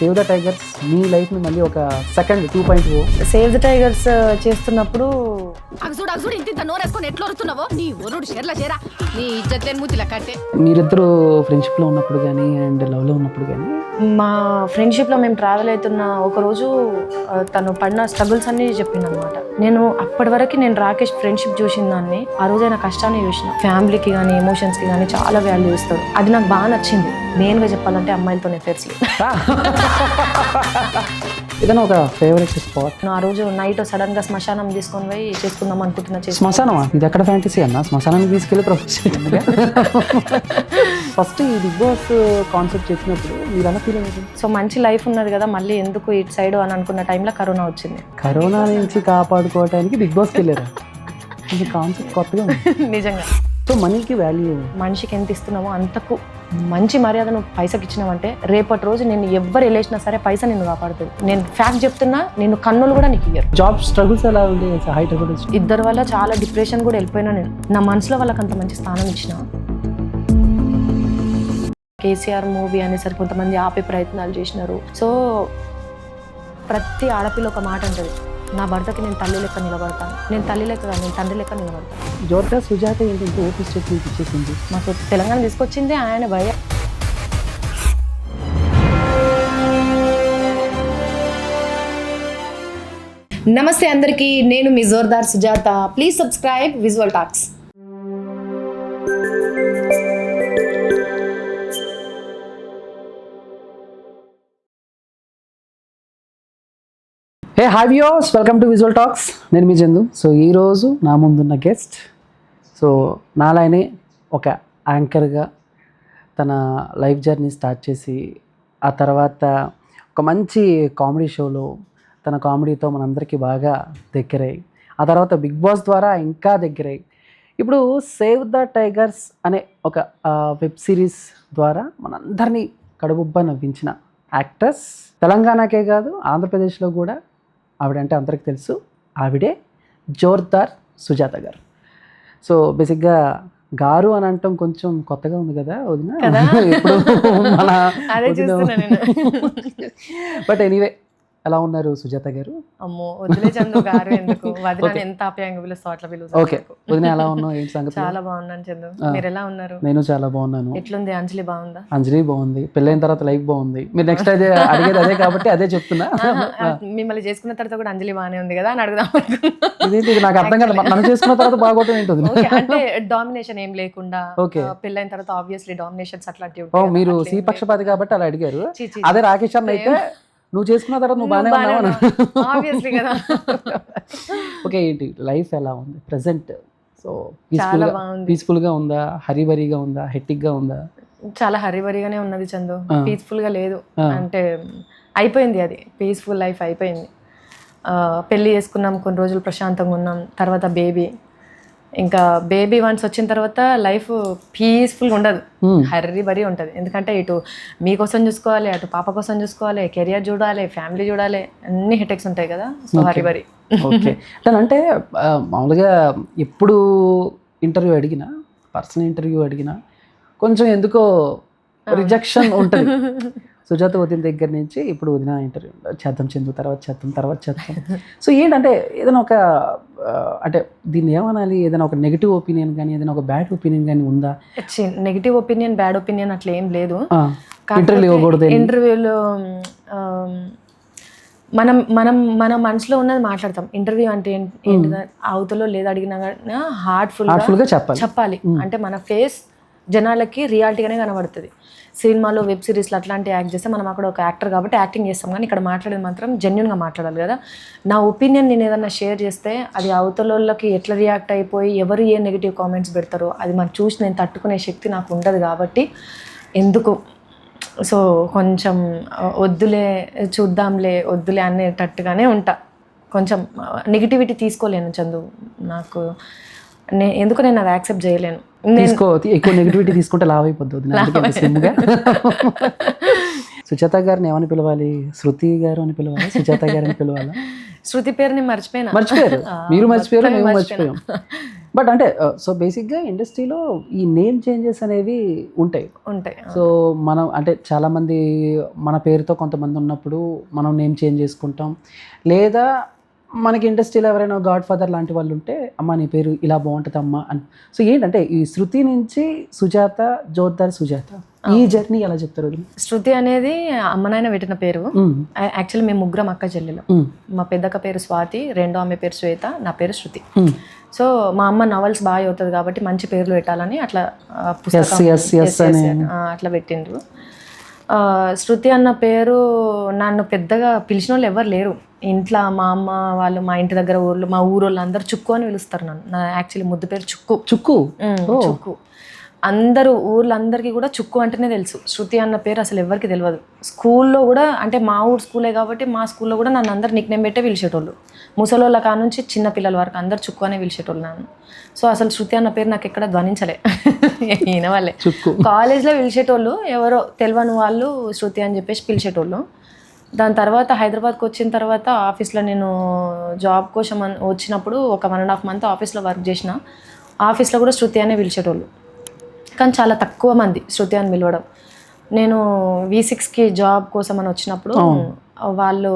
Save the tigers మీ లైఫ్ని మళ్ళీ ఒక సెకండ్ 2.0 సేవ్ ద టైగర్స్ చేస్తున్నప్పుడు అగసుడు ఇంత నోరేసుకొని ఎట్లా వరుతున్నావో నీ ఒరుడు షేర్ల చేరా నీ ఇజ్జత్ లేని మూతిలా కట్టే. మీరిద్దరు ఫ్రెండ్షిప్లో ఉన్నప్పుడు కానీ అండ్ లవ్లో ఉన్నప్పుడు కానీ మా ఫ్రెండ్షిప్లో మేము ట్రావెల్ అవుతున్న ఒకరోజు తను పడిన స్ట్రగుల్స్ అన్ని చెప్పింది అనమాట. నేను అప్పటి వరకు నేను రాకేష్ ఫ్రెండ్షిప్ చూసిన దాన్ని ఆ రోజు ఆయన కష్టాన్ని చూసిన. ఫ్యామిలీకి కానీ ఎమోషన్స్కి కానీ చాలా వాల్యూ ఇస్తాడు. అది నాకు బాగా నచ్చింది. మెయిన్గా చెప్పాలంటే అమ్మాయిలతో ఎఫైర్స్. ఏదైనా ఒక ఫేవరెట్ స్పాట్? ఆ రోజు నైట్ సడన్ గా శ్మశానం తీసుకొని పోయి చేసుకుందాం అనుకుంటున్నా. శ్మశానమా? ఇది ఎక్కడ ఫ్యాంటసీ అన్న? శ్మశానానికి తీసుకెళ్ళి ప్రపోజ్ చేయడం. ఫస్ట్ ఈ బిగ్ బాస్ కాన్సెప్ట్ చెప్పినప్పుడు మీరు ఎలా ఫీల్ అయ్యారు? సో మంచి లైఫ్ ఉన్నది కదా, మళ్ళీ ఎందుకు ఇటు సైడ్ అని అనుకున్న టైంలో కరోనా వచ్చింది. కరోనా నుంచి కాపాడుకోవడానికి బిగ్ బాస్కి వెళ్ళారు. ఇది కాన్సెప్ట్ కొత్తగా ఉంది నిజంగా. సో మనీకి వాల్యూ, మనిషికి ఎంత ఇస్తున్నావో అంతకు మంచి మర్యాద నువ్వు పైసకి ఇచ్చినావంటే రేపటి రోజు నేను ఎవరు వెళ్ళేసినా సరే పైసా నిన్ను కాపాడుతుంది. నేను ఫ్యాక్ట్ చెప్తున్నా, నిన్ను కన్నులు కూడా నీకు ఇయ్యరు. జాబ్ స్ట్రగుల్స్ ఎలా ఉంది? హైట్ ఇద్దరు వల్ల చాలా డిప్రెషన్ కూడా వెళ్ళిపోయినా నేను. నా మనసులో వాళ్ళకి అంత మంచి స్థానం ఇచ్చిన. కేసీఆర్ మూవీ అనేసరికి కొంతమంది ఆపే ప్రయత్నాలు చేసినారు. సో ప్రతి ఆడపిల్ల ఒక మాట అంటది, నా భర్తకి నేను తల్లి లెక్క నిలబడతాను. నేను తల్లి లెక్క కాదు, నేను తండ్రి లెక్క నిలబడతాను. జోర్గా సుజాత ఏంటంటే ఓపీ స్టేట్మెంట్ ఇచ్చేసింది. మాకు తెలంగాణ తీసుకొచ్చింది ఆయన భయ. నమస్తే అందరికీ, నేను మీ Jordar Sujatha. Please subscribe visual talks. Hey hi viewers, welcome to visual talks. నేను మీ చందు. సో ఈరోజు నా ముందున్న గెస్ట్, సో నాలానే ఒక యాంకర్గా తన లైఫ్ జర్నీ స్టార్ట్ చేసి ఆ తర్వాత ఒక మంచి కామెడీ షోలో తన కామెడీతో మనందరికీ బాగా దగ్గరై, ఆ తర్వాత బిగ్ బాస్ ద్వారా ఇంకా దగ్గరై, ఇప్పుడు సేవ్ ద టైగర్స్ అనే ఒక వెబ్ సిరీస్ ద్వారా మనందరినీ కడుబుబ్బ నవ్వించిన యాక్ట్రెస్. తెలంగాణకే కాదు ఆంధ్రప్రదేశ్లో కూడా ఆవిడంటే అందరికి తెలుసు. ఆవిడే జోర్దార్ సుజాత గారు. సో బేసిక్గా గారు అని అంటాం కొంచెం కొత్తగా ఉంది కదా వదిన, ఇప్పుడు మన బట్ ఎనీవే, ఎలా ఉన్నారు సుజాత గారు? అమ్మో వదిలే చందు గారు ఎందుకు, వదిన ఎంత ఆప్యాయంగా పిలుస్తావు అట్లా పిలుస్తావు. ఓకే వదిన, ఎలా ఉన్నావు? ఏంటి సంగతి? చాలా బాగున్నాను చందు, మీరు ఎలా ఉన్నారు? నేను చాలా బాగున్నాను. ఎట్లుంది అంజలి? బాగుందా? అంజలి బాగుంది. పెళ్ళైన తర్వాత లైఫ్ బాగుంది. మీరు నెక్స్ట్ అదే అడిగేది అదే కాబట్టి అదే చెప్తున్నా. మిమ్మల్ని చేసుకున్న తర్వాత కూడా అంజలి బాగానే ఉంది కదా అని అడుగుదాం. ఇది నాకు అర్థం కాదు, మనం చేసుకున్న తర్వాత బాగోటం ఏంటది? అంటే డామినేషన్ ఏం లేకుండా, పెళ్ళైన తర్వాత ఆబ్వియస్లీ డామినేషన్స్ అట్లాంటివి. మీరు సి పక్షపాతి కాబట్టి అలా అడిగారు. అదే రాకేష్ అన్న అయితే నువ్వు చేసుకున్న తర్వాత నువ్వు బాగానే ఆబ్వియస్లీ కదా. ఓకే, ఏంటి లైఫ్ ఎలా ఉంది ప్రెసెంట్? సో పీస్ఫుల్గా ఉందా, హరిబరిగా ఉందా, హెక్టిక్గా ఉందా? చాలా హరిబరిగానే ఉన్నది చందు, పీస్ఫుల్గా లేదు. అంటే అయిపోయింది, అది పీస్ఫుల్ లైఫ్ అయిపోయింది. పెళ్ళి చేసుకున్నాం, కొన్ని రోజులు ప్రశాంతంగా ఉన్నాం. తర్వాత బేబీ, ఇంకా బేబీ వన్స్ వచ్చిన తర్వాత లైఫ్ పీస్ఫుల్గా ఉండదు, హర్రీ బరీ ఉంటుంది. ఎందుకంటే ఇటు మీకోసం చూసుకోవాలి, అటు పాప కోసం చూసుకోవాలి, కెరియర్ చూడాలి, ఫ్యామిలీ చూడాలి, అన్ని హెటెక్స్ ఉంటాయి కదా. So hurry bury. ఓకే, అంటే మామూలుగా ఎప్పుడు ఇంటర్వ్యూ అడిగినా, పర్సనల్ ఇంటర్వ్యూ అడిగినా కొంచెం ఎందుకో రిజెక్షన్ ఉంటుంది. సుజాత వదిన దగ్గర నుంచి ఇప్పుడు వదిన ఇంటర్వ్యూ చేద్దాం చందు, తర్వాత చేద్దాం. సో ఏంటంటే ఏదైనా ఒక అంటే దీన్ని ఏమనాలి, ఏదైనా ఒక నెగిటివ్ ఒపీనియన్ కానీ ఏదైనా ఒక బ్యాడ్ ఒపీనియన్ కానీ ఉందా? నెగిటివ్ ఒపీనియన్ బ్యాడ్ ఒపీనియన్ అట్లా ఏం లేదు. ఇంటర్వ్యూలో మనం మనం మన మనసులో ఉన్నది మాట్లాడతాం. ఇంటర్వ్యూ అంటే ఏంటి, అవతలో లేదు అడిగినా హార్ట్ఫుల్గా చెప్పాలి. అంటే మన ఫేస్ జనాలకి రియాలిటీగానే కనబడుతుంది. సినిమాలో వెబ్ సిరీస్లో అట్లాంటి యాక్ట్ చేస్తే మనం అక్కడ ఒక యాక్టర్ కాబట్టి యాక్టింగ్ చేస్తాం, కానీ ఇక్కడ మాట్లాడేది మాత్రం జెన్యున్గా మాట్లాడాలి కదా. నా ఒపీనియన్ నేను ఏదన్నా షేర్ చేస్తే అది అవతలకి ఎట్లా రియాక్ట్ అయిపోయి ఎవరు ఏ నెగిటివ్ కామెంట్స్ పెడతారో అది మనం చూసి నేను తట్టుకునే శక్తి నాకు ఉండదు కాబట్టి ఎందుకు, సో కొంచెం వద్దులే అనేటట్టుగానే ఉంటా. కొంచెం నెగిటివిటీ తీసుకోలేను చందు, నాకు ఎందుకు నేను అది యాక్సెప్ట్ చేయలేను. ఎక్కువ నెగిటివిటీ తీసుకుంటే లావ్ అయిపోద్ది. సుజాత గారిని ఏమని పిలవాలి? శృతి గారు అని పిలవాలి, సుజాత గారు అని పిలవాలా? శృతి పేరు నేను మర్చిపోయారు. మీరు మర్చిపోయారు, మేము మర్చిపోయాం. బట్ అంటే సో బేసిక్గా ఇండస్ట్రీలో ఈ నేమ్ చేంజెస్ అనేవి ఉంటాయి. సో మనం అంటే చాలామంది మన పేరుతో కొంతమంది ఉన్నప్పుడు మనం నేమ్ చేంజ్ చేసుకుంటాం, లేదా మనకి ఇండస్ట్రీలో ఎవరైనా గాడ్ ఫాదర్ లాంటి వాళ్ళు ఉంటే అమ్మ నీ పేరు ఇలా బాగుంటుంది అమ్మ అని. సో ఏంటంటే ఈ శృతి నుంచి సుజాత, జోర్దార్ సుజాత, ఈ జర్నీ ఎలా చెప్తారు? శృతి అనేది అమ్మ నాయన పెట్టిన పేరు. యాక్చువల్లీ మేము ముగ్గురం అక్క చెల్లెలు. మా పెద్దక్క పేరు స్వాతి, రెండో ఆమె పేరు శ్వేత, నా పేరు శృతి. సో మా అమ్మ నవల్స్ బాగా అవుతుంది కాబట్టి మంచి పేర్లు పెట్టాలని అట్లా పుస్తకం అట్లా పెట్టిండ్రు. శృతి అన్న పేరు నన్ను పెద్దగా పిలిచిన వాళ్ళు ఎవరు లేరు ఇంట్లో. మా అమ్మ వాళ్ళు, మా ఇంటి దగ్గర ఊర్లో, మా ఊరోళ్ళు అందరూ చుక్కు అని పిలుస్తారు నన్ను. నా యాక్చువల్లీ ముద్దు పేరు చుక్కు. చుక్కు అందరూ ఊర్లందరికీ కూడా చుక్కు అంటేనే తెలుసు. శృతి అన్న పేరు అసలు ఎవరికి తెలియదు. స్కూల్లో కూడా అంటే మా ఊరు స్కూలే కాబట్టి మా స్కూల్లో కూడా నన్ను అందరు నిక్ నేమ్ పెట్టే పిలిచేటోళ్ళు. ముసలోళ్ళ కా నుంచి చిన్న పిల్లల వరకు అందరు చుక్కు అనే పిలిచేటోళ్ళు నన్ను. సో అసలు శృతి అన్న పేరు నాకు ఎక్కడ ధ్వనించలే. ఈయన వాళ్ళే కాలేజ్లో పిలిచేటోళ్ళు, ఎవరో తెలియని వాళ్ళు శృతి అని చెప్పేసి పిలిచేటోళ్ళు. దాని తర్వాత హైదరాబాద్కి వచ్చిన తర్వాత ఆఫీస్లో నేను జాబ్ కోసం వచ్చినప్పుడు ఒక 1.5 month ఆఫీస్లో వర్క్ చేసిన. ఆఫీస్లో కూడా శృతి అనే పిలిచేటోళ్ళు, కానీ చాలా తక్కువ మంది శృతి అని పిలవడం. నేను V6కి జాబ్ కోసం అని వచ్చినప్పుడు వాళ్ళు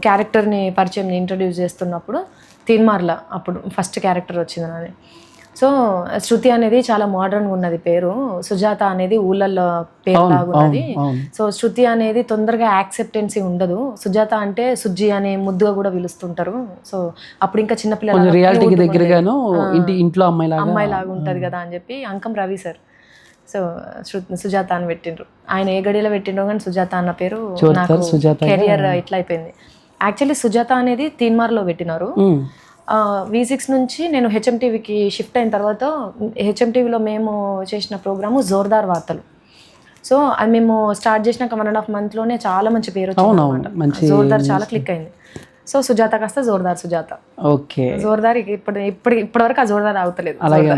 క్యారెక్టర్ని పరిచయం ఇంట్రడ్యూస్ చేస్తున్నప్పుడు తీన్మార్ల అప్పుడు ఫస్ట్ క్యారెక్టర్ వచ్చింది నాది. సో శృతి అనేది చాలా మోడర్న్గా ఉన్నది పేరు, సుజాత అనేది ఊళ్ళల్లో పేరు లాగా ఉన్నది. సో శృతి అనేది తొందరగా యాక్సెప్టెన్సీ ఉండదు. సుజాత అంటే సుజ్జి అనే ముద్దుగా కూడా పిలుస్తుంటారు. సో అప్పుడు ఇంకా చిన్నపిల్లలు అమ్మాయి లాగా ఉంటుంది కదా అని చెప్పి అంకం రవి సార్ సో సుజాత అని పెట్టిండ్రు. ఆయన ఏ గడిలో పెట్టిండ్రో కానీ సుజాత అన్న పేరు నాకు కెరియర్ ఇట్లా అయిపోయింది. యాక్చువల్లీ సుజాత అనేది తీన్మార్లో పెట్టినారు. V6 నుంచి నేను HMTVకి షిఫ్ట్ అయిన తర్వాత HMTVలో మేము చేసిన ప్రోగ్రాము జోర్దార్ వార్తలు. సో అది మేము స్టార్ట్ చేసినాక 1.5 monthలోనే చాలా మంచి పేరు వచ్చింది. జోర్దార్ చాలా క్లిక్ అయింది. సో సుజాత కాస్త జోర్దార్ సుజాత. ఓకే, జోర్దార్ ఇప్పటివరకు ఆ జోర్దార్ అవుతలేదు. అలాగే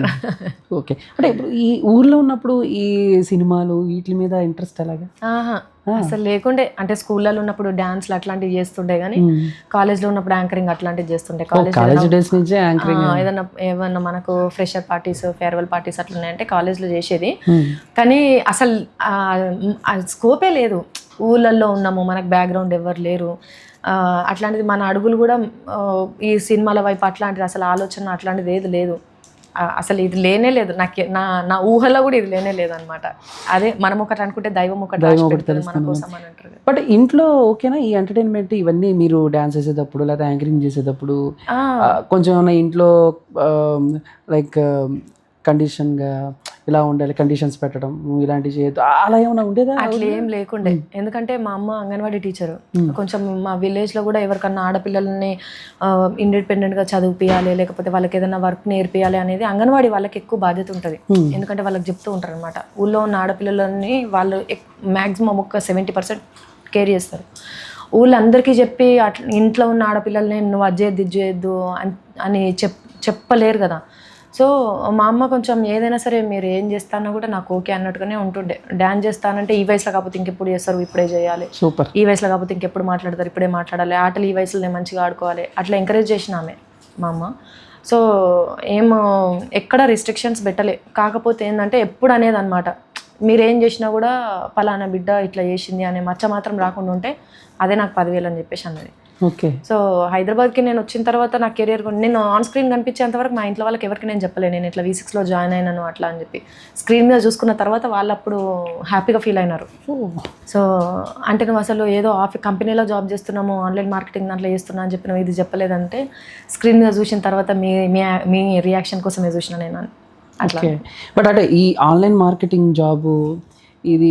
ఓకే. అంటే ఇప్పుడు ఈ ఊర్లో ఉన్నప్పుడు ఈ సినిమాలు వీటి మీద ఇంట్రెస్ట్ ఎలాగా? అసలు లేకుండే. అంటే స్కూళ్ళలో ఉన్నప్పుడు డాన్స్లు అట్లాంటివి చేస్తుండే, కానీ కాలేజ్లో ఉన్నప్పుడు యాంకరింగ్ అట్లాంటివి చేస్తుండే. ఏమన్నా మనకు ఫ్రెషర్ పార్టీస్, ఫేర్వెల్ పార్టీస్ అట్లా ఉన్నాయంటే కాలేజ్లో చేసేది. కానీ అసలు స్కోపే లేదు. ఊళ్ళల్లో ఉన్నాము, మనకు బ్యాక్గ్రౌండ్ ఎవరు లేరు. అట్లాంటిది మన అడుగులు కూడా ఈ సినిమాల వైపు అట్లాంటిది అసలు ఆలోచన అట్లాంటిది ఏది లేదు. అసలు ఇది లేనే లేదు నాకు. నా ఊహలో కూడా ఇది లేనే లేదనమాట. అదే మనం ఒకటి అనుకుంటే దైవం ఒకటి మన కోసం అని అంటారు. బట్ ఇంట్లో ఓకేనా ఈ ఎంటర్టైన్మెంట్ ఇవన్నీ? మీరు డాన్స్ చేసేటప్పుడు లేదా యాంకరింగ్ చేసేటప్పుడు కొంచెం ఏమన్నా ఇంట్లో లైక్ కండిషన్గా ఇలా ఉండాలి, కండిషన్స్ పెట్టడం ఇలాంటివి చేయొద్దు అలా ఏమైనా ఉండేదా? అట్లా ఏం లేకుండే. ఎందుకంటే మా అమ్మ అంగన్వాడీ టీచరు. కొంచెం మా విలేజ్లో కూడా ఎవరికన్నా ఆడపిల్లల్ని ఇండిపెండెంట్గా చదివిపియాలి, లేకపోతే వాళ్ళకి ఏదైనా వర్క్ నేర్పియాలి అనేది అంగన్వాడీ వాళ్ళకి ఎక్కువ బాధ్యత ఉంటుంది. ఎందుకంటే వాళ్ళకి చెప్తూ ఉంటారు అనమాట. ఊళ్ళో ఉన్న ఆడపిల్లలని వాళ్ళు మ్యాక్సిమం ఒక 70% కేర్ చేస్తారు. ఊళ్ళందరికీ చెప్పి అట్లా ఇంట్లో ఉన్న ఆడపిల్లల్ని నువ్వు అది చేయొద్దు ఇది చేయొద్దు అని చెప్పలేరు కదా. సో మా అమ్మ కొంచెం ఏదైనా సరే మీరు ఏం చేస్తానో కూడా నాకు ఓకే అన్నట్టుగానే ఉంటుండే. డ్యాన్స్ చేస్తానంటే ఈ వయసులో కాకపోతే ఇంకెప్పుడు చేస్తారు, ఇప్పుడే చేయాలి. సూపర్. ఈ వయసులో కాకపోతే ఇంకెప్పుడు మాట్లాడతారు, ఇప్పుడే మాట్లాడాలి. ఆటలు ఈ వయసులో నేను మంచిగా ఆడుకోవాలి, అట్లా ఎంకరేజ్ చేసిన ఆమె మా అమ్మ. సో ఎక్కడ రిస్ట్రిక్షన్స్ పెట్టలే. కాకపోతే ఏంటంటే ఎప్పుడు అనేది అనమాట, మీరేం చేసినా కూడా పలానా బిడ్డ ఇట్లా చేసింది అనే మచ్చ మాత్రం రాకుండా ఉంటే అదే నాకు 10,000 అని చెప్పేసి అన్నది. ఓకే. సో హైదరాబాద్కి నేను వచ్చిన తర్వాత నా కెరియర్ నేను ఆన్ స్క్రీన్ కనిపించేంతవరకు మా ఇంట్లో వాళ్ళకి ఎవరికి నేను చెప్పలేను నేను ఇట్లా V6లో జాయిన్ అయినాను అట్లా అని చెప్పి. స్క్రీన్ మీద చూసుకున్న తర్వాత వాళ్ళు అప్పుడు హ్యాపీగా ఫీల్ అయినారు. సో అంటే నువ్వు అసలు ఏదో కంపెనీలో జాబ్ చేస్తున్నాము, ఆన్లైన్ మార్కెటింగ్ దాంట్లో చేస్తున్నా అని చెప్పి నువ్వు ఇది చెప్పలేదంటే స్క్రీన్ మీద చూసిన తర్వాత మీ రియాక్షన్ కోసమే చూసిన నేను అట్లా. బట్ అంటే ఈ ఆన్లైన్ మార్కెటింగ్ జాబు ఇది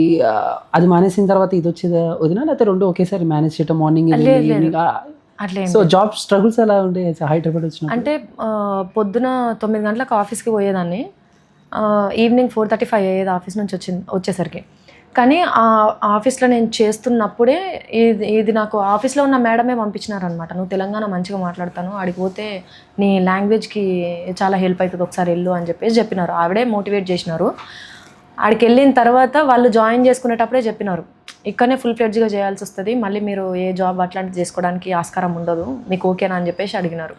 అది మానేసిన తర్వాత ఇది వచ్చేదా వదినా, లేకపోతే రెండు ఒకేసారి మేనేజ్ చేయటం మార్నింగ్ ఈవినింగ్ అట్లా? సో జాబ్ స్ట్రగుల్స్ ఎలా ఉండే హైదరాబాద్ వచ్చిన? అంటే పొద్దున 9 గంటలకు ఆఫీస్కి పోయేదాన్ని, ఈవినింగ్ 4:35 అయ్యేది ఆఫీస్ నుంచి వచ్చేసరికి. కానీ ఆ ఆఫీస్లో నేను చేస్తున్నప్పుడే ఇది నాకు ఆఫీస్లో ఉన్న మేడమే పంపించినారనమాట. నువ్వు తెలంగాణ మంచిగా మాట్లాడతాను, ఆడికి పోతే నీ లాంగ్వేజ్కి చాలా హెల్ప్ అవుతుంది, ఒకసారి వెళ్ళు అని చెప్పినారు. ఆవిడే మోటివేట్ చేసినారు. ఆడికి వెళ్ళిన తర్వాత వాళ్ళు జాయిన్ చేసుకునేటప్పుడే చెప్పినారు, ఇక్కడనే ఫుల్ ఫ్లెడ్జ్గా చేయాల్సి వస్తుంది, మళ్ళీ మీరు ఏ జాబ్ అట్లాంటివి చేసుకోవడానికి ఆస్కారం ఉండదు, మీకు ఓకేనా అని చెప్పేసి అడిగినారు.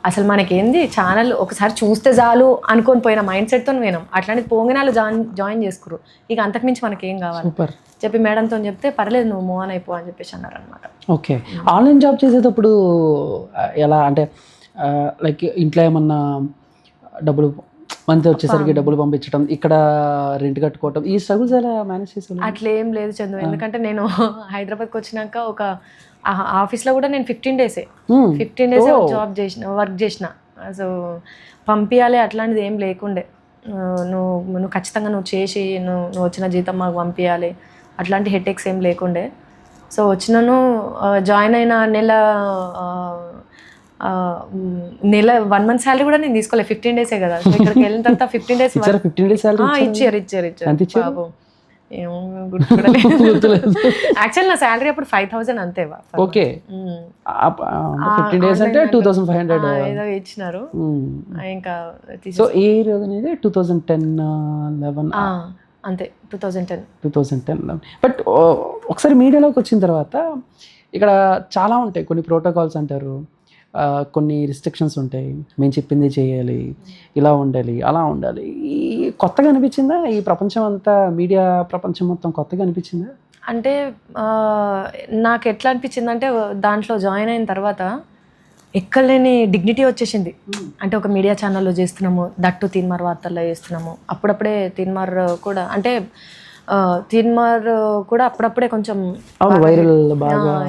అసలు మనకేంది ఛానల్ ఒకసారి చూస్తే చాలు అనుకొని పోయిన మైండ్ సెట్తో వినాం. అట్లాంటిది పోంగినాలు జాయిన్ చేసుకురు. ఇక అంతకుమించి మనకేం కావాలి సూపర్ చెప్పి మేడంతో చెప్తే పర్లేదు నువ్వు మూవ్ ఆన్ అయిపో అని చెప్పేసి అన్నారు అనమాట. ఓకే. ఆన్లైన్ జాబ్ చేసేటప్పుడు ఎలా అంటే లైక్ ఇంట్లో ఏమన్నా డబ్బులు మంత్ వచ్చేసరికి డబ్బులు పంపించడం, ఇక్కడ రెంట్ కట్టుకోవటం, ఈ స్ట్రగుల్స్ ఎలా మేనేజ్ చేసాను? అట్లా ఏం లేదు చందు. ఎందుకంటే నేను హైదరాబాద్కి వచ్చినాక ఒక ఆఫీస్లో కూడా నేను 15 days జాబ్ వర్క్ చేసిన. సో పంపించాలి అట్లాంటిది ఏం లేకుండే. నువ్వు ఖచ్చితంగా నువ్వు చేసి నువ్వు వచ్చిన జీతం మాకు పంపించాలి అట్లాంటి హెడేక్స్ ఏం లేకుండే. సో వచ్చినాను, జాయిన్ అయిన నెల 1 month శాలరీ కూడా నేను తీసుకోలేదు. 15 days కదా. సో ఇక్కడికి వెళ్ళిన తర్వాత 15 days ఇచ్చారు బాబు. ఏమో గుర్తులేదు. యాక్చువల్ నా శాలరీ అప్పుడు 5,000 అంతే. ఓకే. 15 days అంటే 2,500 ఏదో ఇచ్చినారు. ఇంకా సో ఏ ఇయర్ అనేది 2010-11 అంతే 2010. బట్ ఒకసారి మీడియాలోకి వచ్చిన తర్వాత ఇక్కడ చాలా ఉంటాయి, కొన్ని ప్రోటోకాల్స్ అంటారు, కొన్ని రిస్ట్రిక్షన్స్ ఉంటాయి, మేము చెప్పింది చేయాలి, ఇలా ఉండాలి, అలా ఉండాలి. ఈ కొత్తగా అనిపించిందా? ఈ ప్రపంచం అంతా, మీడియా ప్రపంచం మొత్తం కొత్తగా అనిపించిందా? అంటే నాకు ఎట్లా అనిపించింది అంటే దాంట్లో జాయిన్ అయిన తర్వాత ఎక్కడ లేని డిగ్నిటీ వచ్చేసింది. అంటే ఒక మీడియా ఛానల్లో చేస్తున్నాము, దట్టు తీన్మార్ వార్తల్లో చేస్తున్నాము. అప్పుడప్పుడే తీన్మార్ కూడా అంటే తీన్మార్ కూడా అప్పుడప్పుడే కొంచెం వైరల్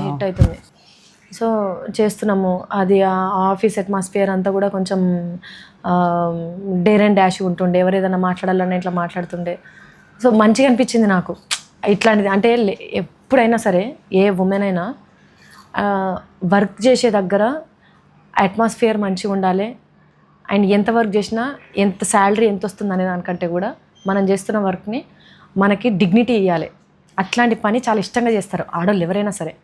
హిట్ అవుతుంది. సో చేస్తున్నాము. అది ఆ ఆఫీస్ అట్మాస్ఫియర్ అంతా కూడా కొంచెం డేర్ అండ్ డాష్ ఉంటుండే. ఎవరు ఏదైనా మాట్లాడాలన్నా ఇట్లా మాట్లాడుతుండే. సో మంచిగా అనిపించింది నాకు ఇట్లాంటిది. అంటే ఎప్పుడైనా సరే ఏ ఉమెన్ అయినా వర్క్ చేసే దగ్గర అట్మాస్ఫియర్ మంచిగా ఉండాలి. అండ్ ఎంత వర్క్ చేసినా ఎంత శాలరీ ఎంత వస్తుంది అనే దానికంటే కూడా మనం చేస్తున్న వర్క్ని మనకి డిగ్నిటీ ఇవ్వాలి. అట్లాంటి పని చాలా ఇష్టంగా చేస్తారు ఆడవాళ్ళు ఎవరైనా సరే.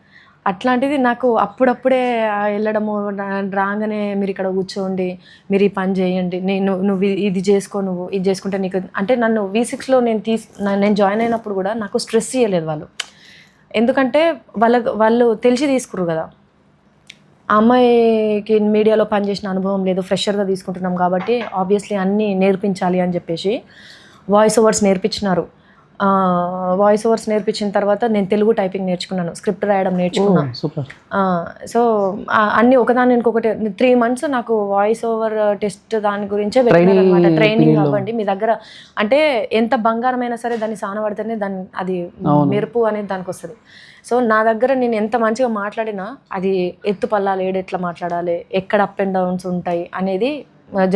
అట్లాంటిది నాకు అప్పుడప్పుడే వెళ్ళడము, రాగానే మీరు ఇక్కడ కూర్చోండి, మీరు ఈ పని చేయండి, నువ్వు ఇది చేసుకో, నువ్వు ఇది చేసుకుంటే నీకు అంటే నన్ను V6లో నేను జాయిన్ అయినప్పుడు కూడా నాకు స్ట్రెస్ ఇవ్వలేదు వాళ్ళు. ఎందుకంటే వాళ్ళు తెలిసి తీసుకుర్రు కదా. ఆ అమ్మాయికి మీడియాలో పనిచేసిన అనుభవం లేదు, ఫ్రెషర్గా తీసుకుంటున్నాం కాబట్టి ఆబ్వియస్లీ అన్నీ నేర్పించాలి అని చెప్పేసి వాయిస్ ఓవర్స్ నేర్పించినారు. వాయిస్ ఓవర్స్ నేర్పించిన తర్వాత నేను తెలుగు టైపింగ్ నేర్చుకున్నాను, స్క్రిప్ట్ రాయడం నేర్చుకున్నాను. సో అన్నీ ఒకదాని ఇంకొకటి 3 months నాకు వాయిస్ ఓవర్ టెస్ట్ దాని గురించే పెట్టినారనమాట. ట్రైనింగ్ అవ్వండి మీ దగ్గర అంటే ఎంత బంగారమైనా సరే దాన్ని సానబడితేనే అది మెరుపు అనేది దానికి వస్తుంది. సో నా దగ్గర నేను ఎంత మంచిగా మాట్లాడినా అది ఎత్తు పల్లాలు ఎట్లా మాట్లాడాలి, ఎక్కడ అప్ అండ్ డౌన్స్ ఉంటాయి అనేది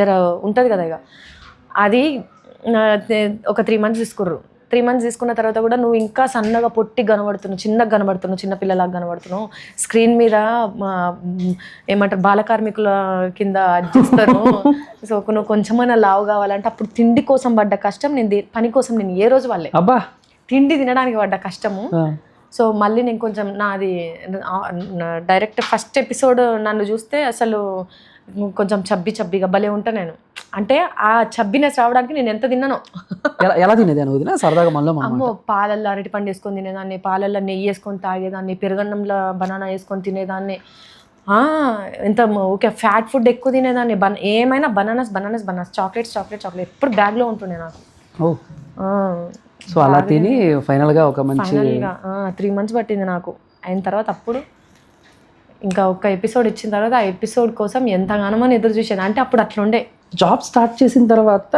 జర ఉంటుంది కదా. ఇక అది ఒక 3 months తీసుకుర్రు. 3 months తీసుకున్న తర్వాత కూడా నువ్వు ఇంకా సన్నగా పొట్టి కనబడుతున్నావు, చిన్నగా కనబడుతున్నావు, చిన్నపిల్లలాగా కనబడుతున్నావు, స్క్రీన్ మీద ఏమంటారు బాలకార్మికుల కింద అడ్జిస్తారు. సో నువ్వు కొంచెమైనా లావు కావాలంటే అప్పుడు తిండి కోసం పడ్డ కష్టం నేను పని కోసం నేను ఏ రోజు వాళ్ళే తిండి తినడానికి పడ్డ కష్టము. సో మళ్ళీ నేను కొంచెం నాది డైరెక్ట్ ఫస్ట్ ఎపిసోడ్ నన్ను చూస్తే అసలు కొంచెం చబ్బిగా భలే ఉంటా నేను. అంటే ఆ చబ్బినెస్ రావడానికి నేను ఎంత తిన్నానో. ఎలా తినేదాన్ని సరదాగా? అమ్మో పాలల్లో అరటిపండు వేసుకొని తినేదాన్ని, పాలల్లో నెయ్యి వేసుకొని తాగేదాన్ని, పెరుగన్నంలో బనానా వేసుకొని తినేదాన్ని. ఎంత ఓకే ఫ్యాట్ ఫుడ్ ఎక్కువ తినేదాన్ని. ఏమైనా బనానాస్ చాక్లెట్స్ ఎప్పుడు బ్యాగ్లో ఉంటుండే నాకు. సో అలా తిని ఫైనల్గా ఒక మంచి 3 months పట్టింది నాకు. అయిన తర్వాత అప్పుడు ఇంకా ఒక ఎపిసోడ్ ఇచ్చిన తర్వాత ఆ ఎపిసోడ్ కోసం ఎంతగానో మనం ఎదురు చూసేది. అంటే అప్పుడు అట్లుండే. జాబ్ స్టార్ట్ చేసిన తర్వాత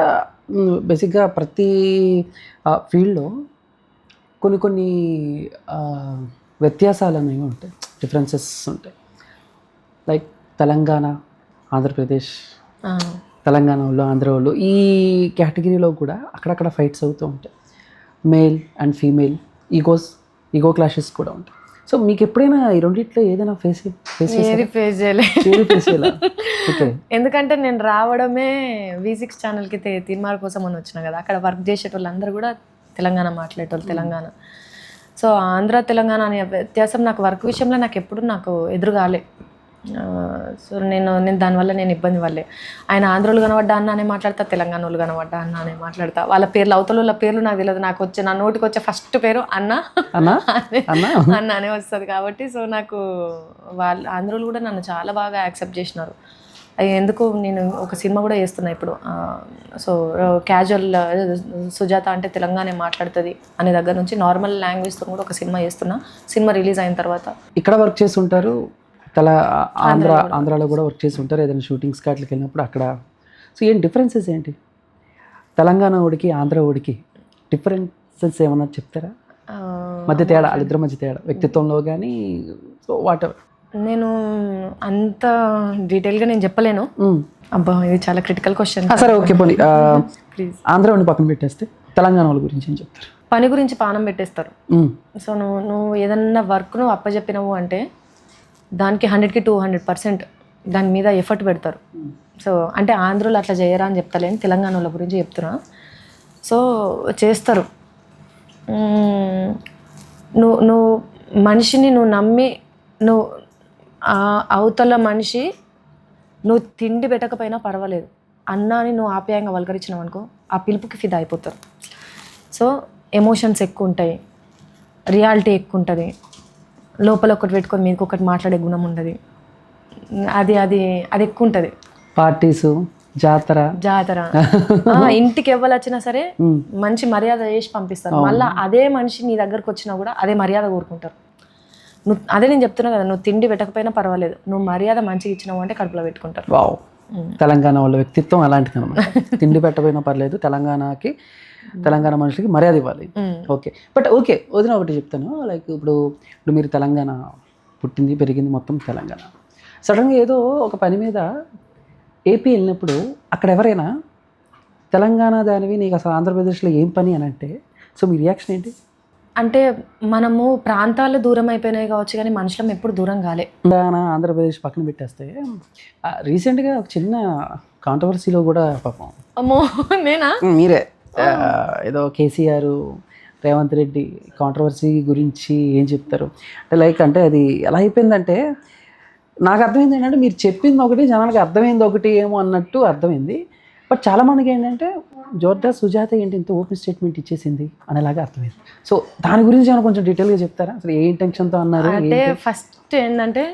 బేసిక్గా ప్రతి ఫీల్డ్లో కొన్ని వ్యత్యాసాలు అనేవి ఉంటాయి, డిఫరెన్సెస్ ఉంటాయి. లైక్ తెలంగాణ, ఆంధ్రప్రదేశ్, తెలంగాణ వాళ్ళు, ఆంధ్ర వాళ్ళు, ఈ కేటగిరీలో కూడా అక్కడక్కడ ఫైట్స్ అవుతూ ఉంటాయి. Male and female ego clashes కూడా ఉంటాయి. సో మీకు ఎప్పుడైనా ఈ రెండిట్లో ఏదైనా ఫేస్ చేయలేదు? ఎందుకంటే నేను రావడమే V6 ఛానల్కి తీన్మార్ కోసం అని వచ్చిన కదా. అక్కడ వర్క్ చేసేటోళ్ళు అందరూ కూడా తెలంగాణ మాట్లాడేటోళ్ళు, తెలంగాణ. సో ఆంధ్ర తెలంగాణ అనే వ్యత్యాసం నాకు వర్క్ విషయంలో నాకు ఎప్పుడు ఎదురు కాలే. సో నేను దానివల్ల నేను ఇబ్బంది వల్లే. ఆయన ఆంధ్రోళ్ళు కనబడ్డా అన్నానే మాట్లాడతా, తెలంగాణ వాళ్ళు కనబడ్డా అన్నానే మాట్లాడతా. వాళ్ళ పేర్లు అవతల పేర్లు నాకు తెలియదు. నా నోటికి వచ్చే ఫస్ట్ పేరు అన్నానే వస్తుంది కాబట్టి. సో నాకు ఆంధ్రోళ్ళు కూడా నన్ను చాలా బాగా యాక్సెప్ట్ చేసినారు. ఎందుకు నేను ఒక సినిమా కూడా చేస్తున్నా ఇప్పుడు. సో క్యాజువల్ సుజాత అంటే తెలంగాణ మాట్లాడుతుంది అనే దగ్గర నుంచి నార్మల్ లాంగ్వేజ్తో కూడా ఒక సినిమా చేస్తున్నా. సినిమా రిలీజ్ అయిన తర్వాత ఇక్కడ వర్క్ చేసి ఉంటారు, ఆంధ్రాలో కూడా వర్క్ చేసి ఉంటారు, ఏదైనా షూటింగ్స్కి అట్లకి వెళ్ళినప్పుడు అక్కడ. సో ఏం డిఫరెన్సెస్ ఏంటి తెలంగాణ ఓడికి ఆంధ్ర ఓడికి? డిఫరెన్సెస్ ఏమన్నా చెప్తారా? మధ్య తేడా, వాళ్ళిద్దరి మధ్య తేడా వ్యక్తిత్వంలో కానీ, సో వాట్ ఎవర్. నేను అంత డీటెయిల్గా నేను చెప్పలేను. అబ్బా ఇది చాలా క్రిటికల్ క్వశ్చన్. సరే ఓకే పోనీ, ప్లీజ్. ఆంధ్ర వాడిని పక్కన పెట్టేస్తే తెలంగాణ వాళ్ళ గురించి ఏం చెప్తారు? పని గురించి పానం పెట్టేస్తారు. సో నువ్వు ఏదన్నా వర్క్ నువ్వు అప్పచెప్పినవు అంటే దానికి 100కి 200% దాని మీద ఎఫర్ట్ పెడతారు. సో అంటే ఆంధ్రలో అట్లా చేయరా అని చెప్తలేను, తెలంగాణ వాళ్ళ గురించి చెప్తున్నా. సో చేస్తారు. నువ్వు మనిషిని నువ్వు నమ్మి, నువ్వు అవతల మనిషి నువ్వు తిండి పెట్టకపోయినా పర్వాలేదు అన్నాని నువ్వు ఆప్యాయంగా వల్కరించినావు అనుకో, ఆ పిలుపుకి ఫిదా అయిపోతారు. సో ఎమోషన్స్ ఎక్కువ ఉంటాయి, రియాలిటీ ఎక్కువ ఉంటుంది, లోపల ఒకటి పెట్టుకొని మీకు ఒకటి మాట్లాడే గుణం ఉండదు. అది అది అది ఎక్కువ ఉంటుంది. పార్టీసు, జాతర ఇంటికి ఎవరు వచ్చినా సరే మంచి మర్యాద చేసి పంపిస్తారు. మళ్ళీ అదే మనిషి నీ దగ్గరకు వచ్చినా కూడా అదే మర్యాద కోరుకుంటారు. నువ్వు అదే నేను చెప్తున్నా కదా, నువ్వు తిండి పెట్టకపోయినా పర్వాలేదు, నువ్వు మర్యాద మంచిగా ఇచ్చినావు అంటే కడుపులో పెట్టుకుంటారు. వావ్, తెలంగాణ వాళ్ళ వ్యక్తిత్వం అలాంటిది అనమాట. తిండి పెట్టకపోయినా పర్లేదు, తెలంగాణ మనుషులకి మర్యాద ఇవ్వాలి. ఓకే, బట్ ఓకే వదిన ఒకటి చెప్తాను. లైక్ ఇప్పుడు మీరు తెలంగాణ పుట్టింది పెరిగింది మొత్తం తెలంగాణ, సడన్గా ఏదో ఒక పని మీద ఏపీ వెళ్ళినప్పుడు అక్కడ ఎవరైనా తెలంగాణ దానివి నీకు అసలు ఆంధ్రప్రదేశ్లో ఏం పని అని అంటే, సో మీ రియాక్షన్ ఏంటి? అంటే మనము ప్రాంతాలు దూరం అయిపోయినాయి కావచ్చు కానీ మనుషులం ఎప్పుడు దూరం కాలే. తెలంగాణ ఆంధ్రప్రదేశ్ పక్కన పెట్టేస్తే రీసెంట్గా ఒక చిన్న కాంట్రవర్సీలో కూడా పాపం. అమ్మో నేనా? మీరే ఏదో కేసీఆర్ రేవంత్ రెడ్డి కాంట్రవర్సీ గురించి ఏం చెప్తారు? అంటే లైక్ అంటే అది ఎలా అయిపోయిందంటే, నాకు అర్థమైంది ఏంటంటే మీరు చెప్పింది ఒకటి, జనానికి అర్థమైంది ఒకటి ఏమో అన్నట్టు అర్థమైంది. బట్ చాలామందికి ఏంటంటే జోర్దార్ సుజాత ఏంటి ఇంత ఓపెన్ స్టేట్మెంట్ ఇచ్చేసింది అనేలాగా అర్థమైంది. సో దాని గురించి ఏమైనా కొంచెం డీటెయిల్గా చెప్తారా? అసలు ఏ ఇంటెన్షన్తో అన్నారు? అంటే ఫస్ట్ ఏంటంటే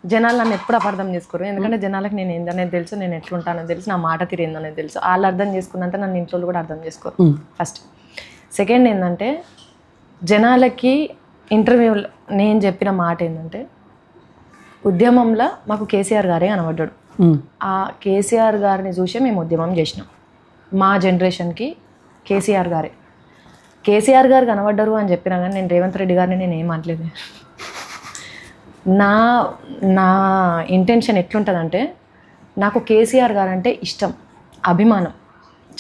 జనాలు నన్ను ఎప్పుడు అపార్థం చేసుకోరు. ఎందుకంటే జనాలకు నేను ఏందనేది తెలుసు, నేను ఎట్లుంటానో తెలుసు, నా మాట తీరేందనేది తెలుసు. వాళ్ళు అర్థం చేసుకున్నంత నన్ను ఇంట్లో కూడా అర్థం చేసుకోరు ఫస్ట్. సెకండ్ ఏంటంటే జనాలకి ఇంటర్వ్యూలో నేను చెప్పిన మాట ఏంటంటే, ఉద్యమంలో మాకు కేసీఆర్ గారే కనబడ్డాడు. ఆ కేసీఆర్ గారిని చూసే మేము ఉద్యమం చేసినాం. మా జనరేషన్కి కేసీఆర్ గారు కనబడ్డారు అని చెప్పినా కానీ నేను రేవంత్ రెడ్డి గారిని నేను ఏం అనలేదు. నా ఇంటెన్షన్ ఎట్లుంటుందంటే, నాకు కేసీఆర్ గారు అంటే ఇష్టం, అభిమానం,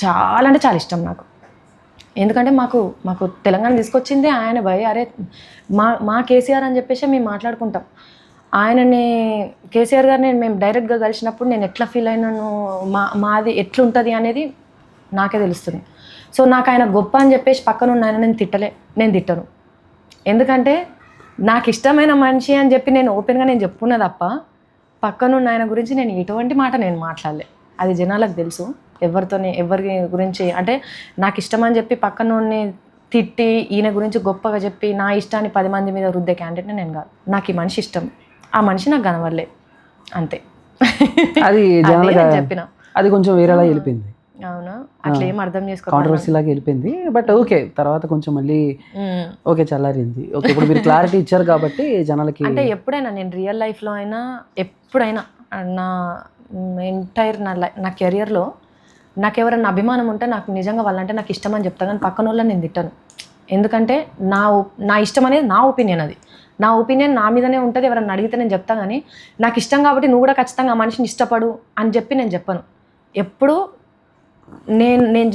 చాలా అంటే చాలా ఇష్టం నాకు. ఎందుకంటే మాకు తెలంగాణ తీసుకొచ్చిందే ఆయన. అరే మా కేసీఆర్ అని చెప్పేసి మేము మాట్లాడుకుంటాం. ఆయనని కేసీఆర్ గారిని మేము డైరెక్ట్గా కలిసినప్పుడు నేను ఎట్లా ఫీల్ అయినాను, మాది ఎట్లుంటుంది అనేది నాకే తెలుస్తుంది. సో నాకు ఆయన గొప్ప అని చెప్పేసి పక్కన ఉన్న ఆయన నేను తిట్టను. ఎందుకంటే నాకు ఇష్టమైన మనిషి అని చెప్పి నేను ఓపెన్గా నేను చెప్పుకున్నా తప్ప పక్కనున్న ఆయన గురించి నేను ఎటువంటి మాట నేను మాట్లాడలే. అది జనాలకు తెలుసు. ఎవరి గురించి అంటే నాకు ఇష్టం అని చెప్పి పక్కనోడిని తిట్టి ఈయన గురించి గొప్పగా చెప్పి నా ఇష్టాన్ని 10 మంది మీద రుద్దే క్యాండిడేట్ని నేను కాదు. నాకు ఈ మనిషి ఇష్టం, ఆ మనిషి నాకు కనబడలే అంతే. అది చెప్పిన అది కొంచెం వేరేలా వెళ్ళిపోయింది. అవునా, అట్లా ఏం అర్థం చేసుకో, కాంట్రవర్సీ లాగా వెళ్ళిపోయింది. బట్ ఓకే, తర్వాత కొంచెం మళ్ళీ ఓకే చల్లారింది. ఓకే, ఇప్పుడు మీరు క్లారిటీ ఇచ్చారు కాబట్టి జనాలకి. అంటే ఎప్పుడైనా నేను రియల్ లైఫ్లో అయినా ఎప్పుడైనా నా ఎంటైర్ నా కెరియర్లో నాకు ఎవరైనా అభిమానం ఉంటే నాకు నిజంగా వాళ్ళంటే నాకు ఇష్టం అని చెప్తాను, కానీ పక్కన వాళ్ళని నేను తిట్టాను. ఎందుకంటే నా ఇష్టం అనేది నా ఒపీనియన్, అది నా ఒపీనియన్ నా మీదనే ఉంటుంది. ఎవరైనా అడిగితే నేను చెప్తాను, కానీ నాకు ఇష్టం కాబట్టి నువ్వు కూడా ఖచ్చితంగా ఆ మనిషిని ఇష్టపడు అని చెప్పి నేను చెప్పను. ఎప్పుడు నేను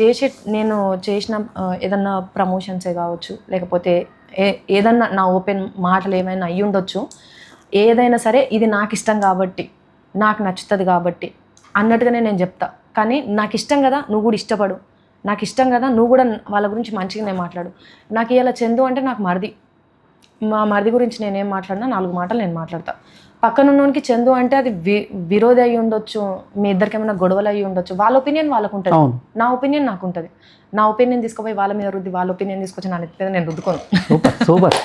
చేసిన ఏదన్నా ప్రమోషన్సే కావచ్చు, లేకపోతే ఏదన్నా నా ఓపెన్ మాటలు ఏమైనా అయ్యి ఉండొచ్చు, ఏదైనా సరే ఇది నాకు ఇష్టం కాబట్టి, నాకు నచ్చుతుంది కాబట్టి అన్నట్టుగానే నేను చెప్తా. కానీ నాకు ఇష్టం కదా, నువ్వు కూడా ఇష్టపడు, నాకు ఇష్టం కదా, నువ్వు కూడా వాళ్ళ గురించి మంచిగానే మాట్లాడు. నాకు ఇలా చందు అంటే నాకు మా మరిది గురించి నేనేం మాట్లాడినా 4 మాటలు నేను మాట్లాడతా. పక్కనున్నోనికి చందు అంటే అది విరోధి అయ్యి ఉండొచ్చు, మీ ఇద్దరికి ఏమైనా గొడవలు అయ్యి ఉండొచ్చు, వాళ్ళ ఒపీనియన్ వాళ్ళకు ఉంటుంది, నా ఒపీనియన్ నాకు ఉంటుంది. నా ఒపీనియన్ తీసుకుపోయి వాళ్ళ మీద రుద్ది, వాళ్ళ ఒపీనియన్ తీసుకొచ్చి నా మీద నేను రుద్దుకోను. Super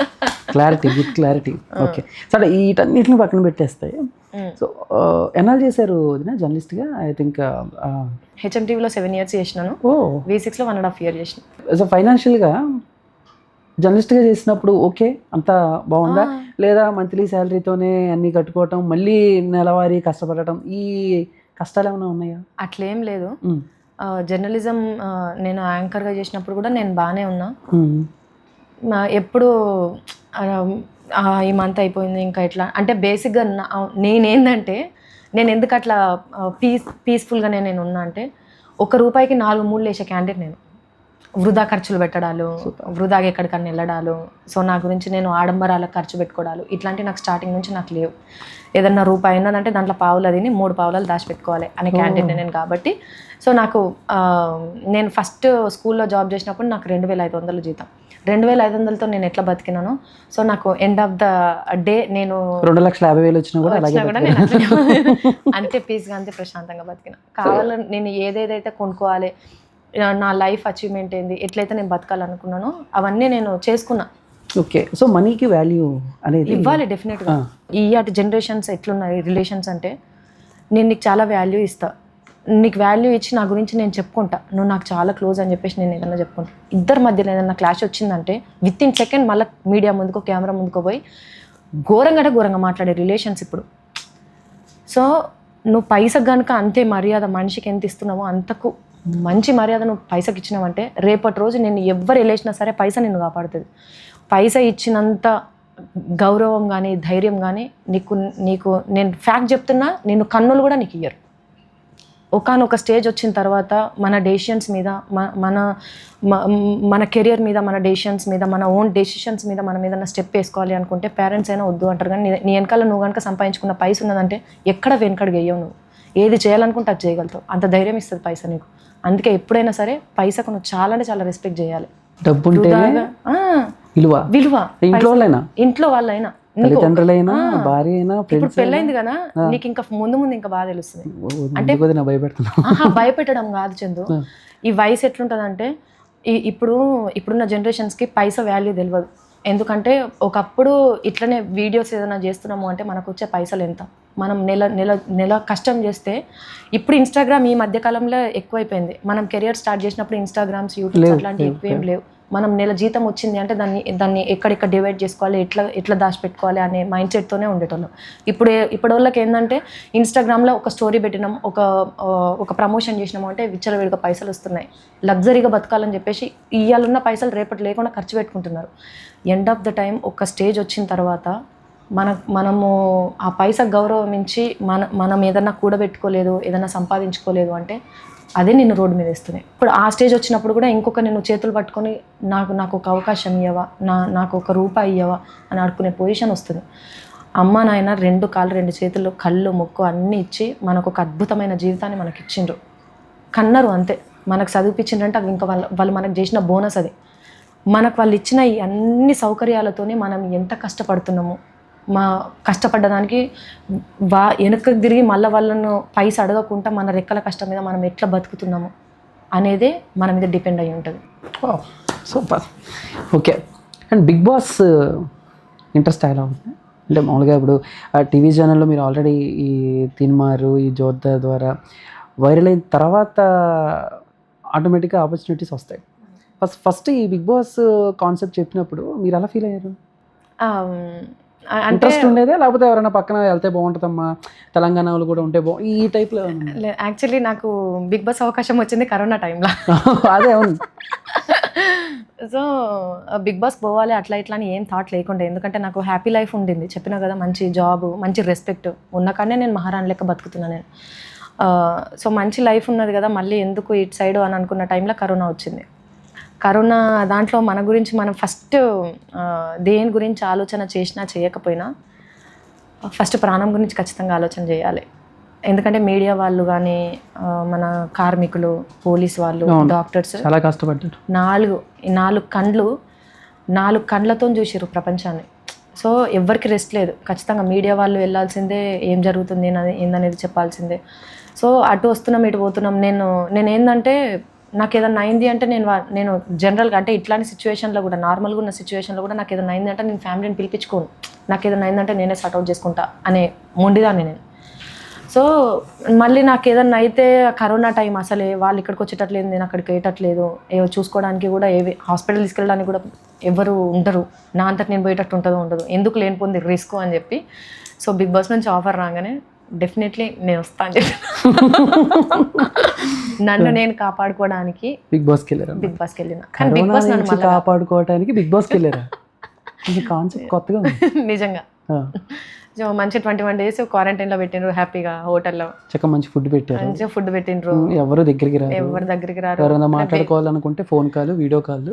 clarity, good clarity. Okay, సరే వీటన్నిటిని పక్కన పెట్టేస్తే సో ఎన్నాళ్ళు చేశారు వదిన జర్నలిస్ట్గా? ఐ థింక్ హెచ్ఎంటీవీలో 7 years చేసినాను, ఓ V6లో 1.5 year చేసిన. సో ఫైనాన్షియల్గా జర్నలిస్ట్గా చేసినప్పుడు ఓకే అంతా బాగుందా, లేదా మంత్లీ శాలరీతోనే అన్నీ కట్టుకోవటం, మళ్ళీ నెలవారీ కష్టపడటం, ఈ కష్టాలు ఏమైనా ఉన్నాయా? అట్లేం లేదు. జర్నలిజం నేను యాంకర్గా చేసినప్పుడు కూడా నేను బాగానే ఉన్నా. ఎప్పుడు ఈ మంత్ అయిపోయింది ఇంకా ఇట్లా అంటే బేసిక్గా నేనేందంటే నేను ఎందుకు అట్లా పీస్ఫుల్గానే నేను ఉన్నా అంటే, 1 రూపాయికి 4 వేసే క్యాండిడేట్ నేను. వృధా ఖర్చులు పెట్టడాలు, వృధాగా ఎక్కడికన్నా వెళ్ళడాలు, సో నా గురించి నేను ఆడంబరాలకు ఖర్చు పెట్టుకోవడాలు ఇట్లాంటివి నాకు స్టార్టింగ్ నుంచి నాకు లేవు. ఏదన్నా రూపాయి ఉన్నదంటే దాంట్లో పావులు తిని 3 పావులు దాచిపెట్టుకోవాలి అనే క్యాండిడేట్ నేను కాబట్టి, సో నాకు నేను ఫస్ట్ స్కూల్లో జాబ్ చేసినప్పుడు నాకు 2,500 జీతం. 2,500తో నేను ఎట్లా బతికినాను, సో నాకు ఎండ్ ఆఫ్ ద డే నేను 2,50,000 వచ్చినా కూడా నేను అంతే పీస్గా అంతే ప్రశాంతంగా బతికినా. కావాలని నేను ఏదేదైతే కొనుక్కోవాలి, నా లైఫ్ అచీవ్మెంట్ ఏంది, ఎట్లయితే నేను బతకాలనుకున్నానో అవన్నీ నేను చేసుకున్నా. ఓకే, సో మనీకి వాల్యూ అనేది ఇవ్వాలి డెఫినెట్గా. ఈ అటు జనరేషన్స్ ఎట్లున్నాయి రిలేషన్స్ అంటే, నేను నీకు చాలా వాల్యూ ఇస్తా, నీకు వాల్యూ ఇచ్చి నా గురించి నేను చెప్పుకుంటా, నువ్వు నాకు చాలా క్లోజ్ అని చెప్పేసి నేను ఏదైనా చెప్పుకుంటా. ఇద్దరి మధ్యలో ఏదైనా క్లాష్ వచ్చిందంటే విత్ ఇన్ సెకండ్ మళ్ళీ మీడియా ముందుకో కెమెరా ముందుకో పోయి ఘోరంగా మాట్లాడే రిలేషన్స్ ఇప్పుడు. సో నువ్వు పైసకు కనుక అంతే మర్యాద మనిషికి ఎంత ఇస్తున్నావో అంతకు మంచి మర్యాద నువ్వు పైసకి ఇచ్చినావంటే రేపటి రోజు నేను ఎవరు వెళ్ళేసినా సరే పైసా నిన్ను కాపాడుతుంది. పైసా ఇచ్చినంత గౌరవం కానీ ధైర్యం కానీ నీకు నేను ఫ్యాక్ట్ చెప్తున్నా, నేను కన్నులు కూడా నీకు ఇయ్యరు. ఒకనొక స్టేజ్ వచ్చిన తర్వాత మన డెసిషన్స్ మీద మన కెరియర్ మీద, మన డెసిషన్స్ మీద, మన ఓన్ డెసిషన్స్ మీద మనం ఏదైనా స్టెప్ వేసుకోవాలి అనుకుంటే పేరెంట్స్ అయినా వద్దు అంటారు. కానీ నీ వెనకాల నువ్వు కనుక సంపాదించుకున్న పైస ఉన్నదంటే ఎక్కడ వెనకడికి వేయవు. నువ్వు ఏది చేయాలనుకుంటే అది చేయగలుగుతావు. అంత ధైర్యం ఇస్తుంది పైసా నీకు. అందుకే ఎప్పుడైనా సరే పైసాకు నువ్వు చాలా అంటే చాలా రెస్పెక్ట్ చేయాలి. డబ్బు విలువ ఇంట్లో వాళ్ళైనా తల్లిదండ్రులైనా భార్య అయినా ఇప్పుడు పెళ్ళైంది కదా, నీకు ఇంకా ముందు ఇంకా బాగా తెలుస్తుంది. అంటే భయపెట్టడం కాదు చందు, ఈ వయసు ఎట్లుంటుందంటే ఇప్పుడున్న జనరేషన్స్కి పైసా వాల్యూ తెలియదు. ఎందుకంటే ఒకప్పుడు ఇట్లనే వీడియోస్ ఏదైనా చేస్తున్నాము అంటే మనకు వచ్చే పైసలు ఎంత, మనం నెల కష్టం చేస్తే, ఇప్పుడు ఇన్స్టాగ్రామ్ ఈ మధ్యకాలంలో ఎక్కువైపోయింది. మనం కెరియర్ స్టార్ట్ చేసినప్పుడు ఇన్స్టాగ్రామ్స్, యూట్యూబ్స్ అట్లాంటివి ఎక్కువేం లేవు. మనం నెల జీతం వచ్చింది అంటే దాన్ని ఎక్కడెక్కడ డివైడ్ చేసుకోవాలి, ఎట్లా దాచిపెట్టుకోవాలి అనే మైండ్ సెట్తోనే ఉండేటోళ్ళం. ఇప్పుడు వాళ్ళకి ఏంటంటే ఇన్స్టాగ్రామ్లో ఒక స్టోరీ పెట్టినాం, ఒక ప్రమోషన్ చేసినాము అంటే విచ్చలవిడిగా పైసలు వస్తున్నాయి. లగ్జరీగా బతకాలని చెప్పేసి ఇవాళున్న పైసలు రేపటి లేకుండా ఖర్చు పెట్టుకుంటున్నారు. ఎండ్ ఆఫ్ ద టైం ఒక స్టేజ్ వచ్చిన తర్వాత మనము ఆ పైసా గౌరవించి మనం ఏదన్నా కూడబెట్టుకోలేదు, ఏదైనా సంపాదించుకోలేదు అంటే అదే నిన్ను రోడ్డు మీద వేస్తున్నాయి. ఇప్పుడు ఆ స్టేజ్ వచ్చినప్పుడు కూడా ఇంకొక నిన్ను చేతులు పట్టుకొని నాకు ఒక అవకాశం ఇవ్వవా, నాకు ఒక రూపాయి ఇవ్వవా అని అడుక్కునే పొజిషన్ వస్తుంది. అమ్మ నాయన 2 కాళ్ళు 2 చేతులు కళ్ళు ముక్కు అన్నీ ఇచ్చి మనకు ఒక అద్భుతమైన జీవితాన్ని మనకి ఇచ్చిండ్రు, కన్నారు అంతే. మనకు చదివిపించిండ్రంటే అవి ఇంకా వాళ్ళు మనకు చేసిన బోనస్. అది మనకు వాళ్ళు ఇచ్చిన ఈ అన్ని సౌకర్యాలతోనే మనం ఎంత కష్టపడుతున్నాము, కష్టపడ్డదానికి వెనక్కి తిరిగి మళ్ళీ వాళ్ళను పైసా అడగకుండా మన రెక్కల కష్టం మీద మనం ఎట్లా బతుకుతున్నాము అనేదే మన మీద డిపెండ్ అయి ఉంటుంది. Super. Okay, and Bigg Boss interest ఎలా ఉంటుంది అంటే మామూలుగా ఇప్పుడు టీవీ ఛానల్లో మీరు ఆల్రెడీ ఈ తిన్మారు, ఈ జోర్దార్ ద్వారా వైరల్ అయిన తర్వాత ఆటోమేటిక్గా ఆపర్చునిటీస్ వస్తాయి. ఫస్ట్ ఈ బిగ్ బాస్ కాన్సెప్ట్ చెప్పినప్పుడు మీరు ఎలా ఫీల్ అయ్యారు? ఇంట్రెస్ట్ ఉండేదే, లేకపోతే ఎవరైనా పక్కన వెళ్తే బాగుంటుందమ్మా, తెలంగాణ వాళ్ళు కూడా ఉంటే ఈ టైప్లో? యాక్చువల్లీ నాకు బిగ్ బాస్ అవకాశం వచ్చింది కరోనా టైంలో. అదే అవును. సో బిగ్ బాస్ పోవాలి అట్లా ఇట్లా అని ఏం థాట్ లేకుండా, ఎందుకంటే నాకు హ్యాపీ లైఫ్ ఉండింది. చెప్పినా కదా, మంచి జాబ్, మంచి రెస్పెక్ట్ ఉన్న కానీ నేను మహారాణి లెక్క బతుకుతున్నా నేను. సో మంచి లైఫ్ ఉన్నది కదా, మళ్ళీ ఎందుకు ఇటు సైడ్ అని అనుకున్న టైంలో కరోనా వచ్చింది. కరోనా దాంట్లో మన గురించి మనం ఫస్ట్ దేని గురించి ఆలోచన చేసినా చేయకపోయినా ఫస్ట్ ప్రాణం గురించి ఖచ్చితంగా ఆలోచన చేయాలి. ఎందుకంటే మీడియా వాళ్ళు కానీ, మన కార్మికులు, పోలీస్ వాళ్ళు, డాక్టర్స్ చాలా కష్టపడ్డారు. 4 కళ్ళతో చూసారు ప్రపంచాన్ని. సో ఎవరికి రెస్ట్ లేదు. ఖచ్చితంగా మీడియా వాళ్ళు వెళ్ళాల్సిందే, ఏం జరుగుతుంది ఏందనేది చెప్పాల్సిందే. సో అటు వస్తున్నాం ఇటు పోతున్నాం. నేను ఏంటంటే నాకు ఏదైనా అయింది అంటే నేను జనరల్గా అంటే ఇట్లాంటి సిచ్యువేషన్లో కూడా, నార్మల్గా ఉన్న సిచ్యువేషన్లో కూడా నాకు ఏదైనా అయింది అంటే నేను ఫ్యామిలీని పిలిపించుకోను. నాకు ఏదైనా అయిందంటే నేనే సార్ట్అవుట్ చేసుకుంటా అనే మొండిదాన్ని నేను. సో మళ్ళీ నాకు ఏదన్నా అయితే కరోనా టైం అసలే వాళ్ళు ఇక్కడికి వచ్చేటట్లేదు, నేను అక్కడికి వేయటట్లేదు, ఏవో చూసుకోవడానికి కూడా ఏవి హాస్పిటల్ తీసుకెళ్ళడానికి కూడా ఎవరు ఉండరు, నా అంతటి నేను పోయేటట్టు ఉంటుందో ఉండదు, ఎందుకు లేనిపోయింది రిస్క్ అని చెప్పి. సో బిగ్ బాస్ నుంచి ఆఫర్ రాగానే డెఫినెట్లీ నేను వస్తాను అని చెప్పి నన్ను నేను కాపాడుకోవడానికి బిగ్ బాస్కి వెళ్ళిన. కానీ బిగ్ బాస్ నన్ను కాపాడుకోవడానికి బిగ్ బాస్కి వెళ్ళారా? కాన్సెప్ట్ కొత్తగా ఉంది నిజంగా. సో మంచి 21 days క్వారంటైన్లో పెట్టిండ్రు, హ్యాపీగా హోటల్లో చక్కగా మంచి ఫుడ్ పెట్టారు, మంచిగా ఫుడ్ పెట్టిండ్రు, ఎవరు దగ్గరికి రారు, ఎవరి దగ్గరికి రారు, ఎవరైనా మాట్లాడుకోవాలనుకుంటే ఫోన్ కాల్, వీడియో కాల్,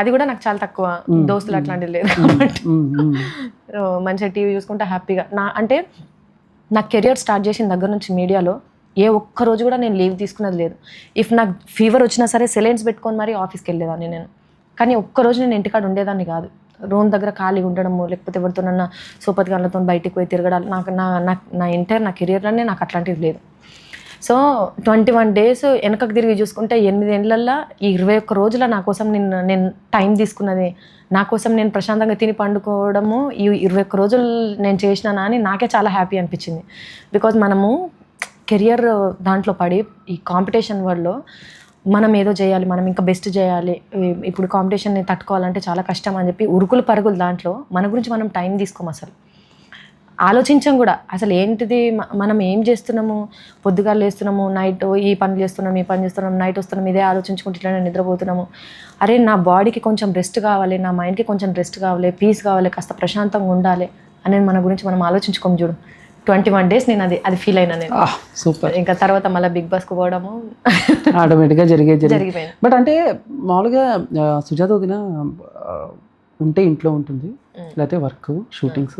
అది కూడా నాకు చాలా తక్కువ, దోస్తులు అట్లాంటివి లేదు కాబట్టి మంచిగా టీవీ చూసుకుంటే హ్యాపీగా. అంటే నా కెరియర్ స్టార్ట్ చేసిన దగ్గర నుంచి మీడియాలో ఏ ఒక్క రోజు కూడా నేను లీవ్ తీసుకున్నది లేదు. ఇఫ్ నాకు ఫీవర్ వచ్చినా సరే సెలైన్స్ పెట్టుకొని మరీ ఆఫీస్కి వెళ్ళేదాన్ని నేను. కానీ ఒక్కరోజు నేను ఇంటికాడ ఉండేదాన్ని కాదు. రూమ్ దగ్గర ఖాళీగా ఉండడము, లేకపోతే ఎవరితోనన్నా సూపర్ గాన్లతో బయటికి పోయి తిరగడాలు, నాకు నా ఎంటైర్ నా కెరియర్లోనే నాకు అట్లాంటివి లేదు. సో 21 days వెనకకు తిరిగి చూసుకుంటే 8 ఏళ్ళల్లో ఈ 21 రోజుల నా కోసం నేను టైం తీసుకున్నది, నా కోసం నేను ప్రశాంతంగా తిని పండుకోవడము, ఈ 21 రోజులు నేను చేసినానా అని నాకే చాలా హ్యాపీ అనిపించింది. బికాజ్ మనము కెరియర్ దాంట్లో పడి ఈ కాంపిటీషన్ వరల్డ్లో మనం ఏదో చేయాలి, మనం ఇంకా బెస్ట్ చేయాలి, ఇప్పుడు కాంపిటీషన్ని తట్టుకోవాలంటే చాలా కష్టం అని చెప్పి ఉరుకులు పరుగులు దాంట్లో మన గురించి మనం టైం తీసుకోము, అసలు ఆలోచించాం కూడా. అసలు ఏంటిది మనం ఏం చేస్తున్నాము, పొద్దుగా లేస్తున్నాము, నైట్ ఈ పని చేస్తున్నాం, ఈ పని చేస్తున్నాం, నైట్ వస్తున్నాం, ఇదే ఆలోచించుకుంటే ఇట్లా నిద్రపోతున్నాము. అరే నా బాడీకి కొంచెం రెస్ట్ కావాలి, నా మైండ్కి కొంచెం రెస్ట్ కావాలి, పీస్ కావాలి, కాస్త ప్రశాంతంగా ఉండాలి అనేది మన గురించి మనం ఆలోచించుకోము చూడు. 21 days నేను అది ఫీల్ అయినా నేను. సూపర్. ఇంకా తర్వాత మళ్ళీ బిగ్ బాస్కి పోవడము ఆటోమేటిక్గా జరిగిపోయింది. బట్ అంటే మామూలుగా సుజాత వదిన ఉంటే ఇంట్లో ఉంటుంది, లేకపోతే వర్క్ షూటింగ్స్,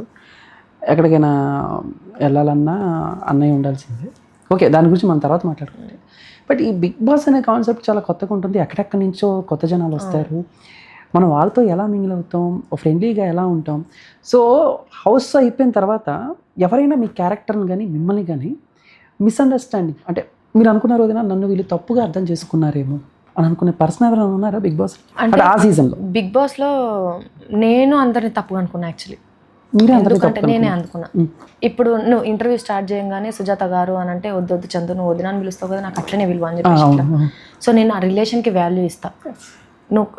ఎక్కడికైనా వెళ్ళాలన్నా అన్నయ్య ఉండాల్సిందే. ఓకే, దాని గురించి మనం తర్వాత మాట్లాడుకుంటే. బట్ ఈ బిగ్ బాస్ అనే కాన్సెప్ట్ చాలా కొత్తగా ఉంటుంది, ఎక్కడెక్కడి నుంచో కొత్త జనాలు వస్తారు, మనం వాళ్ళతో ఎలా మింగిల్ అవుతాం, ఫ్రెండ్లీగా ఎలా ఉంటాం. సో హౌస్ అయిపోయిన తర్వాత ఎవరైనా మీ క్యారెక్టర్ని కానీ మిమ్మల్ని కానీ మిస్అండర్స్టాండింగ్, అంటే మీరు అనుకున్నారు వదినా నన్ను వీళ్ళు తప్పుగా అర్థం చేసుకున్నారేమో అని అనుకునే పర్సన్ ఎవరైనా ఉన్నారా బిగ్ బాస్ అంటే ఆ సీజన్లో? బిగ్ బాస్లో నేను అందరిని తప్పుగా అనుకున్నా యాక్చువల్లీ. ఎందుకంటే నేనే అనుకున్నా. ఇప్పుడు నువ్వు ఇంటర్వ్యూ స్టార్ట్ చేయగానే సుజాత గారు అని అంటే వద్దు చందు నువ్వు వదినాన్ని పిలుస్తావు కదా, నాకు అట్లనే విలువ అని చెప్పి. సో నేను ఆ రిలేషన్కి వాల్యూ ఇస్తా.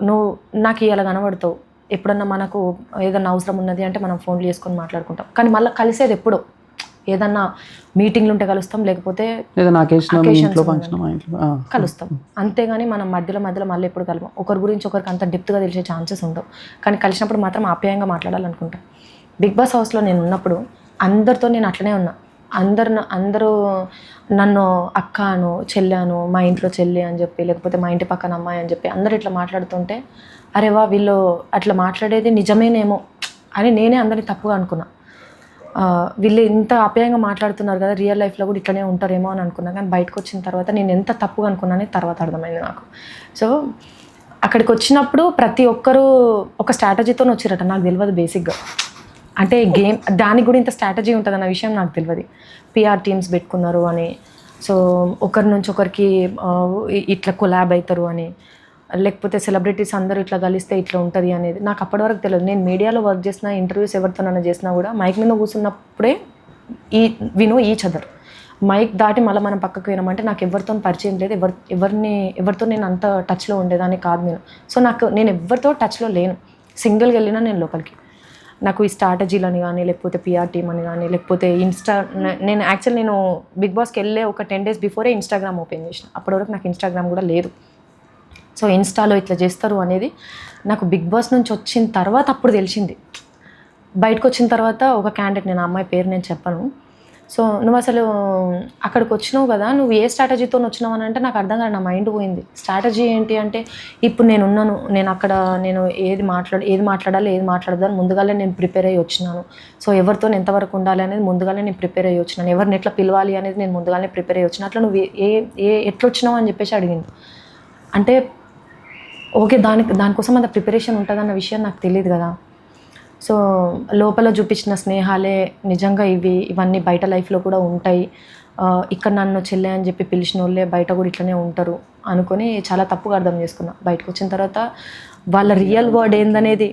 నువ్వు నాకు ఇవాళ కనబడతావు, ఎప్పుడన్నా మనకు ఏదన్నా అవసరం ఉన్నది అంటే మనం ఫోన్లు చేసుకొని మాట్లాడుకుంటాం, కానీ మళ్ళీ కలిసేది ఎప్పుడో ఏదన్నా మీటింగ్లు ఉంటే కలుస్తాం, లేకపోతే కలుస్తాం, అంతేగాని మనం మధ్యలో మళ్ళీ ఎప్పుడు కలవం. ఒకరి గురించి ఒకరికి అంత డెప్త్గా తెలిసే ఛాన్సెస్ ఉండవు, కానీ కలిసినప్పుడు మాత్రం ఆప్యాయంగా మాట్లాడాలనుకుంటాం. బిగ్ బాస్ హౌస్లో నేను ఉన్నప్పుడు అందరితో నేను అట్లనే ఉన్నా. అందరూ నన్ను అక్కను, చెల్లాను, మా ఇంట్లో చెల్లి అని చెప్పి, లేకపోతే మా ఇంటి పక్కన అమ్మాయి అని చెప్పి అందరు ఇట్లా మాట్లాడుతుంటే అరే వా వీళ్ళు అట్లా మాట్లాడేది నిజమేనేమో అని నేనే అందరినీ తప్పుగా అనుకున్నా. వీళ్ళు ఇంత ఆప్యాయంగా మాట్లాడుతున్నారు కదా, రియల్ లైఫ్లో కూడా ఇట్లనే ఉంటారేమో అని అనుకున్నా. కానీ బయటకు వచ్చిన తర్వాత నేను ఎంత తప్పుగా అనుకున్నానని తర్వాత అర్థమైంది నాకు. సో అక్కడికి వచ్చినప్పుడు ప్రతి ఒక్కరూ ఒక స్ట్రాటజీతో వచ్చిరట, నాకు తెలియదు బేసిక్గా. అంటే గేమ్ దానికి కూడా ఇంత స్ట్రాటజీ ఉంటుంది అన్న విషయం నాకు తెలియదు. పిఆర్ టీమ్స్ పెట్టుకున్నారు అని, సో ఒకరి నుంచి ఒకరికి ఇట్లా కొలాబ్ అవుతారు అని, లేకపోతే సెలబ్రిటీస్ అందరూ ఇట్లా కలిస్తే ఇట్లా ఉంటుంది అనేది నాకు అప్పటి వరకు తెలియదు. నేను మీడియాలో వర్క్ చేసిన, ఇంటర్వ్యూస్ ఎవరితోనైనా చేసినా కూడా మైక్ మీద కూర్చున్నప్పుడే వినో ఈచ్ అదర్. మైక్ దాటి మళ్ళీ మనం పక్కకు పోయినామంటే నాకు ఎవరితో పరిచయం లేదు, ఎవరితో నేను అంత టచ్లో ఉండేదాన్ని కాదు నేను. సో నేను ఎవరితో టచ్లో లేను, సింగిల్గా వెళ్ళినా నేను లోపలికి. నాకు ఈ స్ట్రాటజీలని కానీ, లేకపోతే పిఆర్ టీమ్ అని కానీ, లేకపోతే నేను బిగ్ బాస్కి వెళ్ళే ఒక 10 days బిఫోరే ఇన్స్టాగ్రామ్ ఓపెన్ చేసిన. అప్పటి వరకు నాకు ఇన్స్టాగ్రామ్ కూడా లేదు. సో ఇన్స్టాలో ఇట్లా చేస్తారు అనేది నాకు బిగ్ బాస్ నుంచి వచ్చిన తర్వాత అప్పుడు తెలిసింది. బయటకు వచ్చిన తర్వాత ఒక క్యాండిడేట్, నేను అమ్మాయి పేరు నేను చెప్పను, సో నువ్వు అసలు అక్కడికి వచ్చినావు కదా, నువ్వు ఏ స్ట్రాటజీతో వచ్చినావు అని అంటే నాకు అర్థం కాదు, నా మైండ్ పోయింది. స్ట్రాటజీ ఏంటి అంటే ఇప్పుడు నేను అక్కడ ఏది మాట్లాడాలి ఏది మాట్లాడదాని ముందుగానే నేను ప్రిపేర్ అయ్యి వచ్చినాను. సో ఎవరితో ఎంతవరకు ఉండాలి అనేది ముందుగానే నేను ప్రిపేర్ అయ్యి వచ్చినాను, ఎవరిని ఎట్లా పిలవాలి అనేది నేను ముందుగానే ప్రిపేర్ అయ్యి వచ్చిన. అట్లా నువ్వు ఎట్లా వచ్చినావు అని చెప్పేసి అడిగింది. అంటే ఓకే దానికోసం అంత ప్రిపరేషన్ ఉంటుందన్న విషయం నాకు తెలియదు కదా. సో లోపల చూపించిన స్నేహాలే నిజంగా ఇవన్నీ బయట లైఫ్లో కూడా ఉంటాయి, ఇక్కడ నన్ను చెల్లె అని చెప్పి పిలిచిన వాళ్ళే బయట కూడా ఇట్లనే ఉంటారు అనుకొని చాలా తప్పుగా అర్థం చేసుకున్నా. బయటకు వచ్చిన తర్వాత వాళ్ళ రియల్ వర్డ్ ఏందనేది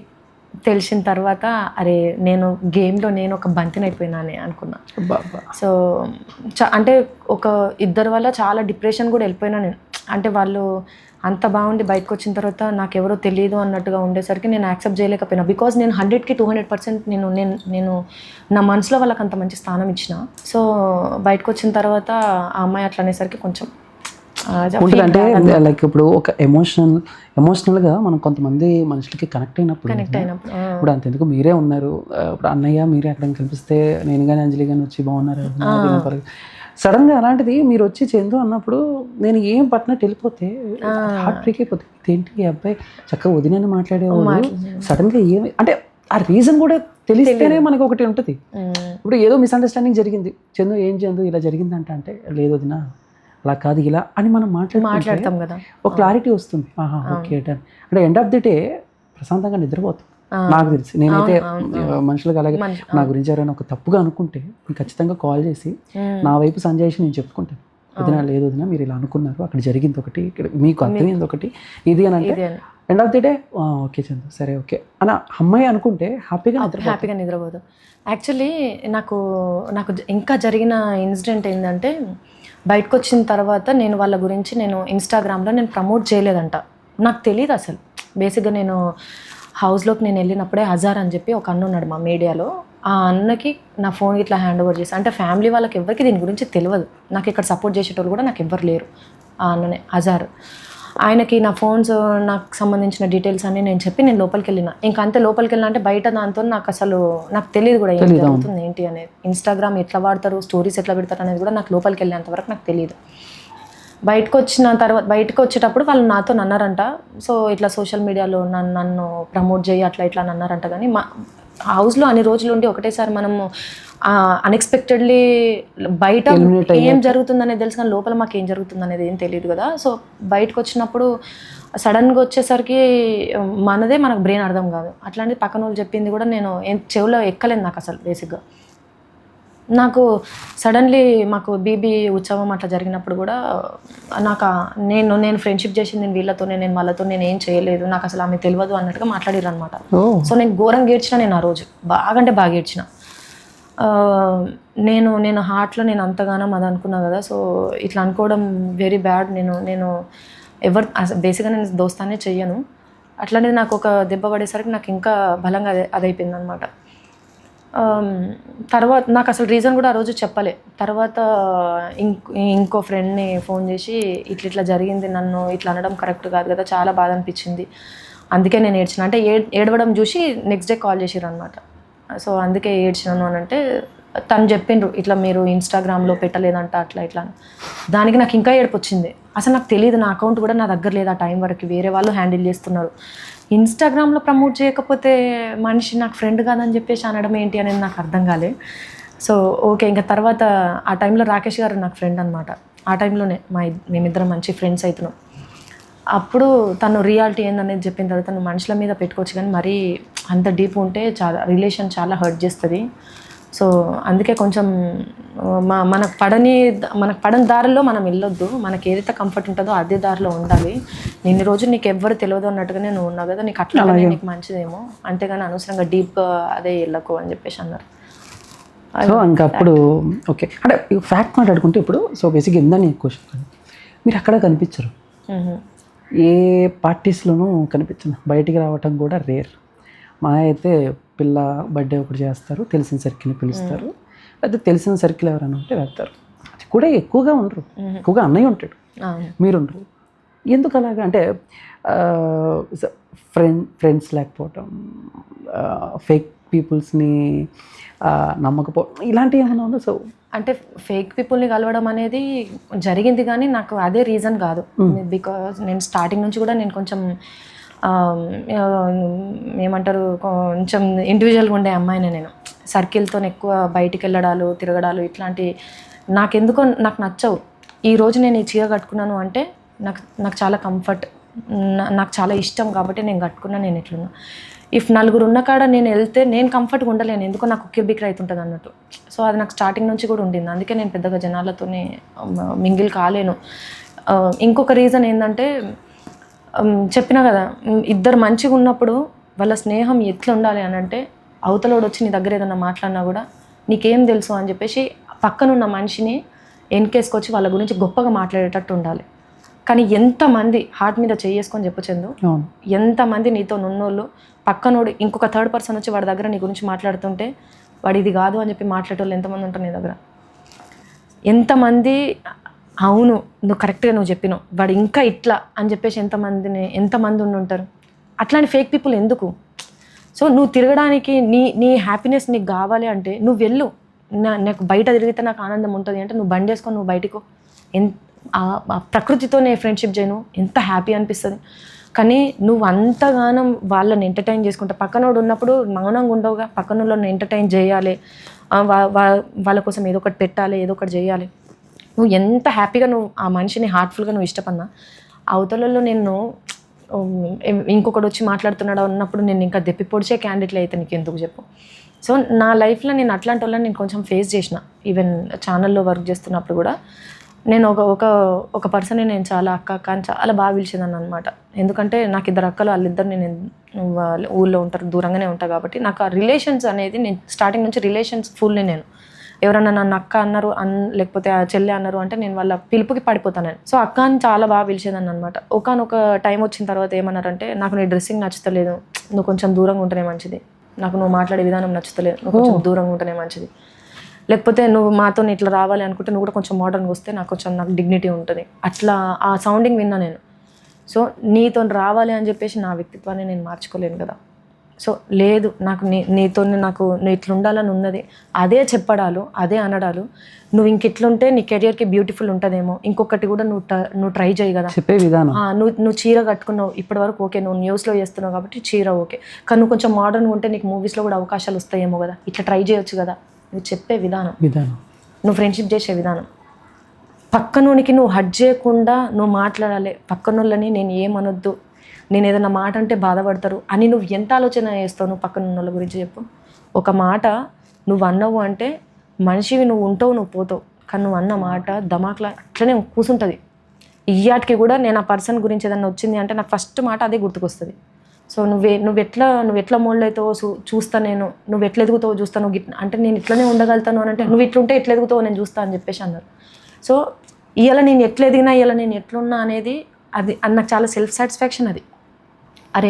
తెలిసిన తర్వాత అరే నేను గేమ్లో నేను ఒక బంతిని అయిపోయినానే అనుకున్నా. సో అంటే ఒక ఇద్దరు వల్ల చాలా డిప్రెషన్ కూడా వెళ్ళిపోయినా నేను. అంటే వాళ్ళు అంత బాగుండి బయటకు వచ్చిన తర్వాత నాకెవరో తెలియదు అన్నట్టుగా ఉండేసరికి నేను యాక్సెప్ట్ చేయలేకపోయినా. బికాజ్ నేను 100కి 200% నేను నా మనసులో వాళ్ళకి అంత మంచి స్థానం ఇచ్చిన. సో బయటకు వచ్చిన తర్వాత ఆ అమ్మాయి అట్లా అనేసరికి కొంచెం అంటే లైక్ ఇప్పుడు ఒక ఎమోషనల్గా మనం కొంతమంది మనుషులకి కనెక్ట్ అయినప్పుడు ఇప్పుడు అంతెందుకు మీరే ఉన్నారు, ఇప్పుడు అన్నయ్య మీరే అక్కడ కనిపిస్తే నేను కానీ అంజలి కానీ వచ్చి బాగున్నారు. సడన్గా అలాంటిది మీరు వచ్చి చందు అన్నప్పుడు నేను ఏం పట్టినట్టు వెళ్ళిపోతే హార్ట్ బ్రేక్ అయిపోతుంది. ఏంటి ఈ అబ్బాయి చక్కగా వదినని మాట్లాడేవాడు, సడన్గా ఏమి అంటే ఆ రీజన్ కూడా తెలిస్తేనే మనకు ఒకటి ఉంటుంది. ఇప్పుడు ఏదో మిస్అండర్స్టాండింగ్ జరిగింది, చందు ఇలా జరిగిందంట అంటే లేదు వదినా అలా కాదు ఇలా అని మనం మాట్లాడతాం కదా, ఒక క్లారిటీ వస్తుంది. ఓకే డన్ అంటే ఎండ్ ఆఫ్ ది డే ప్రశాంతంగా నిద్రపోతాం. నాకు తెలిసి నేనైతే మనుషులకు అలాగే నా గురించి ఎవరైనా ఒక తప్పుగా అనుకుంటే ఖచ్చితంగా కాల్ చేసి నా వైపు సంజాయిషి నేను చెప్పుకుంటాను. వదినా లేదు వదినా మీరు ఇలా అనుకున్నారు, అక్కడ జరిగింది ఒకటి, ఇక్కడ మీకు అర్థమైంది ఒకటి, ఇది అని అంటే end of the day okay Chandu సరే ఓకే అని అమ్మాయి అనుకుంటే హ్యాపీగా నిద్రపోతాం. యాక్చువల్లీ నాకు ఇంకా జరిగిన ఇన్సిడెంట్ ఏంటంటే బయటకు వచ్చిన తర్వాత నేను వాళ్ళ గురించి నేను ఇన్స్టాగ్రామ్లో నేను ప్రమోట్ చేయలేదంట. నాకు తెలియదు అసలు. బేసిక్గా నేను హౌస్లోకి నేను వెళ్ళినప్పుడే అజార్ అని చెప్పి ఒక అన్న ఉన్నాడు మా మీడియాలో. ఆ అన్నకి నా ఫోన్ ఇట్లా హ్యాండ్ ఓవర్ చేసి, అంటే ఫ్యామిలీ వాళ్ళకి ఎవరికి దీని గురించి తెలియదు, నాకు ఇక్కడ సపోర్ట్ చేసేటోళ్ళు కూడా నాకు ఎవ్వరు లేరు. ఆ అన్ననే అజార్, ఆయనకి నా ఫోన్స్ నాకు సంబంధించిన డీటెయిల్స్ అన్నీ నేను చెప్పి నేను లోపలికి వెళ్ళిన. ఇంకా అంతే లోపలికి వెళ్ళిన అంటే బయట దాంతో నాకు తెలియదు కూడా ఏం జరుగుతుంది ఏంటి అనేది. ఇన్స్టాగ్రామ్ ఎట్లా వాడతారు, స్టోరీస్ ఎట్లా పెడతారు అనేది కూడా నాకు లోపలికి వెళ్ళేంతవరకు నాకు తెలియదు. బయటకు వచ్చేటప్పుడు వాళ్ళు నాతో అన్నారంట, సో ఇట్లా సోషల్ మీడియాలో నన్ను ప్రమోట్ చేయి అట్లా ఇట్లా అన్నారంట. కానీ మా హౌస్లో అన్ని రోజులు ఉండి ఒకటేసారి మనము అన్ఎక్స్పెక్టెడ్లీ బయట ఏం జరుగుతుందనేది తెలుసు, కానీ లోపల మాకు ఏం జరుగుతుంది అనేది ఏం తెలియదు కదా. సో బయటకు వచ్చినప్పుడు సడన్గా వచ్చేసరికి మనకు బ్రెయిన్ అర్థం కాదు. అట్లాంటిది పక్కన వాళ్ళు చెప్పింది కూడా నేను చెవిలో ఎక్కలేదు నాకు అసలు. బేసిక్గా నాకు సడన్లీ మాకు బీబీ ఉత్సవం అట్లా జరిగినప్పుడు కూడా నాకు నేను ఫ్రెండ్షిప్ చేసింది నేను వీళ్ళతోనే, నేను వాళ్ళతో నేను ఏం చేయలేదు, నాకు అసలు ఆమె తెలియదు అన్నట్టుగా మాట్లాడారు అనమాట. సో నేను ఘోరంగా ఏడ్చిన. నేను ఆ రోజు బాగా ఏడ్చిన. నేను హార్ట్లో నేను అంతగానో అది అనుకున్నా కదా. సో ఇట్లా అనుకోవడం వెరీ బ్యాడ్. నేను ఎవరు బేసిక్గా నేను దోస్తానే చెయ్యను. అట్లాంటిది నాకు ఒక దెబ్బ పడేసరికి నాకు ఇంకా బలంగా అదైపోయింది అనమాట. తర్వాత నాకు అసలు రీజన్ కూడా ఆ రోజు చెప్పలే. తర్వాత ఇంకో ఫ్రెండ్ని ఫోన్ చేసి ఇట్లా జరిగింది, నన్ను ఇట్లా అనడం కరెక్ట్ కాదు కదా, చాలా బాధ అనిపించింది, అందుకే నేను ఏడ్చిన అంటే ఏడవడం చూసి నెక్స్ట్ డే కాల్ చేసిర్రు అనమాట. సో అందుకే ఏడ్చినాను అని అంటే తను చెప్పిండ్రు ఇట్లా మీరు ఇన్స్టాగ్రామ్లో పెట్టలేదంట అట్లా ఇట్లా. దానికి నాకు ఇంకా ఏడుపు వచ్చింది. అసలు నాకు తెలియదు, నా అకౌంట్ కూడా నా దగ్గర లేదు ఆ టైం వరకు, వేరే వాళ్ళు హ్యాండిల్ చేస్తున్నారు. ఇన్స్టాగ్రామ్లో ప్రమోట్ చేయకపోతే మనిషి నాకు ఫ్రెండ్ కాదని చెప్పేసి అనడం ఏంటి అనేది నాకు అర్థం కాలే. సో ఓకే, ఇంకా తర్వాత ఆ టైంలో రాకేష్ గారు నాకు ఫ్రెండ్ అనమాట. ఆ టైంలోనే మేమిద్దరం మంచి ఫ్రెండ్స్ అవుతున్నాం. అప్పుడు తను రియాలిటీ ఏందనేది చెప్పిన తర్వాత నువ్వు మనుషుల మీద పెట్టుకోవచ్చు, కానీ మరీ అంత డీప్ ఉంటే రిలేషన్ చాలా హర్ట్ చేస్తుంది. సో అందుకే కొంచెం మనకు పడని దారిలో మనం వెళ్ళొద్దు. మనకి ఏదైతే కంఫర్ట్ ఉంటుందో అదే దారిలో ఉండాలి. ఇన్ని రోజులు నీకు ఎవ్వరు తెలియదు అన్నట్టుగానే నువ్వు ఉన్నావు కదా, నీకు అట్లా నీకు మంచిదేమో, అంతేగాని అనవసరంగా డీప్ అదే వెళ్ళకు అని చెప్పేసి అన్నారు. సో ఇంకా అప్పుడు ఓకే అంటే ఫ్యాక్ట్ మాట్లాడుకుంటే ఇప్పుడు సో బేసిక్గా ఎందని క్వశ్చన్, మీరు అక్కడ కనిపించరు, ఏ పార్టీస్లోనూ కనిపించను, బయటికి రావటం కూడా రేర్. మా అయితే పిల్ల బర్త్డే ఒకటి చేస్తారు, తెలిసిన సర్కిల్ని పిలుస్తారు, అయితే తెలిసిన సర్కిల్ ఎవరైనా ఉంటే వెళ్తారు. అది కూడా ఎక్కువగా ఉండరు, ఎక్కువగా అన్నయ్య ఉంటాడు, మీరుండరు. ఎందుకు అలాగా అంటే ఫ్రెండ్స్ లేకపోవటం, ఫేక్ పీపుల్స్ని నమ్మకపోవడం ఇలాంటివి ఏమైనా ఉందా? సో అంటే ఫేక్ పీపుల్ని కలవడం అనేది జరిగింది, కానీ నాకు అదే రీజన్ కాదు. బికాజ్ నేను స్టార్టింగ్ నుంచి కూడా నేను కొంచెం ఏమంటారు కొంచెం ఇండివిజువల్గా ఉండే అమ్మాయినే. నేను సర్కిల్తో ఎక్కువ బయటికి వెళ్ళడాలు తిరగడాలు ఇట్లాంటి నాకెందుకో నాకు నచ్చవు. ఈరోజు నేను ఈ చీర కట్టుకున్నాను అంటే నాకు చాలా కంఫర్ట్, నాకు చాలా ఇష్టం కాబట్టి నేను కట్టుకున్నా. నేను ఎట్లున్నా ఇఫ్ నలుగురు ఉన్న కాడ నేను వెళ్తే నేను కంఫర్ట్గా ఉండలేను, ఎందుకో నాకు కిర్బిక్ అవుతుంటుంది అన్నట్టు. సో అది నాకు స్టార్టింగ్ నుంచి కూడా ఉండింది, అందుకే నేను పెద్దగా జనాలతోనే మింగిల్ కాలేను. ఇంకొక రీజన్ ఏంటంటే చెప్పినా కదా, ఇద్దరు మంచిగా ఉన్నప్పుడు వాళ్ళ స్నేహం ఎట్లా ఉండాలి అని అంటే అవతలోడు వచ్చి నీ దగ్గర ఏదైనా మాట్లాడినా కూడా నీకేం తెలుసు అని చెప్పేసి పక్కనున్న మనిషిని వెనకేసుకొచ్చి వాళ్ళ గురించి గొప్పగా మాట్లాడేటట్టు ఉండాలి. కానీ ఎంతమంది హార్ట్ మీద చేసుకొని చెప్పచందు, ఎంతమంది నీతో నున్నోళ్ళు పక్కనోడు ఇంకొక థర్డ్ పర్సన్ వచ్చి వాడి దగ్గర నీ గురించి మాట్లాడుతుంటే వాడు ఇది కాదు అని చెప్పి మాట్లాడేటోళ్ళు ఎంతమంది ఉంటారు నీ దగ్గర. ఎంతమంది అవును నువ్వు కరెక్ట్గా నువ్వు చెప్పినావు వాడు ఇంకా ఇట్లా అని చెప్పేసి ఎంతమంది ఉంటారు. అట్లాంటి ఫేక్ పీపుల్ ఎందుకు? సో నువ్వు తిరగడానికి నీ హ్యాపీనెస్ నీకు కావాలి అంటే నువ్వు వెళ్ళు. నాకు బయట తిరిగితే నాకు ఆనందం ఉంటుంది అంటే నువ్వు బండి వేసుకొని నువ్వు బయటకు ప్రకృతితోనే ఫ్రెండ్షిప్ చేయను, ఎంత హ్యాపీ అనిపిస్తుంది. కానీ నువ్వు అంతగానం వాళ్ళని ఎంటర్టైన్ చేసుకుంటా పక్కనోడు ఉన్నప్పుడు మౌనంగా ఉండవుగా, పక్కనోళ్ళని ఎంటర్టైన్ చేయాలి, వాళ్ళ కోసం ఏదో ఒకటి పెట్టాలి, ఏదో ఒకటి చేయాలి. నువ్వు ఎంత హ్యాపీగా నువ్వు ఆ మనిషిని హార్ట్ఫుల్గా నువ్వు ఇష్టపడినా అవతలలో నేను ఇంకొకటి వచ్చి మాట్లాడుతున్నాడు అన్నప్పుడు నేను ఇంకా దెప్పి పొడిచే క్యాండిడేట్లు అయితే నీకు ఎందుకు చెప్పు. సో నా లైఫ్లో నేను అట్లాంటి వాళ్ళని నేను కొంచెం ఫేస్ చేసిన. ఈవెన్ ఛానల్లో వర్క్ చేస్తున్నప్పుడు కూడా నేను ఒక పర్సన్ని నేను చాలా అక్క అని చాలా బాగా పిలిచేదాన్ని అనమాట. ఎందుకంటే నాకు 2 అక్కలు, వాళ్ళిద్దరు నేను ఊళ్ళో ఉంటారు, దూరంగానే ఉంటాను కాబట్టి నాకు ఆ రిలేషన్స్ అనేది నేను స్టార్టింగ్ నుంచి రిలేషన్స్ ఫుల్ని నేను ఎవరన్నా నన్ను అక్క అన్నారు లేకపోతే ఆ చెల్లె అన్నారు అంటే నేను వాళ్ళ పిలుపుకి పడిపోతాను నేను. సో అక్క అని చాలా బాగా పిలిచేదాన్ని అనమాట. ఒకనొక టైం వచ్చిన తర్వాత ఏమన్నారంటే నాకు నీ డ్రెస్సింగ్ నచ్చుతలేదు, నువ్వు కొంచెం దూరంగా ఉంటేనే మంచిది, నాకు నువ్వు మాట్లాడే విధానం నచ్చుతలేదు, నువ్వు కొంచెం దూరంగా ఉంటేనే మంచిది, లేకపోతే నువ్వు మాతో ఇట్లా రావాలి అనుకుంటే నువ్వు కూడా కొంచెం మోడర్న్గా వస్తే నాకు డిగ్నిటీ ఉంటుంది. అట్లా ఆ సౌండింగ్ విన్నా నేను. సో నీతో రావాలి అని చెప్పేసి నా వ్యక్తిత్వాన్ని నేను మార్చుకోలేను కదా. సో లేదు నాకు నీతో నాకు నువ్వు ఇట్లా ఉండాలని ఉన్నది, అదే చెప్పడాలు, అదే అనడాలు. నువ్వు ఇంకెట్లుంటే నీ కెరియర్కి బ్యూటిఫుల్ ఉంటుందేమో, ఇంకొకటి కూడా నువ్వు ట్రై చేయి కదా, చెప్పే విధానం. నువ్వు చీర కట్టుకున్నావు ఇప్పటి వరకు ఓకే, నువ్వు న్యూస్లో చేస్తున్నావు కాబట్టి చీర ఓకే, కానీ నువ్వు కొంచెం మోడర్న్గా ఉంటే నీకు మూవీస్లో కూడా అవకాశాలు వస్తాయేమో కదా, ఇట్లా ట్రై చేయొచ్చు కదా. నువ్వు చెప్పే విధానం, నువ్వు ఫ్రెండ్షిప్ చేసే విధానం, పక్కనోనికి నువ్వు హర్ట్ చేయకుండా నువ్వు మాట్లాడాలి. పక్కనోళ్ళని నేను ఏమనొద్దు, నేను ఏదైనా మాట అంటే బాధపడతారు అని నువ్వు ఎంత ఆలోచన చేస్తావు నువ్వు పక్కన ఉన్న వాళ్ళ గురించి చెప్పు. ఒక మాట నువ్వు అన్నావు అంటే మనిషివి నువ్వు ఉంటావు, నువ్వు పోతావు, కానీ నువ్వు అన్న మాట దమాక్లా అట్లనే కూర్చుంటుంది. ఇయ్యాటికి కూడా నేను ఆ పర్సన్ గురించి ఏదైనా వచ్చింది అంటే నాకు ఫస్ట్ మాట అదే గుర్తుకొస్తుంది. సో నువ్వు ఎట్లా మోల్డ్ అవుతావో చూస్తా, నువ్వు ఎట్లా ఎదుగుతావో చూస్తా, నువ్వు అంటే నేను ఇట్లనే ఉండగలుగుతాను అని అంటే నువ్వు ఇట్లుంటే ఎట్లా ఎదుగుతావో నేను చూస్తా అని చెప్పేసి అన్నారు. సో ఇవాళ నేను ఎట్లా ఎదిగినా, ఇవాళ నేను ఎట్లున్నా అనేది అది నాకు చాలా సెల్ఫ్ సాటిస్ఫాక్షన్. అది అరే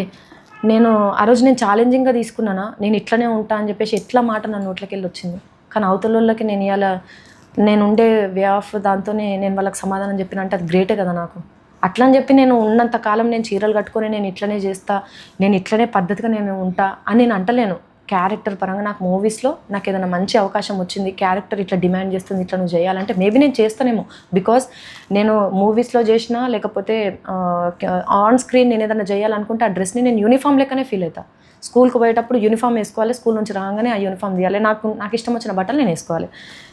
నేను ఆ రోజు నేను ఛాలెంజింగ్గా తీసుకున్నానా, నేను ఇట్లనే ఉంటా అని చెప్పేసి ఎట్లా మాట నా నోట్లోకి వెళ్ళి వచ్చింది. కానీ అవతలకి నేను ఇవాళ నేను ఉండే వే ఆఫ్ దాంతోనే నేను వాళ్ళకి సమాధానం చెప్పిన అంటే అది గ్రేటే కదా నాకు. అట్లా అని చెప్పి నేను ఉన్నంత కాలం నేను చీరలు కట్టుకొని నేను ఇట్లనే చేస్తా, నేను ఇట్లనే పద్ధతిగా నేను ఉంటా అని నేను అంటలేను. క్యారెక్టర్ పరంగా నాకు మూవీస్లో నాకు ఏదైనా మంచి అవకాశం వచ్చింది, క్యారెక్టర్ ఇట్లా డిమాండ్ చేస్తుంది, ఇట్లా నువ్వు చేయాలంటే మేబీ నేను చేస్తానేమో. బికాజ్ నేను మూవీస్లో చేసినా లేకపోతే ఆన్ స్క్రీన్ నేను ఏదైనా చేయాలనుకుంటే ఆ డ్రెస్ని నేను యూనిఫామ్ లెక్కనే ఫీల్ అవుతా. స్కూల్కి పోయేటప్పుడు యూనిఫామ్ వేసుకోవాలి, స్కూల్ నుంచి రాగానే ఆ యూనిఫామ్ తీయాలి, నాకు ఇష్టం వచ్చిన బట్టలు నేను వేసుకోవాలి.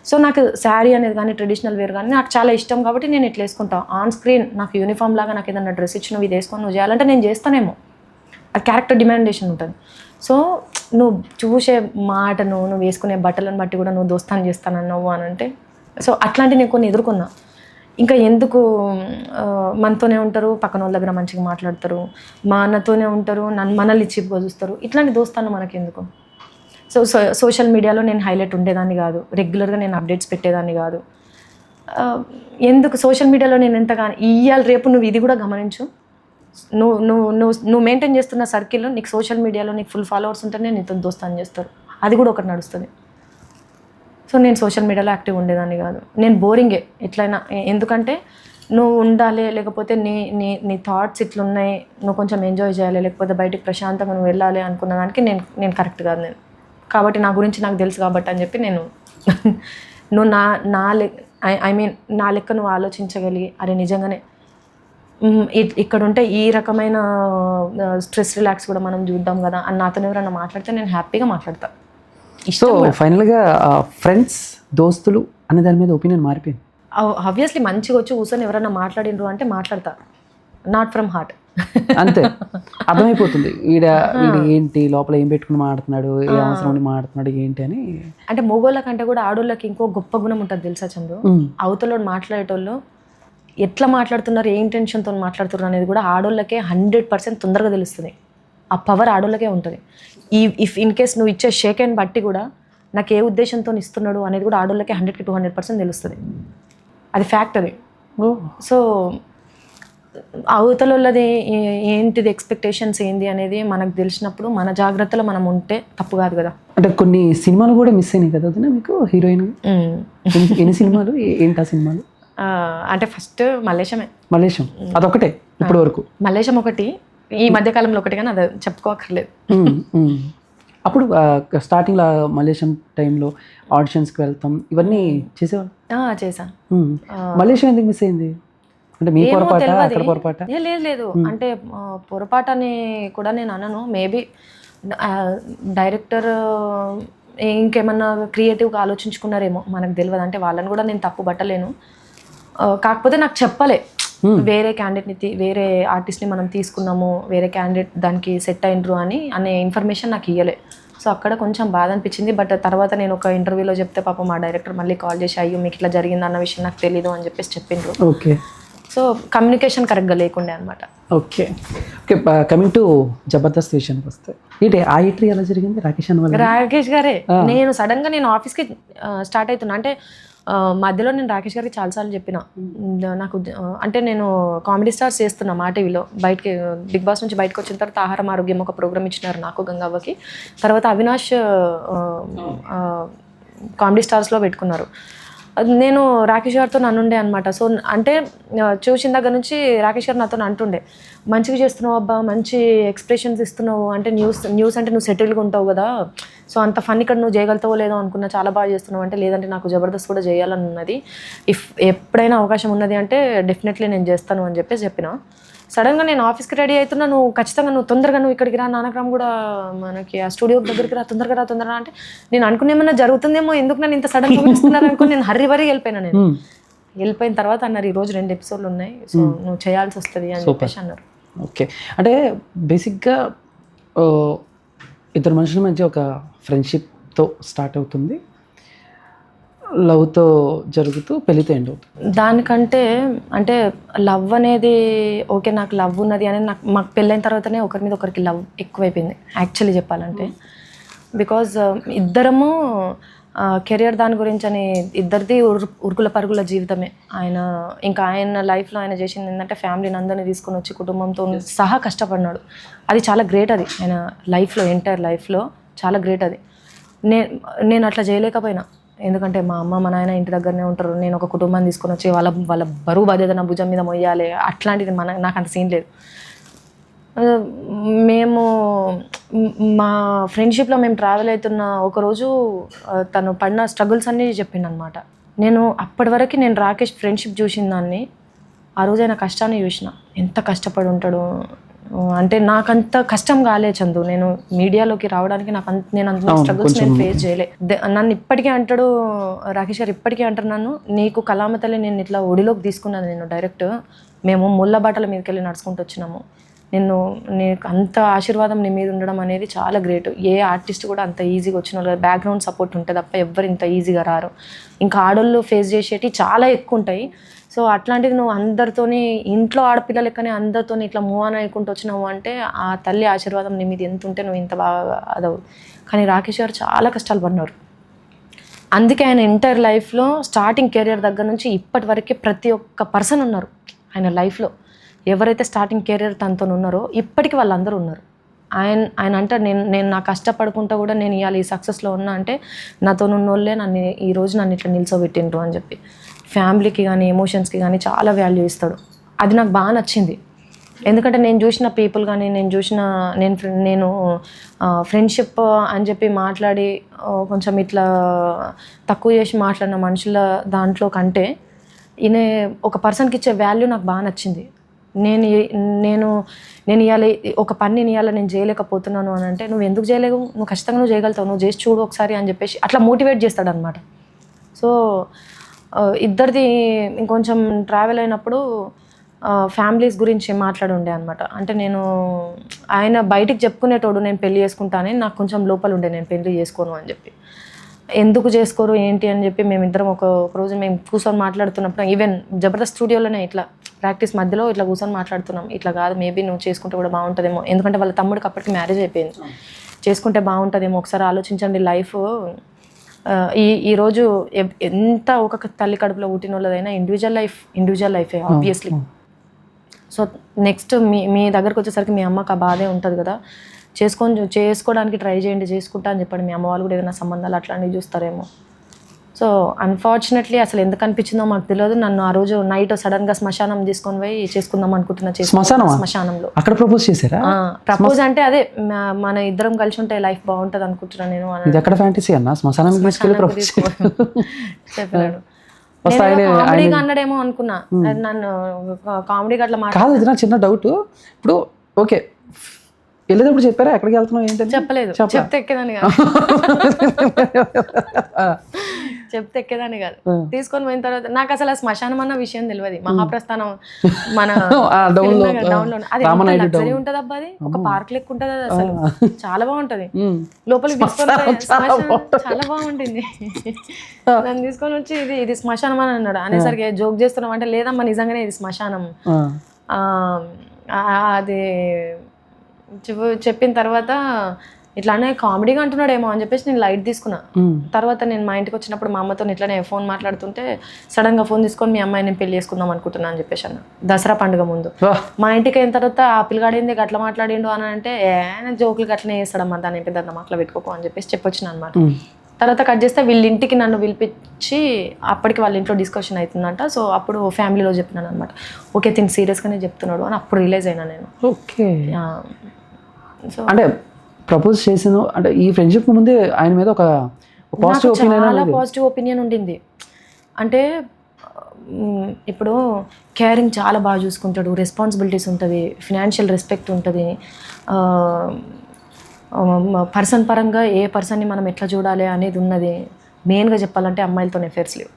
సో నాకు శారీ అనేది కానీ ట్రెడిషనల్ వేర్ కానీ నాకు చాలా ఇష్టం కాబట్టి నేను ఇట్లా వేసుకుంటాను. ఆన్ స్క్రీన్ నాకు యూనిఫామ్ లాగా నాకు ఏదైనా డ్రెస్ ఇచ్చి నువ్వు ఇది వేసుకొని నువ్వు చేయాలంటే నేను చేస్తానేమో, ఆ క్యారెక్టర్ డిమాండేషన్ ఉంటుంది. సో నువ్వు చూసే మాటను, నువ్వు వేసుకునే బట్టలను బట్టి కూడా నువ్వు దోస్తాను చేస్తానన్నావు అని అంటే, సో అట్లాంటివి నేను కొన్ని ఎదుర్కొన్నా. ఇంకా ఎందుకు మనతోనే ఉంటారు, పక్కన వాళ్ళ దగ్గర మంచిగా మాట్లాడతారు, మా అన్నతోనే ఉంటారు, మనల్ని చీప్గా చూస్తారు, ఇట్లాంటి దోస్తాను మనకి ఎందుకు. సో సోషల్ మీడియాలో నేను హైలైట్ ఉండేదాన్ని కాదు, రెగ్యులర్గా నేను అప్డేట్స్ పెట్టేదాన్ని కాదు. ఎందుకు సోషల్ మీడియాలో నేను ఎంతగానో ఇవాళ రేపు నువ్వు ఇది కూడా గమనించు, నువ్వు మెయింటైన్ చేస్తున్న సర్కిల్లో నీకు సోషల్ మీడియాలో నీకు ఫుల్ ఫాలోవర్స్ ఉంటేనే నీతో దోస్తాను చేస్తారు, అది కూడా ఒకటి నడుస్తుంది. సో నేను సోషల్ మీడియాలో యాక్టివ్ ఉండేదాన్ని కాదు, నేను బోరింగే ఎట్లయినా. ఎందుకంటే నువ్వు ఉండాలి, లేకపోతే నీ థాట్స్ ఇట్లున్నాయి, నువ్వు కొంచెం ఎంజాయ్ చేయాలి, లేకపోతే బయటికి ప్రశాంతంగా నువ్వు వెళ్ళాలి అనుకున్న దానికి నేను కరెక్ట్ కాదు నేను. కాబట్టి నా గురించి నాకు తెలుసు కాబట్టి అని చెప్పి నువ్వు నా లెక్క నువ్వు ఆలోచించగలిగి అరే నిజంగానే ఇక్కడ ఉంటే ఈ రకమైన స్ట్రెస్ రిలాక్స్ కూడా మనం చూద్దాం కదా అని నాతో ఎవరైనా మాట్లాడితే నేను హ్యాపీగా మాట్లాడతాను. సో ఫైనల్గా ఫ్రెండ్స్, దోస్తులు అనే దాని మీద ఒపీనియన్ మారిపోయింది. ఆబ్వియస్లీ మంచిగా వచ్చి కూర్చొని ఎవరైనా మాట్లాడినరు అంటే మాట్లాడతా, నాట్ ఫ్రమ్ హార్ట్. అంతే అర్థమైపోతుంది వీడు ఏంటి లోపల ఏం పెట్టుకుని మాట్లాడుతున్నాడు, ఏ అవసరం మాట్లాడుతున్నాడు ఏంటి అని. అంటే మొగోళ్ళ కంటే కూడా ఆడోళ్ళకి ఇంకో గొప్ప గుణం ఉంటుంది తెలుసా చందు. అవతల మాట్లాడేటోళ్ళు ఎట్లా మాట్లాడుతున్నారు, ఏ ఇంటెన్షన్తో మాట్లాడుతున్నారు అనేది కూడా ఆడోళ్ళకే 100% తొందరగా తెలుస్తుంది. ఆ పవర్ ఆడోళ్ళకే ఉంటుంది. ఇఫ్ ఇన్ కేస్ నువ్వు ఇచ్చే షేక్ హ్యాండ్ బట్టి కూడా నాకు ఏ ఉద్దేశంతో ఇస్తున్నాడు అనేది కూడా ఆడోళ్ళకే 100కి 200% తెలుస్తుంది. అది ఫ్యాక్ట్ అది. సో అవతలది ఏంటిది ఎక్స్పెక్టేషన్స్ ఏంది అనేది మనకు తెలిసినప్పుడు మన జాగ్రత్తలో మనం ఉంటే తప్పు కాదు కదా. అంటే కొన్ని సినిమాలు కూడా మిస్ అయినాయి కదా వదినా మీకు హీరోయిన్? ఎన్ని సినిమాలు, ఏంటి ఆ సినిమాలు? అంటే ఫస్ట్ మలేషియం అదొకటే ఇప్పటి వరకు? మలేషియం ఒకటి, ఈ మధ్యకాలంలో ఒకటి, కానీ అది చెప్పుకోకర్లేదు. అప్పుడు స్టార్టింగ్లో మలేషియం టైంలో ఆడిషన్స్కి వెళ్తాం ఇవన్నీ చేసేవాళ్ళు? చేశాను. మలేషియం ఎందుకు మిస్ అయింది? అంటే మీ పొరపాట, అక్కడ పొరపాట? లేదు అంటే పొరపాటు అని కూడా నేను అనను. మేబీ డైరెక్టర్ ఇంకేమన్నా క్రియేటివ్గా ఆలోచించుకున్నారేమో, మనకు తెలియదు. అంటే వాళ్ళని కూడా నేను తప్పు పట్టలేను. కాకపోతే నాకు చెప్పలే, వేరే క్యాండిడేట్ని వేరే ఆర్టిస్ట్ని మనం తీసుకున్నాము, వేరే క్యాండిడేట్ దానికి సెట్ అయినరు అనే ఇన్ఫర్మేషన్ నాకు ఇవ్వలే. సో అక్కడ కొంచెం బాధ అనిపించింది. బట్ తర్వాత నేను ఒక ఇంటర్వ్యూలో చెప్తే పాపం మా డైరెక్టర్ మళ్ళీ కాల్ చేసి అయ్యో మీకు ఇట్లా జరిగింది అన్న విషయం నాకు తెలీదు అని చెప్పేసి చెప్పిండ్రు. ఓకే. సో కమ్యూనికేషన్ కరెక్ట్గా లేకుండే అనమాట. Okay okay. Coming to Jabardasth విషయానికి వస్తే ఏంటి ఆ ఎంట్రీ ఎలా జరిగింది? రాకేష్ గారే. నేను సడన్గా నేను ఆఫీస్కి స్టార్ట్ అవుతున్నా అంటే మధ్యలో నేను రాకేష్ గారికి చాలాసార్లు చెప్పిన, నాకు అంటే నేను కామెడీ స్టార్స్ చేస్తున్నా మా టీవీలో. బయటకి బిగ్ బాస్ నుంచి బయటకు వచ్చిన తర్వాత ఆహారం ఆరోగ్యం ఒక ప్రోగ్రామ్ ఇచ్చినారు నాకు, గంగవ్వకి. తర్వాత అవినాష్ కామెడీ స్టార్స్లో పెట్టుకున్నారు. నేను రాకేష్ గారితో నన్నుండే అనమాట. సో అంటే చూసిన దగ్గర నుంచి రాకేష్ గారు నాతో అంటుండే, మంచిగా చేస్తున్నావు అబ్బా, మంచి ఎక్స్ప్రెషన్స్ ఇస్తున్నావు, అంటే న్యూస్ అంటే నువ్వు సెటిల్గా ఉంటావు కదా, సో అంత ఫన్ ఇక్కడ నువ్వు చేయగలుగుతావో లేదో అనుకున్నా, చాలా బాగా చేస్తున్నావు అంటే, లేదంటే నాకు జబర్దస్త్ కూడా చేయాలని ఉన్నది, ఎప్పుడైనా అవకాశం ఉన్నది అంటే డెఫినెట్లీ నేను చేస్తాను అని చెప్పిన. సడన్గా నేను ఆఫీస్కి రెడీ అవుతున్నా, నువ్వు ఖచ్చితంగా నువ్వు తొందరగా నువ్వు ఇక్కడికి రా, నానక్రామ్ కూడా మనకి ఆ స్టూడియో దగ్గరికి రా, తొందరగా అంటే నేను అనుకునేమన్నా జరుగుతుందేమో, ఎందుకు నన్ను ఇంత సడన్గా పిలుస్తున్నారు అనుకుని నేను హర్రీ వెళ్పోయినా. నేను వెళ్ళిపోయిన తర్వాత అన్నారు ఈరోజు 2 ఎపిసోడ్లు ఉన్నాయి, సో నువ్వు చేయాల్సి వస్తుంది అని చెప్పేసి అన్నారు. ఓకే. అంటే బేసిక్గా ఇద్దరు మనుషుల మధ్య ఒక ఫ్రెండ్షిప్తో స్టార్ట్ అవుతుంది, లవ్తో జరుగుతూ పెళ్ళితో ఎండ్ అవుతుంది. దానికంటే అంటే లవ్ అనేది ఓకే, నాకు లవ్ ఉన్నది అనేది మాకు పెళ్ళైన తర్వాతనే ఒకరి మీద ఒకరికి లవ్ ఎక్కువైపోయింది యాక్చువల్లీ చెప్పాలంటే. బికాజ్ ఇద్దరము కెరియర్ దాని గురించి అని, ఇద్దరిది ఉరుకుల పరుగుల జీవితమే. ఆయన లైఫ్లో ఆయన చేసింది ఏంటంటే ఫ్యామిలీని అందరినీ తీసుకొని వచ్చి కుటుంబంతో సహా కష్టపడినాడు. అది చాలా గ్రేట్. అది ఆయన లైఫ్లో ఎంటైర్ లైఫ్లో చాలా గ్రేట్. అది నేను అట్లా చేయలేకపోయినా, ఎందుకంటే మా అమ్మ మా నాయన ఇంటి దగ్గరనే ఉంటారు, నేను ఒక కుటుంబాన్ని తీసుకొని వచ్చి వాళ్ళ బరువు బాధ్యత నా భుజం మీద మొయ్యాలి, అట్లాంటిది నాకు అంత సీన్ లేదు. మేము మా ఫ్రెండ్షిప్లో మేము ట్రావెల్ అవుతున్న ఒకరోజు తను పడిన స్ట్రగుల్స్ అన్నీ చెప్పిండు అనమాట. నేను అప్పటి వరకు నేను రాకేష్ ఫ్రెండ్షిప్ చూసిన దాన్ని, ఆ రోజు ఆయన కష్టాన్ని చూసిన, ఎంత కష్టపడి ఉంటాడు అంటే. నాకంత కష్టం కాలే చందు, నేను మీడియాలోకి రావడానికి నేను అంత స్ట్రగుల్స్ నేను ఫేస్ చేయలే. నన్ను ఇప్పటికీ అంటాడు రాకేష్ గారు, ఇప్పటికీ అంటారు నన్ను, నీకు కళామతల్లి నేను ఇట్లా ఒడిలోకి తీసుకున్నాను నేను డైరెక్ట్, మేము ముళ్ళ బాటల మీదకి వెళ్ళి నడుచుకుంటూ వచ్చినాము, నీకు అంత ఆశీర్వాదం నీ మీద ఉండడం అనేది చాలా గ్రేట్. ఏ ఆర్టిస్ట్ కూడా అంత ఈజీగా వచ్చిన వాళ్ళు బ్యాక్గ్రౌండ్ సపోర్ట్ ఉంటుంది తప్ప ఎవ్వరు ఇంత ఈజీగా రారు. ఇంకా ఆడోళ్ళు ఫేస్ చేసేవి చాలా ఎక్కువ ఉంటాయి. సో అట్లాంటిది నువ్వు అందరితోని ఇంట్లో ఆడపిల్ల లెక్కనే అందరితో ఇట్లా మూవ్ ఆన్ అయ్యుకుంటూ వచ్చినావు అంటే ఆ తల్లి ఆశీర్వాదం నీ మీద ఎంత ఉంటే నువ్వు ఇంత బాగా అదవు. కానీ రాకేష్ గారు చాలా కష్టాలు పడినారు. అందుకే ఆయన ఎంటైర్ లైఫ్లో స్టార్టింగ్ కెరియర్ దగ్గర నుంచి ఇప్పటి వరకే ప్రతి ఒక్క పర్సన్ ఉన్నారు ఆయన లైఫ్లో. ఎవరైతే స్టార్టింగ్ కెరియర్ తనతో ఉన్నారో ఇప్పటికీ వాళ్ళందరూ ఉన్నారు. ఆయన అంటే నేను నా కష్టపడుకుంటా కూడా నేను ఇవాళ ఈ సక్సెస్లో ఉన్నా అంటే నాతో ఉన్నోళ్ళే ఈరోజు నన్ను ఇట్లా నిల్చోబెట్టిండ్రు అని చెప్పి. ఫ్యామిలీకి కానీ ఎమోషన్స్కి కానీ చాలా వాల్యూ ఇస్తాడు. అది నాకు బాగా నచ్చింది. ఎందుకంటే నేను చూసిన పీపుల్ కానీ నేను ఫ్రెండ్షిప్ అని చెప్పి మాట్లాడి కొంచెం ఇట్లా తక్కువ చేసి మాట్లాడిన మనుషుల దాంట్లో కంటే ఈయన ఒక పర్సన్కి ఇచ్చే వాల్యూ నాకు బాగా నచ్చింది. నేను ఇవాళ ఒక పని ఇవాళ నేను చేయలేకపోతున్నాను అని అంటే, నువ్వు ఎందుకు చేయలేవు, నువ్వు ఖచ్చితంగా నువ్వు చేయగలుగుతావు, నువ్వు చేసి చూడు ఒకసారి అని చెప్పేసి అట్లా మోటివేట్ చేస్తాడు అనమాట. సో ఇద్దరిది ఇంకొంచెం ట్రావెల్ అయినప్పుడు ఫ్యామిలీస్ గురించి మాట్లాడుండే అనమాట. అంటే ఆయన బయటికి చెప్పుకునేటోడు నేను పెళ్లి చేసుకుంటానని, నాకు కొంచెం లోపల ఉండే నేను పెళ్లి చేసుకోను అని చెప్పి. ఎందుకు చేసుకోరు ఏంటి అని చెప్పి మేమిద్దరం ఒక రోజు మేము కూర్చొని మాట్లాడుతున్నప్పుడు, ఈవెన్ జబర్దస్త్ స్టూడియోలోనే ఇట్లా ప్రాక్టీస్ మధ్యలో ఇట్లా కూర్చొని మాట్లాడుతున్నాం, ఇట్లా కాదు మేబీ నువ్వు చేసుకుంటే కూడా బాగుంటుందేమో, ఎందుకంటే వాళ్ళ తమ్ముడికి అప్పటికి మ్యారేజ్ అయిపోయింది, చేసుకుంటే బాగుంటుందేమో, ఒకసారి ఆలోచించండి లైఫ్. ఈరోజు ఎంత ఒక తల్లి కడుపులో పుట్టిన వాళ్ళదైనా ఇండివిజువల్ లైఫే ఆబ్వియస్లీ. సో నెక్స్ట్ మీ దగ్గరకు వచ్చేసరికి మీ అమ్మకి ఆ బాధే ఉంటుంది కదా, చేసుకోవడానికి ట్రై చేయండి, చేసుకుంటా అని చెప్పండి. మీ అమ్మ వాళ్ళు కూడా ఏదైనా సంబంధాలు అట్లాంటివి చూస్తారేమో. సో అన్ఫార్చునేట్లీ అసలు ఎందుకు అనిపించిందో మాకు తెలియదు. నన్ను ఆ రోజు నైట్ సడన్గా శ్మశానం తీసుకొని పోయి చేసుకుందాం అనుకుంటున్నా. శ్మశానంలో అక్కడ ప్రపోజ్ చేశారా? ప్రపోజ్ అంటే అదే మన ఇద్దరం కలిసి ఉంటే లైఫ్ బాగుంటుంది అనుకుంటున్నా నేను. ఇది ఎక్కడ ఫ్యాంటసీ అన్న, శ్మశానం చెప్పాడు. కామెడీగా అన్నాడేమో అనుకున్నా, నన్ను కామెడీగా అట్లా కాదు. ఇది నా చిన్న డౌట్. ఇప్పుడు ఓకే వెళ్ళేటప్పుడు చెప్పారా ఎక్కడికి వెళ్తున్నావు ఏంటని? చెప్పలేదు. చెప్తే ఎక్కేదాన్ని కాదు, చెప్తే ఎక్కేదాన్ని కాదు. తీసుకొని పోయిన తర్వాత నాకు అసలు ఆ శ్మశానం అన్న విషయం తెలియదు. మహాప్రస్థానం మన డౌన్లో అది లగ్జరీ ఉంటుంది అబ్బా, అది ఒక పార్క్ లెక్క ఉంటుంది, అది అసలు చాలా బాగుంటది. లోపలికి తీసుకొని చాలా బాగుంటుంది. నన్ను తీసుకొని వచ్చి ఇది శ్మశానం అని అన్నాడు. అనేసరికి జోక్ చేస్తున్నాం అంటే లేదమ్మా నిజంగానే ఇది శ్మశానం. అది చెప్పిన తర్వాత ఇట్లానే కామెడీగా అంటున్నాడేమో అని చెప్పేసి నేను లైట్ తీసుకున్నా. తర్వాత నేను మా ఇంటికి వచ్చినప్పుడు మా అమ్మతో ఇట్లానే ఫోన్ మాట్లాడుతుంటే సడన్గా ఫోన్ తీసుకొని మీ అమ్మాయి నేను పెళ్లి చేసుకుందాం అనుకుంటున్నా అని చెప్పేసి అన్న. దసరా పండుగ ముందు మా ఇంటికి అయిన తర్వాత ఆ పిల్లగాడింది అట్లా మాట్లాడిండు అని అంటే జోకులు అట్లనే చేస్తాడమ్మా, దాని పెద్ద మాటలు పెట్టుకోకు అని చెప్పేసి చెప్పొచ్చిన అనమాట. తర్వాత కట్ చేస్తే వీళ్ళ ఇంటికి నన్ను పిలిపించి అప్పటికి వాళ్ళ ఇంట్లో డిస్కషన్ అవుతుందంట. సో అప్పుడు ఫ్యామిలీలో చెప్పినాను అనమాట, ఓకే తిని సీరియస్గానే చెప్తున్నాడు అని అప్పుడు రిలైజ్ అయినా నేను. ఓకే. సో అంటే ప్రపోజ్ చేసిన అంటే ఈ ఫ్రెండ్షిప్ ముందే ఆయన మీద ఒక పాజిటివ్ ఒపీనియన్ ఉండింది. అంటే ఇప్పుడు కేరింగ్ చాలా బాగా చూసుకుంటాడు, రెస్పాన్సిబిలిటీస్ ఉంటుంది, ఫినాన్షియల్ రెస్పెక్ట్ ఉంటుంది. పర్సన్ పరంగా ఏ పర్సన్ని మనం ఎట్లా చూడాలి అనేది ఉన్నది. మెయిన్గా చెప్పాలంటే అమ్మాయిలతోనే అఫేర్స్ లేవు.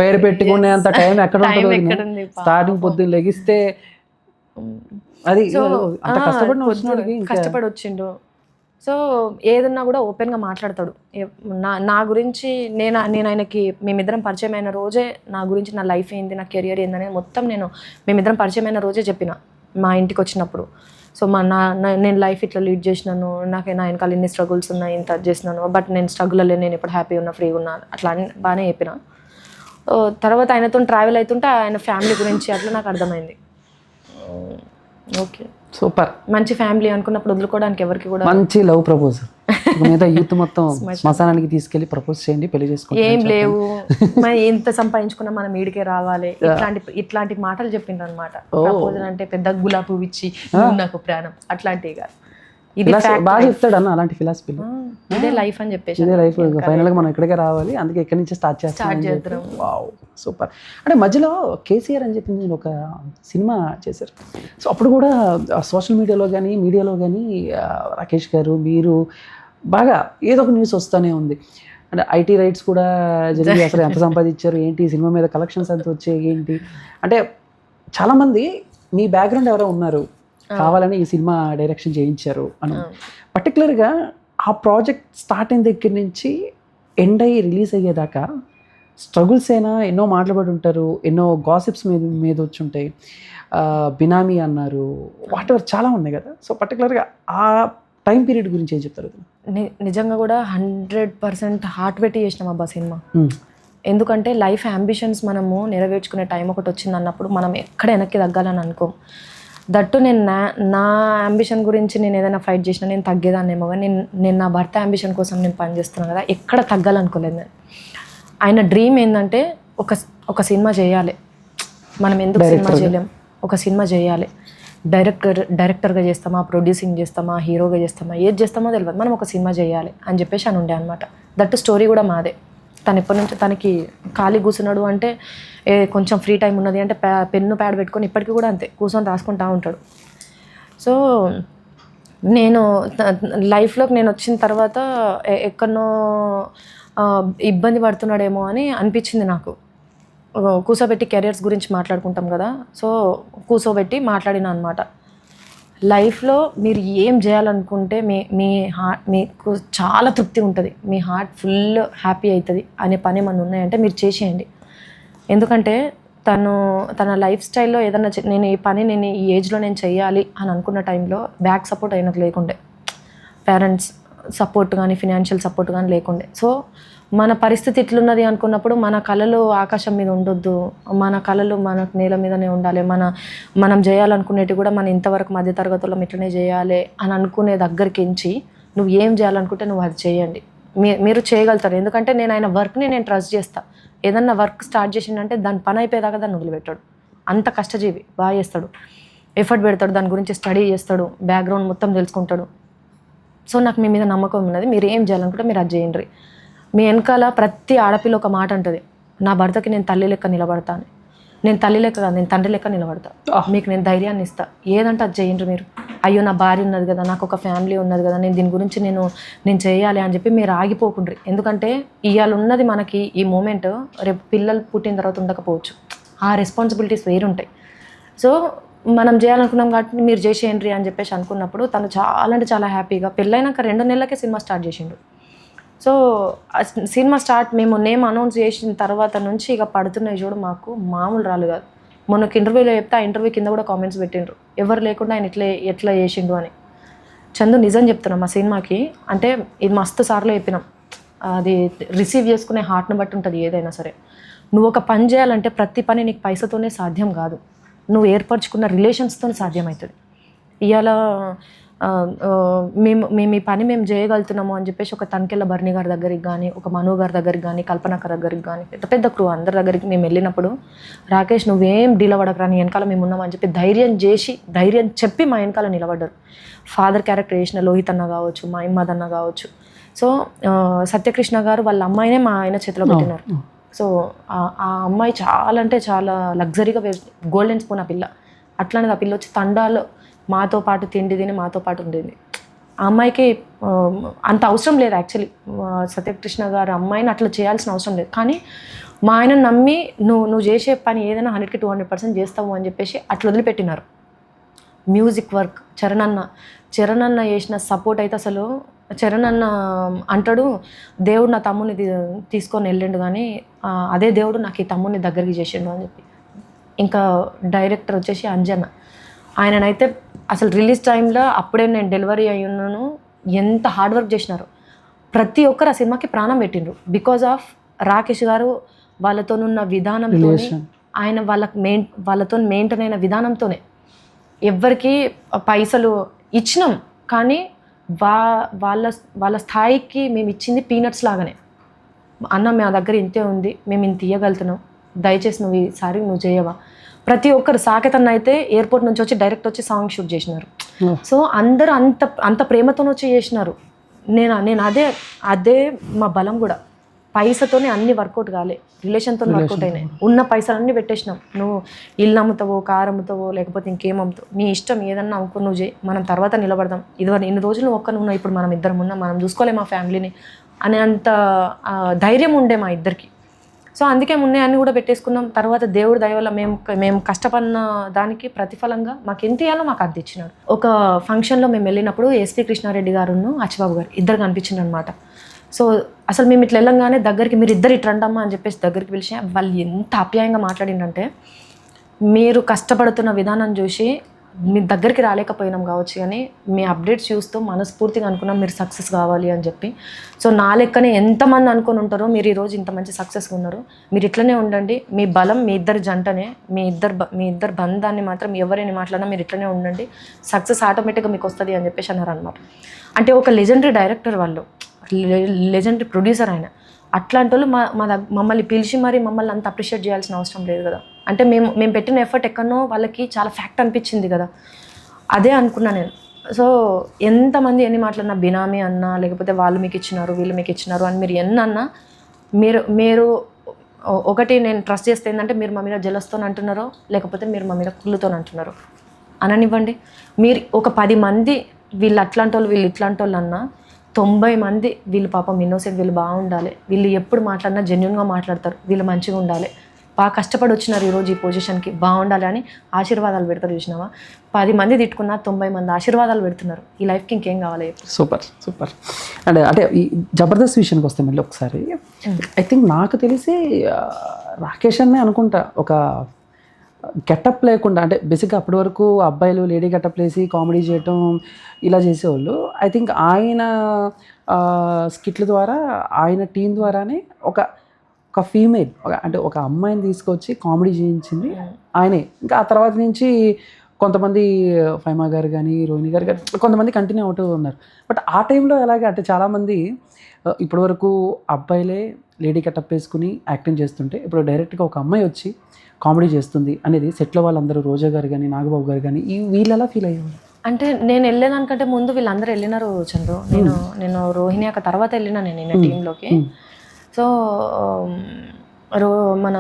ఫైర్ పెట్టుకునే అంత టైం ఎక్కడ ఉంటుంది? స్టార్టింగ్ పొద్దున్న లెగిస్తే అది కష్టపడి వచ్చిండు. సో ఏదన్నా కూడా ఓపెన్గా మాట్లాడతాడు. నా గురించి నేను ఆయనకి మేమిద్దరం పరిచయం అయిన రోజే నా గురించి, నా లైఫ్ ఏంది, నా కెరియర్ ఏందనేది మొత్తం మేమిద్దరం పరిచయం అయిన రోజే చెప్పిన మా ఇంటికి వచ్చినప్పుడు. సో నేను లైఫ్ ఇట్లా లీడ్ చేసినాను, నా వెనకాల ఇన్ని స్ట్రగుల్స్ ఉన్నాయి, ఇంత చేసినాను, బట్ నేను స్ట్రగుల్లో నేను ఇప్పుడు హ్యాపీ ఉన్నా, ఫ్రీగా ఉన్నా, అట్లా బాగానే చెప్పిన. తర్వాత ఆయనతో ట్రావెల్ అవుతుంటే ఆయన ఫ్యామిలీ గురించి అట్లా నాకు అర్థమైంది. ఓకే సూపర్, మంచి ఫ్యామిలీ అనుకున్నప్పుడు వదులుకోవడానికి ఎవరికి కూడా. మంచి లవ్ ప్రపోజల్ మీద యూత్ మొత్తం శ్మశానానికి తీసుకెళ్లి ప్రపోజ్ చేయండి, పెళ్లి చేసుకోండి, ఏం లేవు మనం ఎంత సంపాదించుకున్నా మనం ఈడికే రావాలి, ఇట్లాంటి మాటలు చెప్పిండ్రు అనమాట. ప్రపోజల్ అంటే పెద్ద గులాబీ పువ్వు ఇచ్చి నాకు ప్రాణం అట్లాంటివి కాదు. ఇది బాగా చెప్తాడు అన్న అలాంటి ఫిలాసఫీ. ఇదే లైఫ్ అని చెప్పేసి, ఇదే లైఫ్ ఫైనల్గా మనం ఇక్కడికే రావాలి, అందుకే ఇక్కడి నుంచి స్టార్ట్ చేస్తాం. Wow super. అంటే మధ్యలో కేసీఆర్ అని చెప్పి నేను ఒక సినిమా చేశారు. సో అప్పుడు కూడా సోషల్ మీడియాలో కానీ మీడియాలో కానీ రాకేష్ గారు మీరు బాగా ఏదో ఒక న్యూస్ వస్తూనే ఉంది. అంటే ఐటీ రైట్స్ కూడా జరిగి అసలు ఎంత సంపాదించారు ఏంటి, సినిమా మీద కలెక్షన్స్ ఎంత వచ్చాయి ఏంటి, అంటే చాలామంది మీ బ్యాక్గ్రౌండ్ ఎవరో ఉన్నారు కావాలని ఈ సినిమా డైరెక్షన్ చేయించారు అని. పర్టికులర్గా ఆ ప్రాజెక్ట్ స్టార్ట్ అయిన దగ్గర నుంచి ఎండ్ అయ్యి రిలీజ్ అయ్యేదాకా స్ట్రగుల్స్ అయినా ఎన్నో మాట్లాడి ఉంటారు, ఎన్నో గాసిప్స్ మీద వచ్చి ఉంటాయి, బినామీ అన్నారు, వాట్ ఎవర్ చాలా ఉన్నాయి కదా. సో పర్టికులర్గా ఆ టైం పీరియడ్ గురించి ఏం చెప్తారు? నిజంగా కూడా 100% హార్ట్ పెట్టి చేసినాం అబ్బా సినిమా. ఎందుకంటే లైఫ్ అంబిషన్స్ మనము నెరవేర్చుకునే టైం ఒకటి వచ్చింది అన్నప్పుడు మనం ఎక్కడ వెనక్కి తగ్గాలని అనుకోం. దట్టు నేను నా అంబిషన్ గురించి నేను ఏదైనా ఫైట్ చేసినా నేను తగ్గేదాన్నేమో, కానీ నేను నా భర్త అంబిషన్ కోసం నేను పనిచేస్తున్నాను కదా, ఎక్కడ తగ్గాలనుకోలేదు నేను. ఆయన డ్రీమ్ ఏంటంటే ఒక సినిమా చేయాలి, మనం ఎందుకు సినిమా చేయలేం, ఒక సినిమా చేయాలి, డైరెక్టర్గా చేస్తామా, ప్రొడ్యూసింగ్ చేస్తామా, హీరోగా చేస్తామా, ఏది చేస్తామో తెలియదు, మనం ఒక సినిమా చేయాలి అని చెప్పేసి అని ఉండే అనమాట. దట్టు స్టోరీ కూడా మాదే. తను ఎప్పటి నుంచి తనకి ఖాళీ కూర్చున్నాడు అంటే కొంచెం ఫ్రీ టైం ఉన్నది అంటే పెన్ను ప్యాడ్ పెట్టుకొని ఇప్పటికీ కూడా అంతే కూర్చొని రాసుకుంటూ ఉంటాడు. సో నేను లైఫ్లోకి నేను వచ్చిన తర్వాత ఎక్కడనో ఇబ్బంది పడుతున్నాడేమో అని అనిపించింది నాకు. కూర్చోబెట్టి కెరియర్స్ గురించి మాట్లాడుకుంటాం కదా, సో కూర్చోబెట్టి మాట్లాడిన అనమాట. లైఫ్లో మీరు ఏం చేయాలనుకుంటే మీకు చాలా తృప్తి ఉంటుంది, మీ హార్ట్ ఫుల్ హ్యాపీ అవుతుంది అనే పని ఏమన్నా ఉన్నాయంటే మీరు చేసేయండి. ఎందుకంటే తన లైఫ్ స్టైల్లో ఏదన్నా నేను ఈ పని నేను ఈ ఏజ్లో నేను చెయ్యాలి అని అనుకున్న టైంలో బ్యాక్ సపోర్ట్ అయినకు లేకుండే, పేరెంట్స్ సపోర్ట్ కానీ ఫినాన్షియల్ సపోర్ట్ కానీ లేకుండే. సో మన పరిస్థితి ఇట్లున్నది అనుకున్నప్పుడు మన కళలు ఆకాశం మీద ఉండొద్దు, మన కళలు మన నేల మీదనే ఉండాలి, మనం చేయాలనుకునేవి కూడా మనం ఇంతవరకు మధ్య తరగతుల్లో ఇట్లనే చేయాలి అని అనుకునే దగ్గరికి ఎంచి నువ్వు ఏం చేయాలనుకుంటే నువ్వు అది చేయండి, మీరు చేయగలుగుతారు. ఎందుకంటే నేను ఆయన వర్క్ని నేను ట్రస్ట్ చేస్తాను. ఏదన్నా వర్క్ స్టార్ట్ చేసిందంటే దాని పని అయిపోయేదాకా దాన్ని వదిలిపెట్టాడు. అంత కష్టజీవి, బాగా చేస్తాడు, ఎఫర్ట్ పెడతాడు, దాని గురించి స్టడీ చేస్తాడు, బ్యాక్గ్రౌండ్ మొత్తం తెలుసుకుంటాడు. సో నాకు మీ మీద నమ్మకం ఉన్నది, మీరు ఏం చేయాలనుకుంటే మీరు అది చేయండి. మీ వెనకాల ప్రతి ఆడపిల్ల ఒక మాట అంటుంది, నా భర్తకి నేను తల్లి లెక్క నిలబడతాను. నేను తల్లి లెక్క కాదు, నేను తండ్రి లెక్క నిలబడతా, మీకు నేను ధైర్యాన్ని ఇస్తా, ఏదంటే అది చేయండి మీరు. అయ్యో నా భార్య ఉన్నది కదా, నాకు ఒక ఫ్యామిలీ ఉన్నది కదా, నేను దీని గురించి నేను చేయాలి అని చెప్పి మీరు ఆగిపోకుండ్రి. ఎందుకంటే ఇవాళ ఉన్నది మనకి ఈ మూమెంట్, రేపు పిల్లలు పుట్టిన తర్వాత ఉండకపోవచ్చు, ఆ రెస్పాన్సిబిలిటీస్ వేరుంటాయి. సో మనం చేయాలనుకున్నాం కాబట్టి మీరు చేసేయండి అని చెప్పేసి అనుకున్నప్పుడు తను చాలా అంటే చాలా హ్యాపీగా పెళ్ళైనాక 2 నెలలకే సినిమా స్టార్ట్ చేసిండు. సో సినిమా స్టార్ట్ మేము నేమ్ అనౌన్స్ చేసిన తర్వాత నుంచి ఇక పడుతున్నాయి చూడు మాకు మామూలు రాలు కాదు. మొన్నకు ఇంటర్వ్యూలో చెప్తే ఆ ఇంటర్వ్యూ కింద కూడా కామెంట్స్ పెట్టిండ్రు, ఎవరు లేకుండా ఆయన ఎట్లా చేసిండు అని. చందు నిజం చెప్తున్నాం, మా సినిమాకి అంటే ఇది మస్తు సార్లు చెప్పినాం, అది రిసీవ్ చేసుకునే హార్ట్ని బట్టి ఉంటుంది ఏదైనా సరే. నువ్వు ఒక పని చేయాలంటే ప్రతి పని నీకు పైసతోనే సాధ్యం కాదు, నువ్వు ఏర్పరచుకున్న రిలేషన్స్తో సాధ్యమవుతుంది. ఇవాళ మేము ఈ పని మేము చేయగలుగుతున్నాము అని చెప్పేసి ఒక తనికెళ్ళ భరణి గారి దగ్గరికి కానీ, ఒక మను గారి దగ్గరికి కానీ, కల్పనాకర్ దగ్గరికి కానీ, పెద్ద పెద్ద క్రూ అందరి దగ్గరికి మేము వెళ్ళినప్పుడు, రాకేష్ నువ్వేం డీల్ అవ్వడకరా, నీ వెనకాల మేము ఉన్నామని చెప్పి ధైర్యం చెప్పి మా వెనకాల నిలబడ్డారు. ఫాదర్ క్యారెక్టర్ చేసిన లోహిత్ అన్న కావచ్చు, మా ఇమ్మద్ అన్న కావచ్చు. సో సత్యకృష్ణ గారు వాళ్ళ అమ్మాయినే మా ఆయన చేతిలో పెట్టినారు. సో ఆ అమ్మాయి చాలా అంటే చాలా లగ్జరీగా గోల్డెన్ స్పూన్ ఆ పిల్ల. అట్లానేది ఆ పిల్ల వచ్చి తండాలు మాతో పాటు తిండి తిని మాతో పాటు ఉండేది. ఆ అమ్మాయికి అంత అవసరం లేదు యాక్చువల్లీ, సత్యకృష్ణ గారు అమ్మాయిని అట్లా చేయాల్సిన అవసరం లేదు. కానీ మా ఆయన నమ్మి నువ్వు చేసే పని ఏదైనా 100కి 200% చేస్తావు అని చెప్పేసి అట్లా వదిలిపెట్టినారు. మ్యూజిక్ వర్క్ చరణ్ అన్న చేసిన సపోర్ట్ అయితే అసలు, చరణ్ అన్న అంటాడు దేవుడు నా తమ్ముని తీసుకొని వెళ్ళిండు కానీ అదే దేవుడు నాకు ఈ తమ్ముని దగ్గరికి చేసిండు అని చెప్పి. ఇంకా డైరెక్టర్ వచ్చేసి అంజన్న, ఆయననైతే అసలు రిలీజ్ టైంలో అప్పుడే నేను డెలివరీ అయ్యి ఉన్నాను, ఎంత హార్డ్ వర్క్ చేసినారు. ప్రతి ఒక్కరు ఆ సినిమాకి ప్రాణం పెట్టిండ్రు బికాజ్ ఆఫ్ రాకేష్ గారు వాళ్ళతోనున్న విధానంతో, ఆయన వాళ్ళతో మెయింటైన్ అయిన విధానంతోనే. ఎవ్వరికి పైసలు ఇచ్చినాం కానీ వాళ్ళ స్థాయికి మేము ఇచ్చింది పీనట్స్ లాగానే. అన్న మా దగ్గర ఇంతే ఉంది, మేము ఇంత ఇవ్వగలుగుతున్నాం, దయచేసి నువ్వు ఈసారి నువ్వు చేయవా. ప్రతి ఒక్కరు సాకేతన్న అయితే ఎయిర్పోర్ట్ నుంచి వచ్చి డైరెక్ట్ వచ్చి సాంగ్ షూట్ చేసినారు. సో అందరూ అంత ప్రేమతో వచ్చి చేసినారు. నేను అదే మా బలం కూడా. పైసతోనే అన్ని వర్కౌట్ కాలే, రిలేషన్తో వర్కౌట్ అయినాయి. ఉన్న పైసలన్నీ పెట్టేసినాం. నువ్వు ఇల్లు అమ్ముతావో, కారు అమ్ముతావో, లేకపోతే ఇంకేం అమ్ముతావు, నీ ఇష్టం ఏదన్నా అమ్ముకో, నువ్వు చేయి, మనం తర్వాత నిలబడదాం. ఇన్ని రోజులు నువ్వు ఒక్క ఉన్నావు, ఇప్పుడు మనం ఇద్దరం ఉన్నాం, మనం చూసుకోలేం మా ఫ్యామిలీని అనే అంత ధైర్యం ఉండే మా ఇద్దరికి. సో అందుకే అన్ని కూడా పెట్టేసుకున్నాం. తర్వాత దేవుడి దయ వల్ల మేము కష్టపడిన దానికి ప్రతిఫలంగా మాకు ఎంత ఇవ్వాలో మాకు అంత ఇచ్చినారు. ఒక ఫంక్షన్లో మేము వెళ్ళినప్పుడు ఎస్వి కృష్ణారెడ్డి గారును అచ్చిబాబు గారు ఇద్దరు కనిపించింది అనమాట. సో అసలు మేము ఇట్లా వెళ్ళంగానే దగ్గరికి, మీరు ఇద్దరు ఇట్లా రండమ్మా అని చెప్పేసి దగ్గరికి పిలిచి వాళ్ళు ఎంత ఆప్యాయంగా మాట్లాడిందంటే, మీరు కష్టపడుతున్న విధానం చూసి మీ దగ్గరికి రాలేకపోయినాం కావచ్చు కానీ మీ అప్డేట్స్ చూస్తూ మనస్ఫూర్తిగా అనుకున్నాం మీరు సక్సెస్ కావాలి అని చెప్పి. సో నా లెక్కనే ఎంతమంది అనుకుని ఉంటారో మీరు ఈరోజు ఇంత మంచి సక్సెస్గా ఉన్నారు. మీరు ఇట్లనే ఉండండి, మీ బలం మీ ఇద్దరి జంటనే, మీ ఇద్దరు బంధాన్ని మాత్రం ఎవరైనా మాట్లాడినా మీరు ఇట్లనే ఉండండి, సక్సెస్ ఆటోమేటిక్గా మీకు వస్తుంది అని చెప్పేసి అన్నారు అనమాట. అంటే ఒక లెజెండరీ డైరెక్టర్ వాళ్ళు, లెజెండరీ ప్రొడ్యూసర్ ఆయన. అట్లాంటి వాళ్ళు మమ్మల్ని పిలిచి మరి మమ్మల్ని అంత అప్రిషియేట్ చేయాల్సిన అవసరం లేదు కదా. అంటే మేము పెట్టిన ఎఫర్ట్ ఎక్కడనో వాళ్ళకి చాలా ఫ్యాక్ట్ అనిపించింది కదా, అదే అనుకున్నా నేను. సో ఎంతమంది ఎన్ని మాట్లాడినా బినామీ అన్నా, లేకపోతే వాళ్ళు మీకు ఇచ్చినారు వీళ్ళు మీకు ఇచ్చినారు అని మీరు ఎన్ని అన్నా, మీరు ఒకటి నేను ట్రస్ట్ చేస్తే ఏంటంటే మీరు మా మీద జలస్తో అంటున్నారో, లేకపోతే మీరు మా మీద కుళ్ళుతో అంటున్నారో అననివ్వండి. మీరు ఒక 10 మంది వీళ్ళు అట్లాంటి వాళ్ళు వీళ్ళు ఇట్లాంటి వాళ్ళు అన్నా, 90 మంది వీళ్ళు పాపం ఇన్నోసెంట్, వీళ్ళు బాగుండాలి, వీళ్ళు ఎప్పుడు మాట్లాడినా జెన్యున్గా మాట్లాడతారు, వీళ్ళు మంచిగా ఉండాలి, బాగా కష్టపడి వచ్చినారు ఈరోజు ఈ పొజిషన్కి, బాగుండాలి అని ఆశీర్వాదాలు పెడతారు. చూసినావా, 10 మంది తిట్టుకున్నా 90 మంది ఆశీర్వాదాలు పెడుతున్నారు. ఈ లైఫ్కి ఇంకేం కావాలి? సూపర్. అంటే ఈ జబర్దస్త్ విషయానికి వస్తే మళ్ళీ ఒకసారి, ఐ థింక్ నాకు తెలిసి రాకేష్ అనే అనుకుంటా ఒక గెటప్ లేకుండా, అంటే బేసిక్గా అప్పటి వరకు అబ్బాయిలు లేడీ గెటప్ వేసి కామెడీ చేయటం ఇలా చేసేవాళ్ళు. ఐ థింక్ ఆయన స్కిట్ల ద్వారా, ఆయన టీం ద్వారానే ఒక ఒక ఫీమేల్, అంటే ఒక అమ్మాయిని తీసుకొచ్చి కామెడీ చేయించింది ఆయనే. ఇంకా ఆ తర్వాత నుంచి కొంతమంది ఫైమా గారు కానీ, రోహిణి గారు కానీ కొంతమంది కంటిన్యూ అవుతూ ఉన్నారు. బట్ ఆ టైంలో ఎలాగే అంటే చాలామంది ఇప్పటివరకు అబ్బాయిలే లేడీ గెటప్ వేసుకుని యాక్టింగ్ చేస్తుంటే, ఇప్పుడు డైరెక్ట్గా ఒక అమ్మాయి వచ్చి కామెడీ చేస్తుంది అనేది సెట్లో వాళ్ళందరూ, రోజా గారు కానీ, నాగబాబు గారు కానీ, వీళ్ళు ఎలా ఫీల్ అయ్యేవారు? అంటే నేను వెళ్ళేదానికంటే ముందు వీళ్ళందరూ వెళ్ళినారు చంద్రు. నేను రోహిణి అక్క తర్వాత వెళ్ళినా నేను టీంలోకి. సో మన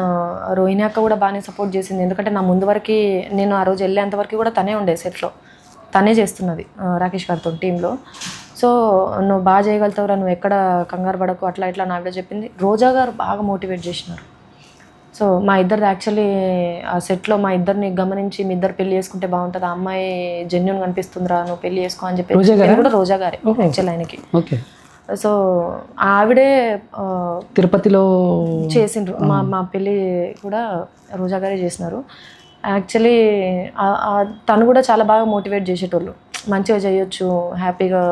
రోహిణి అక్క కూడా బాగానే సపోర్ట్ చేసింది. ఎందుకంటే నా ముందు వరకు నేను ఆ రోజు వెళ్ళేంత వరకు కూడా తనే ఉండే సెట్లో, తనే చేస్తున్నది రాకేష్ గారితో టీంలో. సో నువ్వు బాగా చేయగలుగుతావురా, నువ్వు ఎక్కడ కంగారు పడకు, అట్లా ఇట్లా నావిడ చెప్పింది. రోజా గారు బాగా మోటివేట్ చేసినారు. సో మా ఇద్దరు యాక్చువల్లీ ఆ సెట్లో మా ఇద్దరిని గమనించి, మీ ఇద్దరు పెళ్లి చేసుకుంటే బాగుంటుంది, ఆ అమ్మాయి జెన్యున్ కనిపిస్తుందిరా, నువ్వు పెళ్లి చేసుకో అని చెప్పి కూడా రోజా గారే యాక్చువల్ ఆయనకి. సో ఆవిడే తిరుపతిలో చేసిండ్రు, మా పెళ్ళి కూడా రోజా గారే చేసినారు. యాక్చువల్లీ తను కూడా చాలా బాగా మోటివేట్ చేసేటోళ్ళు, మంచిగా చేయొచ్చు హ్యాపీగా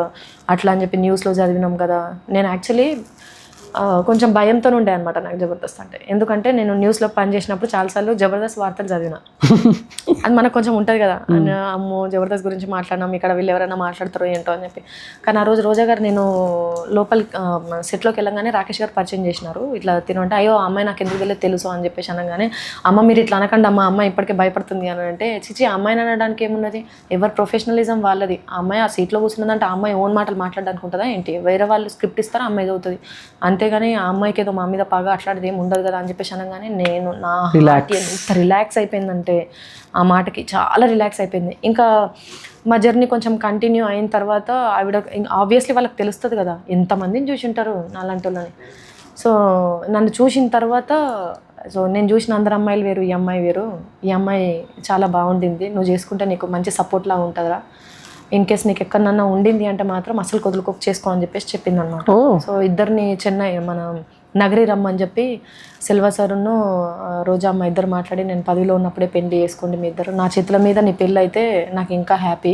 అట్లా అని చెప్పి. న్యూస్లో చదివినాం కదా. నేను యాక్చువల్లీ కొంచెం భయంతో ఉండే అనమాట నాకు జబర్దస్త్ అంటే. ఎందుకంటే నేను న్యూస్లో పనిచేసినప్పుడు చాలాసార్లు జబర్దస్త్ వార్తలు చదివిన. అది మనకు కొంచెం ఉంటుంది కదా, అమ్మో జబర్దస్త్ గురించి మాట్లాడినాం, ఇక్కడ వీళ్ళు ఎవరైనా మాట్లాడతారో ఏంటో అని చెప్పి. కానీ ఆ రోజు రోజా గారు నేను లోపల సెట్లోకి వెళ్ళగానే రాకేష్ గారు పరిచయం చేసినారు. ఇట్లా తినంటే, అయ్యో అమ్మాయి నాకు ఎందుకు తెలియదు తెలుసు అని చెప్పేసి అనగానే, అమ్మ మీరు ఇట్లా అనకండి అమ్మ, అమ్మాయి ఇప్పటికే భయపడుతుంది అని అంటే, చిచి అమ్మాయిని అనడానికి ఏమున్నది, ఎవరి ప్రొఫెషనలిజం వాళ్ళది. ఆ అమ్మాయి ఆ సీట్లో కూర్చున్నదంటే ఆ అమ్మాయి ఓన్ మాటలు మాట్లాడడానికి ఉంటుందా ఏంటి, వేరే వాళ్ళు స్క్రిప్ట్ ఇస్తారా, అమ్మాయి చదువుతుంది అంతేగాని ఆ అమ్మాయికి ఏదో మా మీద పగ అట్లాంటిది ఏమి ఉండదు కదా అని చెప్పేసి అనగానే నేను నా హార్ట్ ఎంత రిలాక్స్ అయిపోయిందంటే, ఆ మాటకి చాలా రిలాక్స్ అయిపోయింది. ఇంకా మా జర్నీ కొంచెం కంటిన్యూ అయిన తర్వాత ఆవిడ ఆబ్వియస్లీ వాళ్ళకి తెలుస్తుంది కదా, ఎంతమందిని చూసి ఉంటారు నాలాంటి వాళ్ళని. సో నన్ను చూసిన తర్వాత, సో నేను చూసిన అందరు అమ్మాయిలు వేరు, ఈ అమ్మాయి వేరు, ఈ అమ్మాయి చాలా బాగుండింది, నువ్వు చేసుకుంటే నీకు మంచి సపోర్ట్ లాగా ఉంటుందిరా, ఇన్ కేస్ నీకు ఎక్కడన్నా ఉండింది అంటే మాత్రం అసలు కొదులుకోక చేసుకో అని చెప్పేసి చెప్పింది అనమాట. సో ఇద్దరిని చెన్నై మన నగరి రమ్మని చెప్పి సెల్వా సారును రోజా అమ్మ ఇద్దరు మాట్లాడి, నేను 10లో ఉన్నప్పుడే పెళ్లి చేసుకోండి మీ ఇద్దరు, నా చేతుల మీద నీ పెళ్ళి అయితే నాకు ఇంకా హ్యాపీ,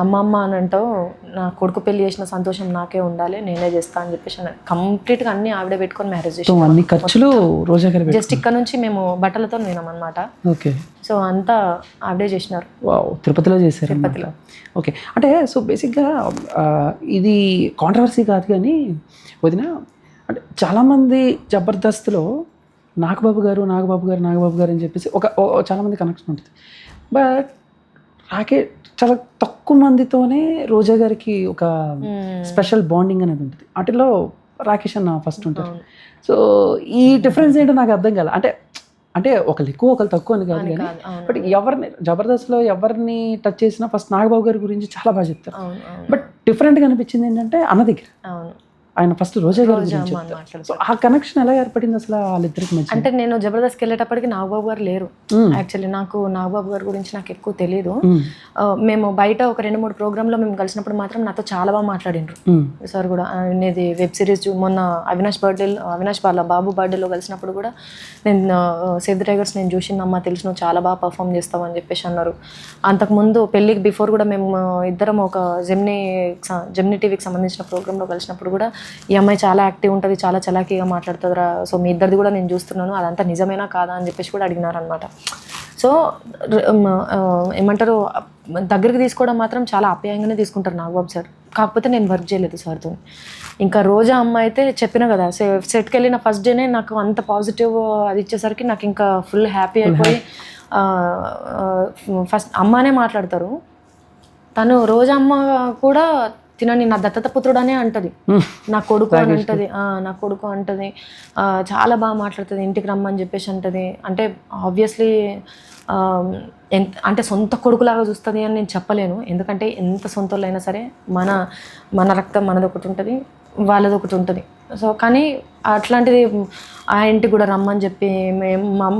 అమ్మమ్మ అని అంటావు, నా కొడుకు పెళ్లి చేసిన సంతోషం నాకే ఉండాలి, నేనే చేస్తా అని చెప్పేసి కంప్లీట్గా అన్ని ఆవిడే పెట్టుకొని మ్యారేజ్ చేసి, జస్ట్ ఇక్కడ నుంచి మేము బట్టలతో వినాం అనమాట. సో అంతా ఆవిడే చేసినారు. తిరుపతిలో చేశారు. తిరుపతిలో. ఓకే. అంటే సో బేసిక్గా ఇది కాంట్రవర్సీ కాదు కానీ వదిన, అంటే చాలామంది జబర్దస్త్లో నాగబాబు గారు అని చెప్పేసి ఒక చాలామంది కనెక్షన్ ఉంటుంది. బట్ రాకేష్ చాలా తక్కువ మందితోనే రోజా గారికి ఒక స్పెషల్ బాండింగ్ అనేది ఉంటుంది. వాటిలో రాకేష్ అన్న ఫస్ట్ ఉంటారు. సో ఈ డిఫరెన్స్ ఏంటో నాకు అర్థం కాదు. అంటే ఒకళ్ళు ఎక్కువ ఒకళ్ళు తక్కువ అని కాదు కానీ, బట్ ఎవరిని జబర్దస్త్లో ఎవరిని టచ్ చేసినా ఫస్ట్ నాగబాబు గారి గురించి చాలా బాగా చెప్తారు. బట్ డిఫరెంట్గా అనిపించింది ఏంటంటే అన్న దగ్గర ఆయన ఫస్ట్ రోజా గారు గురించి చెప్తారు. సో ఆ కనెక్షన్ ఎలా ఏర్పడింది అసలు వాళ్ళిద్దరికి మధ్య? అంటే నేను జబర్దస్త్కి వెళ్ళేటప్పటికి నాగబాబు గారు లేరు. యాక్చువల్లీ నాకు నాగబాబు గారి గురించి నాకు ఎక్కువ తెలియదు. మేము బయట ఒక 2-3 ప్రోగ్రాంలో మేము కలిసినప్పుడు మాత్రం నాతో చాలా బాగా మాట్లాడిండ్రు సార్ కూడా. ఇది వెబ్ సిరీస్ మొన్న అవినాష్ వాళ్ళ బాబు బర్త్డేలో కలిసినప్పుడు కూడా నేను సేవ్ ది టైగర్స్ నేను చూసిందమ్మా, తెలుసు నువ్వు చాలా బాగా పర్ఫామ్ చేస్తావు అని చెప్పేసి అన్నారు. అంతకుముందు పెళ్ళికి బిఫోర్ కూడా మేము ఇద్దరం ఒక జెమినీ టీవీకి సంబంధించిన ప్రోగ్రాంలో కలిసినప్పుడు కూడా, ఈ అమ్మాయి చాలా యాక్టివ్ ఉంటుంది, చాలా చలాకీగా మాట్లాడుతుందిరా, సో మీ ఇద్దరిది కూడా నేను చూస్తున్నాను, అదంతా నిజమేనా కాదా అని చెప్పేసి కూడా అడిగినారనమాట. సో ఏమంటారు, దగ్గరికి తీసుకోవడం మాత్రం చాలా ఆప్యాయంగానే తీసుకుంటారు నాగబాబు సార్. కాకపోతే నేను వర్క్ చేయలేదు సార్తో. ఇంకా రోజా అమ్మ అయితే చెప్పినా కదా, సెట్కి వెళ్ళిన ఫస్ట్ డేనే నాకు అంత పాజిటివ్ అది ఇచ్చేసరికి నాకు ఇంకా ఫుల్ హ్యాపీ అయిపోయి, ఫస్ట్ అమ్మనే మాట్లాడతారు. తను రోజా అమ్మ కూడా తినని నా దత్తత పుత్రుడనే అంటది, నా కొడుకు అని అంటది, నా కొడుకు అంటది, చాలా బాగా మాట్లాడుతుంది, ఇంటికి రమ్మని చెప్పేసి అంటది. అంటే ఆబ్వియస్లీ అంటే సొంత కొడుకులాగా చూస్తుంది అని నేను చెప్పలేను, ఎందుకంటే ఎంత సొంత వాళ్ళైనా సరే మన రక్తం మనది ఒకటి ఉంటుంది, వాళ్ళది ఒకటి ఉంటుంది. సో కానీ అట్లాంటిది ఆ ఇంటికి కూడా రమ్మని చెప్పి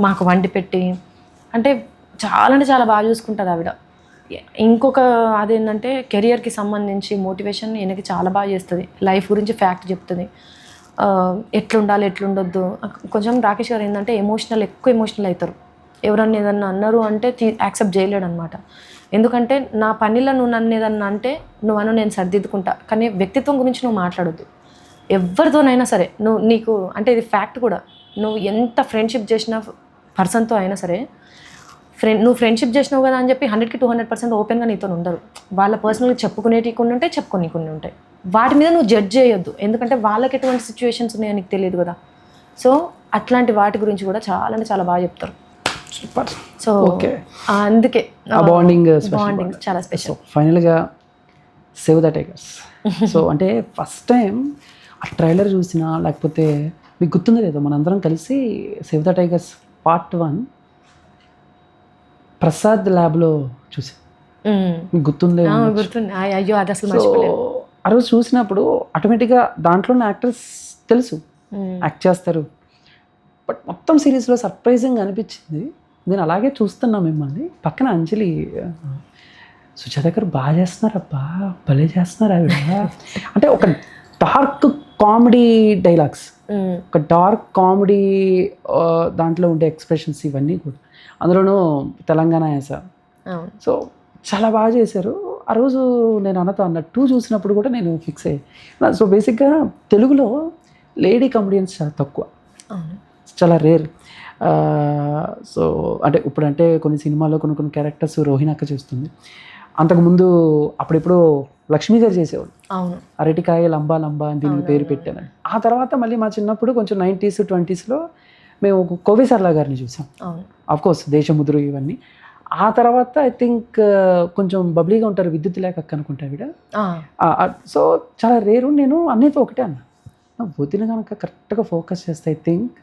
మాకు వండి పెట్టి, అంటే చాలా బాగా చూసుకుంటుంది ఆవిడ. ఇంకొక అదేంటంటే కెరియర్కి సంబంధించి మోటివేషన్ ఈయనకి చాలా బాగా చేస్తుంది, లైఫ్ గురించి ఫ్యాక్ట్ చెప్తుంది. ఎట్లుండాలి ఎట్లుండొద్దు. కొంచెం రాకేష్ గారు ఏంటంటే ఎక్కువ ఎమోషనల్ అవుతారు. ఎవరన్నా ఏదన్నా అన్నారు అంటే యాక్సెప్ట్ చేయలేడు అనమాట. ఎందుకంటే నా పనిలో నువ్వు నన్ను ఏదన్నా అంటే నువ్వు నేను సరిదిద్దుకుంటా, కానీ వ్యక్తిత్వం గురించి నువ్వు మాట్లాడొద్దు ఎవరితోనైనా సరే. నీకు అంటే ఇది ఫ్యాక్ట్ కూడా, నువ్వు ఎంత ఫ్రెండ్షిప్ చేసిన పర్సన్తో అయినా సరే, నువ్వు ఫ్రెండ్షిప్ చేసినావు కదా అని చెప్పి 100కి 200% ఓపెన్గా నీతో ఉండరు. వాళ్ళ పర్సనల్గా చెప్పుకునేవి కొన్ని ఉంటాయి, చెప్పుకొని కొన్ని ఉంటాయి. వాటి మీద నువ్వు జడ్జ్ చేయొద్దు, ఎందుకంటే వాళ్ళకి ఎటువంటి సిచ్యువేషన్స్ ఉన్నాయో నీకు తెలియదు కదా. సో అట్లాంటి వాటి గురించి కూడా చాలా అంటే చాలా బాగా చెప్తారు. సూపర్. సో అందుకే బాండింగ్ చాలా స్పెషల్. ఫైనల్గా సేవ్ ద టైగర్స్. సో అంటే ఫస్ట్ టైం ఆ ట్రైలర్ చూసినా, లేకపోతే మీకు గుర్తుంది లేదో మనందరం కలిసి save the tigers part 1 Prasad ల్యాబ్లో చూసాం. మీకు గుర్తుంది? గుర్తుంది. అయ్యో అది అసలు మర్చిపోలేదు. ఆ రోజు చూసినప్పుడు ఆటోమేటిక్గా దాంట్లోనే యాక్టర్స్ తెలుసు యాక్ట్ చేస్తారు, బట్ మొత్తం సిరీస్లో సర్ప్రైజింగ్ అనిపించింది. నేను అలాగే చూస్తున్నా మిమ్మల్ని, పక్కన అంజలి సుజాత గారు బాగా చేస్తున్నారబ్బా, భలే చేస్తున్నారు ఆవిడ. అంటే ఒక డార్క్ కామెడీ డైలాగ్స్, ఒక డార్క్ కామెడీ దాంట్లో ఉండే ఎక్స్ప్రెషన్స్ ఇవన్నీ కూడా, అందులోనూ తెలంగాణ యాస. సో చాలా బాగా చేశారు. ఆ రోజు నేను అన్న 2 చూసినప్పుడు కూడా నేను ఫిక్స్ అయ్యాను. సో బేసిక్గా తెలుగులో లేడీ కామెడియన్స్ చాలా తక్కువ, చాలా రేర్. సో అంటే ఇప్పుడంటే కొన్ని సినిమాల్లో కొన్ని క్యారెక్టర్స్ రోహిణి అక్క చేస్తుంది. అంతకుముందు అప్పుడెప్పుడు లక్ష్మీ గారు చేసేవాళ్ళు, అరటికాయ లంబా లంబా అని దీనికి పేరు పెట్టాను. ఆ తర్వాత మళ్ళీ మా చిన్నప్పుడు కొంచెం 90s 20sలో మేము కోవి సరళ గారిని చూసాం, అఫ్కోర్స్ దేశముద్రు ఇవన్నీ. ఆ తర్వాత ఐ థింక్ కొంచెం బబ్లీగా ఉంటారు విద్యుత్ లేక అనుకుంటా ఆవిడ. సో చాలా రేరు. నేను అన్నితో ఒకటే అన్నా, వదిన కనుక కరెక్ట్గా ఫోకస్ చేస్తే ఐ థింక్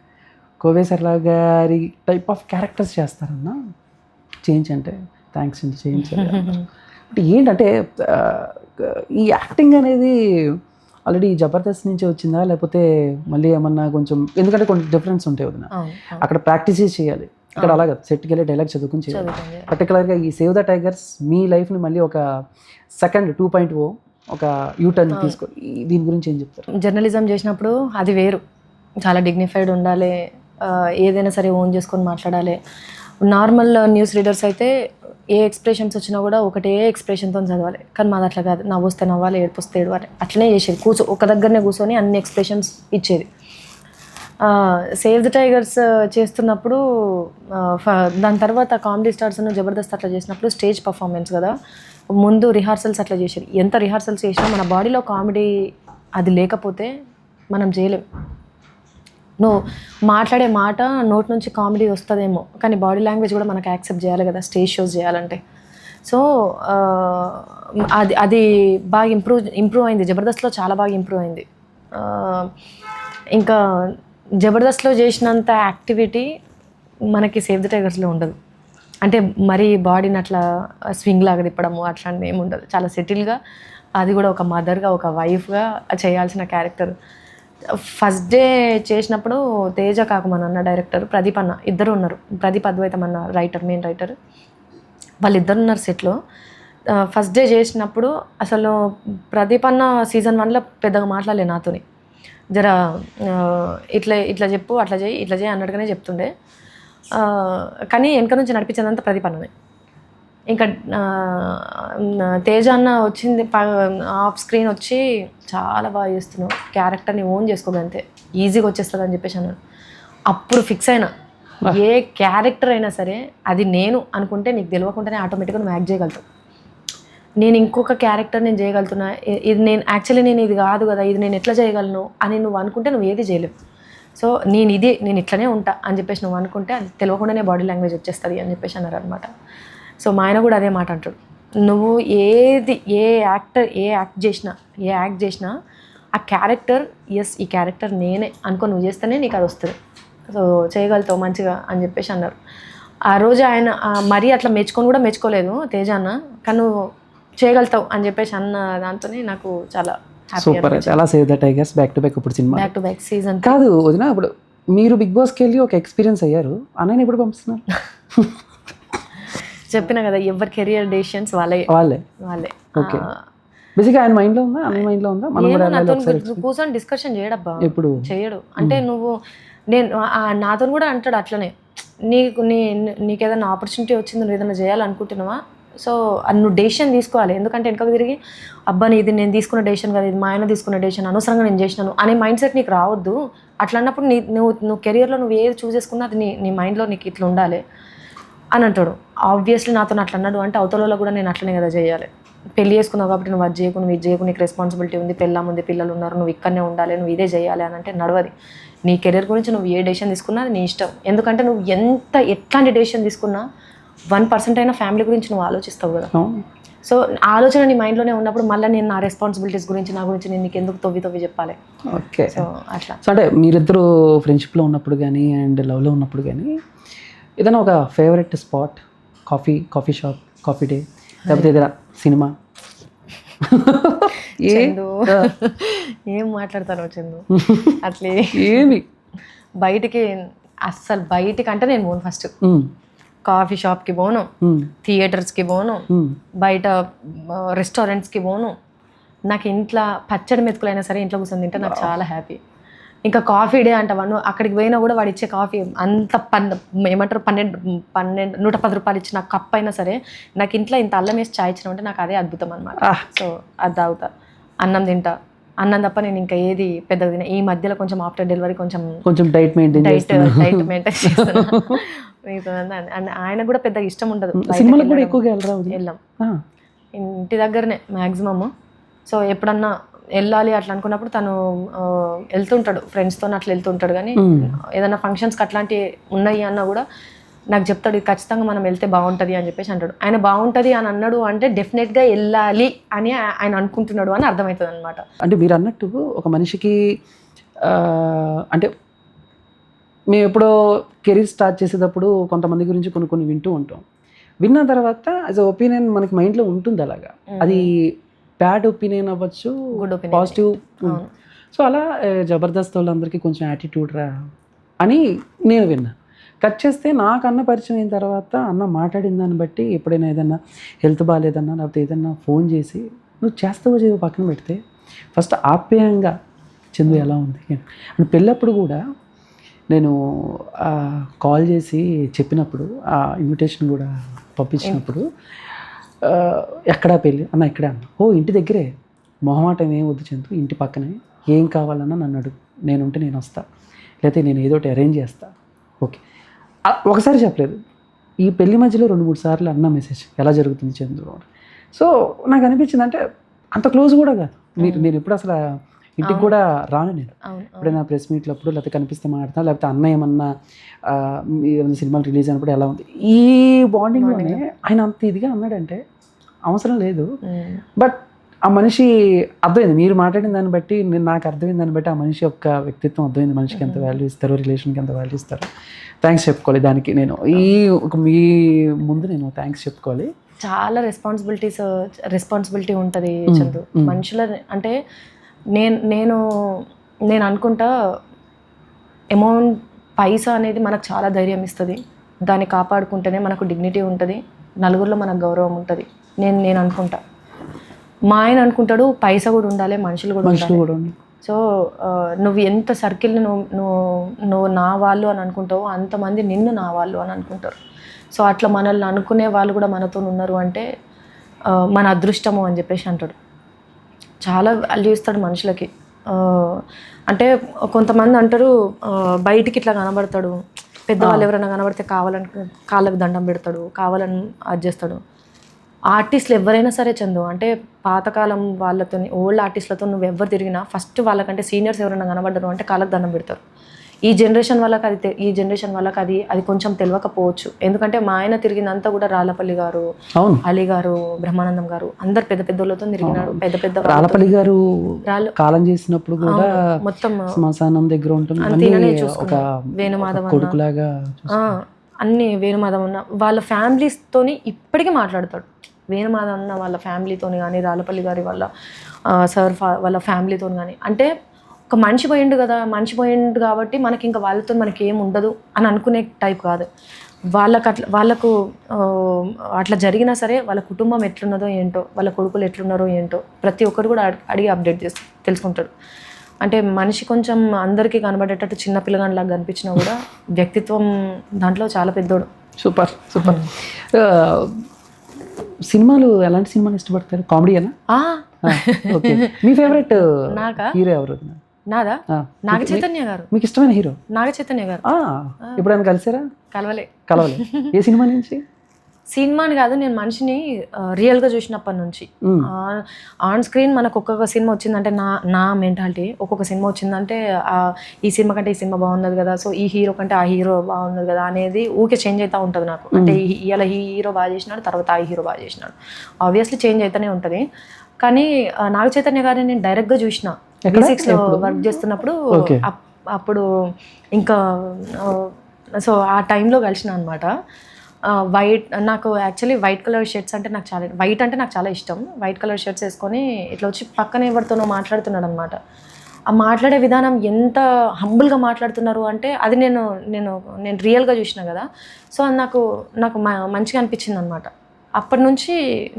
కోవే సరళ గారి టైప్ ఆఫ్ క్యారెక్టర్స్ చేస్తారన్నా, చేంజ్ అంటే థ్యాంక్స్ అండి చేయించారు. అంటే ఏంటంటే ఈ యాక్టింగ్ అనేది ఆల్రెడీ జబర్దస్త్ నుంచే వచ్చిందా, లేకపోతే మళ్ళీ ఏమన్నా కొంచెం, ఎందుకంటే కొన్ని డిఫరెన్స్ ఉంటాయి వదిన, అక్కడ ప్రాక్టీస్ చేయాలి, ఇక్కడ అలాగా సెట్కి వెళ్ళి డైలాగ్ చదువుకుని చేయాలి. పర్టికులర్గా ఈ సేవ్ ద టైగర్స్ మీ లైఫ్ని మళ్ళీ ఒక సెకండ్ 2.0 ఒక యూటర్న్ తీసుకో, దీని గురించి ఏం చెప్తారు? జర్నలిజం చేసినప్పుడు అది వేరు, చాలా డిగ్నిఫైడ్ ఉండాలి, ఏదైనా సరే ఓన్ చేసుకొని మాట్లాడాలి. నార్మల్ న్యూస్ రీడర్స్ అయితే ఏ ఎక్స్ప్రెషన్స్ వచ్చినా కూడా ఒకటే ఎక్స్ప్రెషన్తో చదవాలి, కానీ మాది అట్లా కాదు, నవ్వు వస్తే నవ్వాలి, ఏడుపు వస్తే ఏడవాలి, అట్లనే చేసేది. ఒక దగ్గరనే కూర్చొని అన్ని ఎక్స్ప్రెషన్స్ ఇచ్చేది. సేవ్ ద టైగర్స్ చేస్తున్నప్పుడు దాని తర్వాత కామెడీ స్టార్స్ జబర్దస్త్ అట్లా చేసినప్పుడు స్టేజ్ పర్ఫార్మెన్స్ కదా, ముందు రిహార్సల్స్ అట్లా చేసేది. ఎంత రిహార్సల్స్ చేసినా మన బాడీలో కామెడీ అది లేకపోతే మనం చేయలేం. నువ్వు మాట్లాడే మాట నోట్ నుంచి కామెడీ వస్తుందేమో, కానీ బాడీ లాంగ్వేజ్ కూడా మనకు యాక్సెప్ట్ చేయాలి కదా స్టేజ్ షోస్ చేయాలంటే. సో అది బాగా ఇంప్రూవ్ అయింది జబర్దస్త్లో, చాలా బాగా ఇంప్రూవ్ అయింది. ఇంకా జబర్దస్త్లో చేసినంత యాక్టివిటీ మనకి సేవ్ ద టైగర్స్లో ఉండదు. అంటే మరీ బాడీని అట్లా స్వింగ్ లాగా తిప్పడము అట్లాంటివి ఏమి ఉండదు. చాలా సెటిల్గా, అది కూడా ఒక మదర్గా, ఒక వైఫ్గా చేయాల్సిన క్యారెక్టర్. ఫస్ట్ డే చేసినప్పుడు తేజ కాకమని అన్న డైరెక్టర్, ప్రదీప్ అన్న, ఇద్దరు ఉన్నారు. ప్రదీప్ అద్వైతం అన్న రైటర్, మెయిన్ రైటర్, వాళ్ళిద్దరు ఉన్నారు సెట్లో. ఫస్ట్ డే చేసినప్పుడు అసలు ప్రదీప్ అన్న సీజన్ 1లో పెద్దగా మాట్లాడలే నాతోని, జర ఇట్లా చెప్పు, అట్లా చేయి అన్నట్టుగానే చెప్తుండే. కానీ వెనక నుంచి నడిపించేదంతా ప్రదీప్ అన్ననే. ఇంకా తేజ అన్న వచ్చింది ఆఫ్ స్క్రీన్ వచ్చి, చాలా బాగా చేస్తున్నావు, క్యారెక్టర్ని ఓన్ చేసుకోగలంతే, ఈజీగా వచ్చేస్తుంది అని చెప్పేసి అన్నాను. అప్పుడు ఫిక్స్ అయినా, ఏ క్యారెక్టర్ అయినా సరే అది నేను అనుకుంటే నీకు తెలియకుండానే ఆటోమేటిక్గా నువ్వు యాక్ట్ చేయగలుగుతావు. నేను ఇంకొక క్యారెక్టర్ నేను చేయగలుగుతున్నా, ఇది నేను యాక్చువల్లీ నేను ఇది కాదు కదా, ఇది నేను ఎట్లా చేయగలను అని నువ్వు అనుకుంటే నువ్వు ఏది చేయలేవు. సో నేను ఇట్లనే ఉంటా అని చెప్పేసి నువ్వు అనుకుంటే అది తెలియకుండానే బాడీ లాంగ్వేజ్ వచ్చేస్తుంది అని చెప్పేసి అన్నారు అనమాట. సో మా ఆయన కూడా అదే మాట అంటాడు, నువ్వు ఏ యాక్ట్ చేసినా ఆ క్యారెక్టర్, ఎస్ ఈ క్యారెక్టర్ నేనే అనుకో నువ్వు చేస్తేనే నీకు అది వస్తుంది, సో చేయగలుగుతావు మంచిగా అని చెప్పేసి అన్నారు. ఆ రోజు ఆయన మరీ అట్లా మెచ్చుకోలేదు తేజ అన్న, కానీ నువ్వు చేయగలుగుతావు అని చెప్పేసి అన్న దాంతోనే నాకు చాలా సూపర్. అలా save the tigers back to back season కాదు వదిన. ఇప్పుడు మీరు బిగ్ బాస్కి వెళ్ళి ఒక ఎక్స్పీరియన్స్ అయ్యారు, అన్నయ్య ఎప్పుడు పంపిస్తున్నారు? చెప్పిన కదా, ఎవరి కెరియర్ డెసిషన్స్ వాళ్ళే. ఓకే. బేసిక్గా ఆయన మైండ్లో ఉందా, అన్న మైండ్లో ఉందా, మనం కూడా వెళ్ళాలి నాతో ఒకసారి కూర్చొని డిస్కషన్ చేయడబ్బా, ఎప్పుడు చేయడు. అంటే నువ్వు నేను నాతో కూడా అంటాడు అట్లనే, నీకు ఏదైనా ఆపర్చునిటీ వచ్చింది, నువ్వు ఏదైనా చేయాలనుకుంటున్నావా, సో అది నువ్వు డెసిషన్ తీసుకోవాలి. ఎందుకంటే వెనక తిరిగి అబ్బా ఇది నేను తీసుకున్న డెసిషన్ కదా, ఇది మా ఆయన తీసుకున్న డెసిషన్, అనవసరంగా నేను చేసినాను అనే మైండ్ సెట్ నీకు రావద్దు. అట్లా అన్నప్పుడు నువ్వు కెరియర్లో నువ్వు ఏది చూస్ చేసుకున్నా అది నీ మైండ్లో నీకు ఇట్లా ఉండాలి అని అంటాడు. ఆబ్వియస్లీ నాతో అట్లా అన్నాడు అంటే అవతలలో కూడా నేను అట్లనే కదా చేయాలి. పెళ్లి చేసుకున్నావు కాబట్టి నువ్వు అది చేయకు, నువ్వు ఇది చేయకు, నీకు రెస్పాన్సిబిలిటీ ఉంది, పెళ్ళాం ఉంది, పిల్లలు ఉన్నారు, నువ్వు ఇక్కడనే ఉండాలి, నువ్వు ఇదే చేయాలి అని అంటే నడవది. నీ కెరీర్ గురించి నువ్వు ఏ డెసిషన్ తీసుకున్నా అది నీ ఇష్టం. ఎందుకంటే నువ్వు ఎట్లాంటి డెసిషన్ తీసుకున్నా 1% అయినా ఫ్యామిలీ గురించి నువ్వు ఆలోచిస్తావు కదా. సో ఆలోచన నీ మైండ్లోనే ఉన్నప్పుడు మళ్ళీ నేను నా రెస్పాన్సిబిలిటీస్ గురించి, నా గురించి నేను నీకు ఎందుకు తవ్వి చెప్పాలి. ఓకే. సో అట్లా. సో అంటే మీరిద్దరు ఫ్రెండ్షిప్లో ఉన్నప్పుడు కానీ అండ్ లవ్లో ఉన్నప్పుడు కానీ ఏదైనా ఒక favourite spot, coffee shop, coffee day, లేకపోతే ఏదైనా సినిమా? ఏం మాట్లాడతాను చందు, అట్లే ఏమి బయటికి అస్సలు బయటికి అంటే నేను పోను. ఫస్ట్ కాఫీ షాప్కి పోను, థియేటర్స్కి పోను, బయట రెస్టారెంట్స్కి పోను. నాకు ఇంట్లో పచ్చడి మెతుకులైనా సరే ఇంట్లో కూర్చొని తింటే నాకు చాలా హ్యాపీ. ఇంకా కాఫీ డే అంటావా, అక్కడికి పోయినా కూడా వాడు ఇచ్చే కాఫీ అంత ఏమంటారు 110 రూపాయలు ఇచ్చిన కప్ అయినా సరే నాకు ఇంట్లో ఇంత అల్లం వేసి చాయ్ ఇచ్చిన అంటే నాకు అదే అద్భుతం అనమాట. సో అది తాగుతా, అన్నం తింటా. అన్నం తప్ప నేను ఇంకా ఏది పెద్దగా తిన. ఈ మధ్యలో కొంచెం ఆఫ్టర్ డెలివరీ కొంచెం డైట్ మెయింటైన్ చేస్తున్నా. అండ్ ఆయన కూడా పెద్దగా ఇష్టం ఉండదు, వెళ్ళాం ఇంటి దగ్గరనే మ్యాక్సిమమ్. సో ఎప్పుడన్నా వెళ్ళాలి అట్లా అనుకున్నప్పుడు తను వెళ్తుంటాడు, ఫ్రెండ్స్తో అట్లా వెళ్తుంటాడు. కానీ ఏదైనా ఫంక్షన్స్కి అట్లాంటివి ఉన్నాయి అన్నా కూడా నాకు చెప్తాడు, ఇది ఖచ్చితంగా మనం వెళ్తే బాగుంటుంది అని చెప్పేసి అంటాడు. ఆయన బాగుంటుంది అని అన్నాడు అంటే డెఫినెట్గా వెళ్ళాలి అని ఆయన అనుకుంటున్నాడు అని అర్థమవుతుంది అనమాట. అంటే మీరు అన్నట్టు ఒక మనిషికి అంటే మేము ఎప్పుడో కెరీర్ స్టార్ట్ చేసేటప్పుడు కొంతమంది గురించి కొన్ని వింటూ ఉంటాం. విన్న తర్వాత యాజ్ అ ఒపీనియన్ మనకి మైండ్లో ఉంటుంది అలాగా. అది బ్యాడ్ ఒపీనియన్ అవ్వచ్చు, పాజిటివ్. సో అలా జబర్దస్త్ వాళ్ళందరికీ కొంచెం యాటిట్యూడ్ రా అని నేను విన్నా. కట్ చేస్తే నాకు అన్న పరిచయం అయిన తర్వాత అన్న మాట్లాడిన దాన్ని బట్టి ఎప్పుడైనా ఏదన్నా హెల్త్ బాగాలేదన్నా లేకపోతే ఏదన్నా ఫోన్ చేసి నువ్వు చేస్తావో చేయవు పక్కన పెడితే ఫస్ట్ ఆప్యాయంగా చందు ఎలా ఉంది అని పెళ్ళప్పుడు కూడా నేను కాల్ చేసి చెప్పినప్పుడు ఆ ఇన్విటేషన్ కూడా పంపించినప్పుడు ఎక్కడా పెళ్ళి అన్న ఇక్కడే అన్న, ఓ ఇంటి దగ్గరే, మొహమాటం ఏం వద్దు చందు, ఇంటి పక్కనే, ఏం కావాలన్నా నన్ను అడుగు, నేనుంటే నేను వస్తా, లేకపోతే నేను ఏదో ఒకటి అరేంజ్ చేస్తా. ఓకే, ఒకసారి చెప్పలేదు, ఈ పెళ్లి మధ్యలో 2-3 సార్లు అన్న మెసేజ్ ఎలా జరుగుతుంది చంద్రు. సో నాకు అనిపించింది అంటే అంత క్లోజ్ కూడా కాదు. నేను ఎప్పుడు అసలు ఇంటికి కూడా రాను. నేను ఎప్పుడైనా ప్రెస్ మీట్లప్పుడు లేకపోతే కనిపిస్తే మాట్లాడతా, లేకపోతే అన్న ఏమన్నా సినిమాలు రిలీజ్ అయినప్పుడు ఎలా ఉంది, ఈ బాండింగ్లోనే ఆయన అంత ఇదిగా అన్నాడంటే అవసరం లేదు. బట్ ఆ మనిషి అర్థమైంది, మీరు మాట్లాడిన దాన్ని బట్టి నాకు అర్థమైంది దాన్ని బట్టి ఆ మనిషి యొక్క వ్యక్తిత్వం అర్థమైంది, మనిషికి ఎంత వాల్యూ ఇస్తారో, రిలేషన్కి ఎంత వాల్యూ ఇస్తారో. థ్యాంక్స్ చెప్పుకోవాలి దానికి. నేను మీ ముందు నేను థ్యాంక్స్ చెప్పుకోవాలి. చాలా రెస్పాన్సిబిలిటీ ఉంటుంది చందు మనుషుల. అంటే నేను అనుకుంటా అమౌంట్ పైసా అనేది మనకు చాలా ధైర్యం ఇస్తుంది, దాన్ని కాపాడుకుంటేనే మనకు డిగ్నిటీ ఉంటుంది, నలుగురిలో మనకు గౌరవం ఉంటుంది. నేను అనుకుంటా. మా ఆయన అనుకుంటాడు పైసా కూడా ఉండాలి, మనుషులు కూడా ఉండాలి. సో నువ్వు ఎంత సర్కిల్ని నువ్వు నా వాళ్ళు అని అనుకుంటావో అంతమంది నిన్ను నా వాళ్ళు అని అనుకుంటారు. సో అట్లా మనల్ని అనుకునే వాళ్ళు కూడా మనతో ఉన్నారు అంటే మన అదృష్టము అని చెప్పేసి అంటాడు. చాలా వాల్యూ ఇస్తాడు మనుషులకి. అంటే కొంతమంది అంటారు బయటికి ఇట్లా కనబడతాడు, పెద్దవాళ్ళు ఎవరైనా కనబడితే కావాలని కాళ్ళకు దండం పెడతాడు, కావాలని అది చేస్తాడు. ఆర్టిస్టులు ఎవరైనా సరే చందు, అంటే పాతకాలం వాళ్ళతో ఓల్డ్ ఆర్టిస్టులతో నువ్వు ఎవరు తిరిగినా ఫస్ట్ వాళ్ళకంటే సీనియర్స్ ఎవరైనా కనబడ్డారు అంటే కాళ్ళకు దండం పెడతారు. ఈ జనరేషన్ వాళ్ళకి అది కొంచెం తెలియకపోవచ్చు. ఎందుకంటే మా ఆయన తిరిగిందంతా కూడా రాళ్ళపల్లి గారు, అలీ గారు, బ్రహ్మానందం గారు అందరు పెద్ద పెద్దలతో తిరిగినాడు. పెద్ద రాళ్ళపల్లి గారు కాలం చేసినప్పుడు కూడా మొత్తం శ్మశానం దగ్గర ఉంటుంది, వేణుమాధవ్ కొడుకులాగా అన్ని వేణుమాధవ్ అన్న వాళ్ళ ఫ్యామిలీస్తోని ఇప్పటికీ మాట్లాడతాడు. వేణుమాధవ్ అన్న వాళ్ళ ఫ్యామిలీతోని కానీ, రాళ్ళపల్లి గారి వాళ్ళ ఫ్యామిలీతో కానీ. అంటే ఒక మనిషి పోయిండు కాబట్టి మనకి ఇంకా వాళ్ళతో మనకి ఏం ఉండదు అని అనుకునే టైప్ కాదు. వాళ్ళకు అట్లా జరిగినా సరే వాళ్ళ కుటుంబం ఎట్లున్నదో ఏంటో, వాళ్ళ కొడుకులు ఎట్లున్నారో ఏంటో ప్రతి ఒక్కరు కూడా అడిగి అప్డేట్ చేసి తెలుసుకుంటాడు. అంటే మనిషి కొంచెం అందరికీ కనబడేటట్టు చిన్న పిల్లగానిలాగా కనిపించినా కూడా వ్యక్తిత్వం దాంట్లో చాలా పెద్దోడు. Super super. సినిమాలు ఎలాంటి సినిమాలు ఇష్టపడతారు? కామెడీనా? ఓకే. మీ ఫేవరెట్ నాకా హీరో ఎవరు? నాదా నాగ చైతన్య గారు. మీకు ఇష్టమైన హీరో నాగ చైతన్య గారు. ఎప్పుడైనా కలిసారా? కలవలే. ఏ సినిమా నుంచి? సినిమాని కాదు, నేను మనిషిని రియల్గా చూసినప్పటి నుంచి. ఆన్ స్క్రీన్ మనకు ఒక్కొక్క సినిమా వచ్చిందంటే నా మెంటాలిటీ, ఒక్కొక్క సినిమా వచ్చిందంటే ఈ సినిమా కంటే ఈ సినిమా బాగున్నది కదా, సో ఈ హీరో కంటే ఆ హీరో బాగున్నది కదా అనేది ఊకే చేంజ్ అవుతూ ఉంటుంది నాకు. అంటే ఇలా ఈ హీరో బాగా చేసినాడు, తర్వాత ఆ హీరో బాగా చేసినాడు, ఆబ్వియస్లీ చేంజ్ అవుతూనే ఉంటుంది. కానీ నాగ చైతన్య గారిని నేను డైరెక్ట్గా చూసిన B6లో వర్క్ చేస్తున్నప్పుడు. అప్పుడు ఇంకా సో ఆ టైంలో కలిసిన అనమాట. నాకు యాక్చువల్లీ వైట్ కలర్ షర్ట్స్ అంటే నాకు చాలా, వైట్ అంటే నాకు చాలా ఇష్టం. వైట్ కలర్ షర్ట్స్ వేసుకొని ఇట్లా వచ్చి పక్కన ఎవరితోనో మాట్లాడుతున్నాడు అనమాట. ఆ మాట్లాడే విధానం ఎంత హంబుల్గా మాట్లాడుతున్నారు అంటే అది నేను రియల్గా చూసిన కదా. సో అది నాకు మంచిగా అనిపించింది అనమాట. అప్పటి నుంచి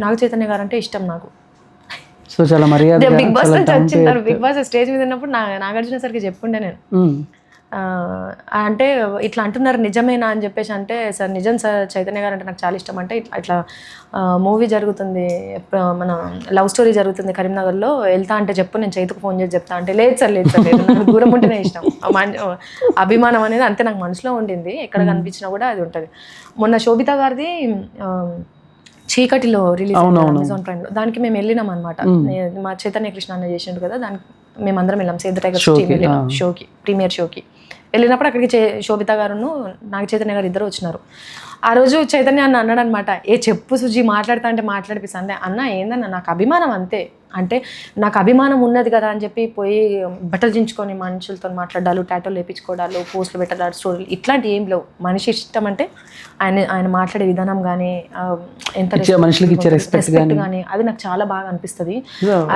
నాగ చైతన్య గారు అంటే ఇష్టం నాకు. సో చాలా మర్యాద. బిగ్ బాస్ నుంచి వచ్చింటారు. బిగ్ బాస్ స్టేజ్ మీద ఉన్నప్పుడు నాగార్జున సార్కి చెప్పుండే నేను, అంటే ఇట్లా అంటున్నారు నిజమేనా అని చెప్పేసి. అంటే సార్ నిజం సార్, చైతన్య గారు అంటే నాకు చాలా ఇష్టం. అంటే ఇట్లా మూవీ జరుగుతుంది, మన లవ్ స్టోరీ జరుగుతుంది కరీంనగర్లో, వెళ్తా అంటే చెప్పు, నేను చైతకు ఫోన్ చేసి చెప్తా అంటే లేదు సార్ నాకు దూరం ఉంటేనే ఇష్టం. అభిమానం అనేది అంతే నాకు మనసులో ఉండింది, ఎక్కడ కనిపించినా కూడా అది ఉంటుంది. మొన్న శోభిత గారిది చీకటిలో రిలీజ్ అమెజాన్ ప్రైమ్లో, దానికి మేము వెళ్ళినాం అనమాట. మా చైతన్య కృష్ణ అన్న చేసిండు కదా, దానికి మేమందరం వెళ్ళాం. సేవ్ ద టైగర్స్ టీమ్ వెళ్ళినాం షోకి, ప్రీమియర్ షోకి వెళ్ళినప్పుడు అక్కడికి శోభిత గారును నాగ చైతన్య గారు ఇద్దరు వచ్చినారు. ఆ రోజు చైతన్య అన్న అన్నాడు అనమాట, ఏ చెప్పు సుజీ మాట్లాడతా అంటే మాట్లాడిపిస్తా అంటే, అన్న ఏందన్న నాకు అభిమానం అంతే, అంటే నాకు అభిమానం ఉన్నది కదా అని చెప్పి పోయి బట్టలు దించుకొని మనుషులతో మాట్లాడాలు, టాటోలు వేయించుకోవడాలు, పోస్టులు పెట్టడాలు, స్టోరీలు ఇట్లాంటి ఏం లేవు. మనిషి ఇష్టం అంటే ఆయన మాట్లాడే విధానం కానీ, ఎంత మనుషులకి ఇచ్చే రెస్పెక్ట్ కానీ అది నాకు చాలా బాగా అనిపిస్తుంది.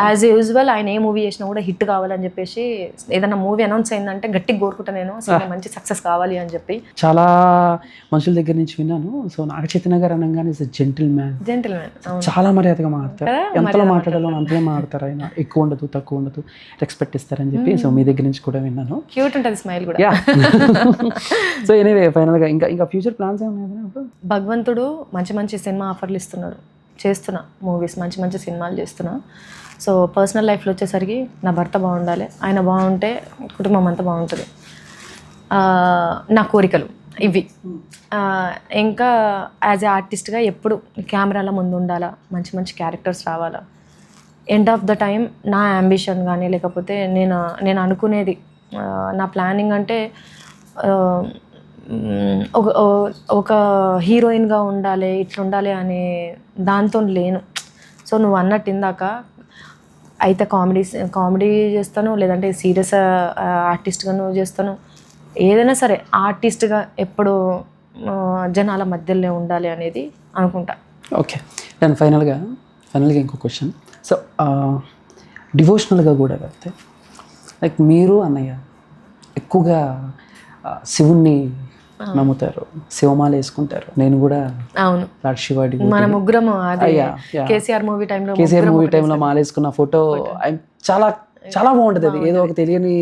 యాజ్ యూజువల్ ఆయన ఏ మూవీ చేసినా కూడా హిట్ కావాలని చెప్పేసి, ఏదైనా మూవీ అనౌన్స్ అయిందంటే గట్టిగా కోరుకుంటా నేను, మంచి సక్సెస్ కావాలి అని చెప్పి. చాలా మనుషుల దగ్గర నుంచి విన్నాను. సో నాగ చైతన్య గారు అనగానే జెంటిల్ మ్యాన్, చాలా మర్యాదగా మాట్లాడతారు, ఎంతలో మాట్లాడాలో అంతలో మాట్లాడతారు. ఆయన ఎక్కువ ఉండదు తక్కువ ఉండదు, రెస్పెక్ట్ ఇస్తారని చెప్పి సో మీ దగ్గర నుంచి కూడా విన్నాను. క్యూట్ ఉంటుంది స్మైల్ కూడా. సో ఎనీవే ఫైనల్గా ఇంకా ఫ్యూచర్ ప్లాన్స్ ఏమైనా? భగవంతుడు మంచి మంచి సినిమా ఆఫర్లు ఇస్తున్నాడు, చేస్తున్నా మూవీస్, మంచి మంచి సినిమాలు చేస్తున్నా. సో పర్సనల్ లైఫ్లో వచ్చేసరికి నా భర్త బాగుండాలి, ఆయన బాగుంటే కుటుంబం అంతా బాగుంటుంది. నా కోరికలు ఇవి. ఇంకా యాజ్ ఏ ఆర్టిస్ట్గా ఎప్పుడు కెమెరాల ముందు ఉండాలా, మంచి మంచి క్యారెక్టర్స్ రావాలా. ఎండ్ ఆఫ్ ద టైం నా అంబిషన్ కానీ లేకపోతే నేను అనుకునేది, నా ప్లానింగ్ అంటే ఒక హీరోయిన్గా ఉండాలి, ఇట్లా ఉండాలి అనే దాంతో లేను. సో నువ్వు అన్నట్టు ఇందాక అయితే కామెడీ చేస్తాను, లేదంటే సీరియస్ ఆర్టిస్ట్గాను చేస్తాను, ఏదైనా సరే ఆర్టిస్ట్గా ఎప్పుడు జనాల మధ్యలో ఉండాలి అనేది అనుకుంటా. ఓకే, నేను ఫైనల్గా ఇంకో క్వశ్చన్. సో డివోషనల్గా కూడా వెళ్తే లైక్ మీరు అన్నయ్య ఎక్కువగా శివుణ్ణి నమ్ముతారు, శివమాల వేసుకుంటారు. నేను కూడా అవును, లార్డ్ శివాడి మన ముగ్గురం కేసీఆర్ మూవీ టైంలో మాల వేసుకున్న ఫోటో చాలా చాలా బాగుంటుంది. అది ఏదో ఒక తెలియని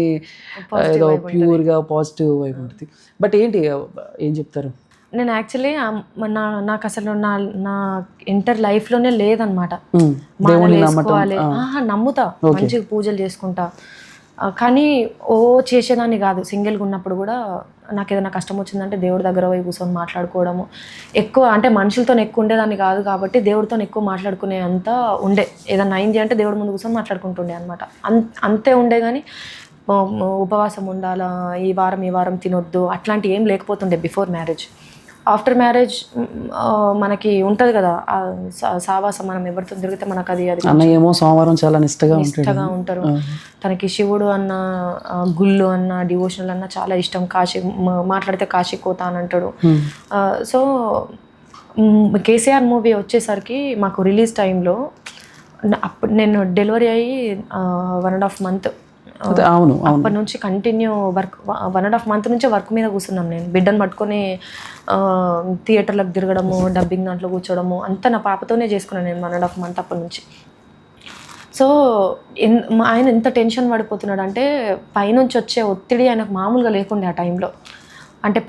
ఏదో ప్యూర్గా పాజిటివ్ వైపు ఉంటుంది. బట్ ఏం చెప్తారు? నేను యాక్చువల్లీ నాకు అసలు నా ఎంటర్ లైఫ్లోనే లేదనమాట. నమ్ముతా, మంచిగా పూజలు చేసుకుంటా, కానీ చేసేదాన్ని కాదు. సింగిల్గా ఉన్నప్పుడు కూడా నాకు ఏదైనా కష్టం వచ్చిందంటే దేవుడి దగ్గర పోయి కూర్చొని మాట్లాడుకోవడము ఎక్కువ, అంటే మనుషులతో ఎక్కువ ఉండేదాన్ని కాదు కాబట్టి దేవుడితో ఎక్కువ మాట్లాడుకునే అంతా ఉండే. ఏదన్నా అయింది అంటే దేవుడి ముందు కూర్చొని మాట్లాడుకుంటుండే అనమాట. అంతే ఉండే, కానీ ఉపవాసం ఉండాలా, ఈ వారం తినొద్దు అట్లాంటి ఏం లేకపోతుండే బిఫోర్ మ్యారేజ్. ఆఫ్టర్ మ్యారేజ్ మనకి ఉంటుంది కదా సావాసం, మనం ఎవరితో తిరిగితే మనకు అది ఏమో సోమవారం చాలా నిష్టగా ఉంటారు. తనకి శివుడు అన్న, గుళ్ళు అన్న, డివోషనల్ అన్న చాలా ఇష్టం. కాశీ మాట్లాడితే కాశీ కోత అని అంటాడు. సో కేసీఆర్ మూవీ వచ్చేసరికి మాకు రిలీజ్ టైంలో అప్పుడు నేను డెలివరీ అయ్యి 1.5 month అవును అప్పటి నుంచి కంటిన్యూ వర్క్ 1.5 month నుంచి వర్క్ మీద కూర్చున్నాం. నేను బిడ్డను పట్టుకొని థియేటర్లకు తిరగడము, డబ్బింగ్ దాంట్లో కూర్చోవడము అంతా నా పాపతోనే చేసుకున్నాను నేను 1.5 month అప్పటి నుంచి. సో ఆయన ఎంత టెన్షన్ పడిపోతున్నాడు అంటే పైనుంచి వచ్చే ఒత్తిడి ఆయనకు మామూలుగా లేకుండే ఆ టైంలో. అంటే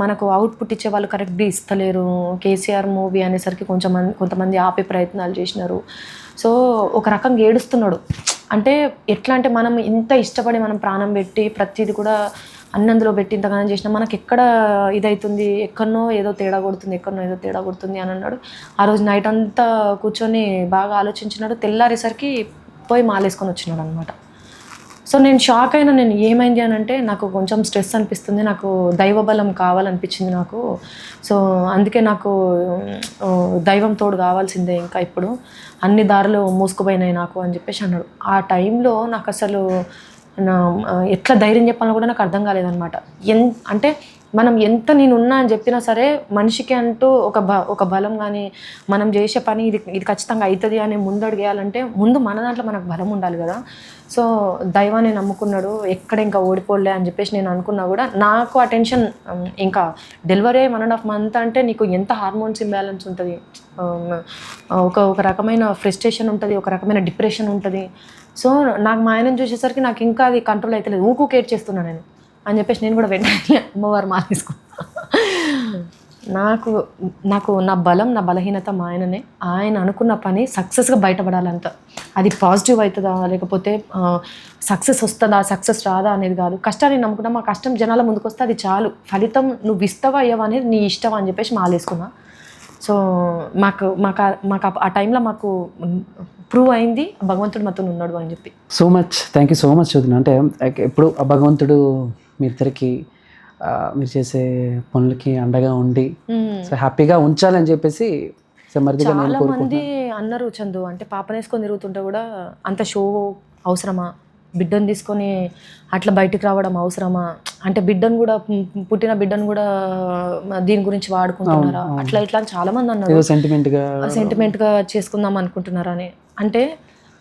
మనకు అవుట్పుట్ ఇచ్చే వాళ్ళు కరెక్ట్గా ఇస్తలేరు. కేసీఆర్ మూవీ అనేసరికి కొంతమంది ఆపే ప్రయత్నాలు చేసినారు. సో ఒక రకంగా ఏడుస్తున్నాడు. అంటే ఎట్లా అంటే మనం ఇంత ఇష్టపడి మనం ప్రాణం పెట్టి ప్రతిదీ కూడా అన్నందులో పెట్టి ఇంతగానం చేసినా మనకి ఎక్కడ ఇదవుతుంది, ఎక్కడనో ఏదో తేడా కొడుతుంది అని అన్నాడు. ఆ రోజు నైట్ అంతా కూర్చొని బాగా ఆలోచించినాడు. తెల్లారేసరికి పోయి మాలేసుకొని వచ్చినాడు అనమాట. సో నేను షాక్ అయినా. నేను ఏమైంది అని అంటే నాకు కొంచెం స్ట్రెస్ అనిపిస్తుంది, నాకు దైవబలం కావాలనిపించింది నాకు. సో అందుకే నాకు దైవం తోడు కావాల్సిందే, ఇంకా ఇప్పుడు అన్ని దారులు మూసుకుపోయినాయి నాకు అని చెప్పేసి అన్నాడు. ఆ టైంలో నాకు అసలు ఎట్లా ధైర్యం చెప్పాలని కూడా నాకు అర్థం కాలేదనమాట. అంటే మనం ఎంత నేనున్నా అని చెప్పినా సరే మనిషికి అంటూ ఒక బలం కానీ మనం చేసే పని ఇది ఖచ్చితంగా అవుతుంది అని ముందడుగేయాలంటే ముందు మన దాంట్లో మనకు బలం ఉండాలి కదా. సో దైవాన్ని నమ్ముకున్నాడు, ఎక్కడ ఇంకా ఓడిపోలే అని చెప్పేసి నేను అనుకున్నా కూడా నాకు ఆ టెన్షన్ ఇంకా డెలివరీ 1.5 month అంటే నీకు ఎంత హార్మోన్స్ ఇంబ్యాలెన్స్ ఉంటుంది, ఒక రకమైన ఫ్రస్ట్రేషన్ ఉంటుంది, ఒక రకమైన డిప్రెషన్ ఉంటుంది. సో నాకు మా ఆయనను చూసేసరికి నాకు ఇంకా అది కంట్రోల్ అవుతలేదు. ఊకేట్ చేస్తున్నాను నేను అని చెప్పేసి నేను కూడా వెంటనే అమ్మవారు తీసుకున్నాను. నాకు నా బలం, నా బలహీనత మా ఆయననే. ఆయన అనుకున్న పని సక్సెస్గా బయటపడాలంట. అది పాజిటివ్ అవుతుందా లేకపోతే సక్సెస్ వస్తుందా సక్సెస్ రాదా అనేది కాదు. కష్టాన్ని నమ్ముకున్నా, మా కష్టం జనాల ముందుకు వస్తే అది చాలు. ఫలితం నువ్వు ఇస్తావా అయ్యవా అనేది నీ ఇష్టం అని చెప్పేసి మాలేసుకున్నా. సో మాకు ఆ టైంలో మాకు ప్రూవ్ అయింది భగవంతుడు మాతో ఉన్నాడు అని చెప్పి. So much thank you so much చదివిన. అంటే ఎప్పుడు ఆ భగవంతుడు మీ ఇద్దరికి మీరు చేసే పనులకి అండగా ఉండి సో హ్యాపీగా ఉంచాలని చెప్పేసి చాలా మంది అన్నారు చందు. అంటే పాపనేసుకొని తిరుగుతుంటే కూడా అంత షో అవసరమా, బిడ్డను తీసుకొని అట్లా బయటికి రావడం అవసరమా, అంటే పుట్టిన బిడ్డను కూడా దీని గురించి వాడుకుంటున్నారా, అట్లా ఇట్లా అని చాలా మంది అన్నారు. సెంటిమెంట్గా చేసుకుందాం అనుకుంటున్నారా అని. అంటే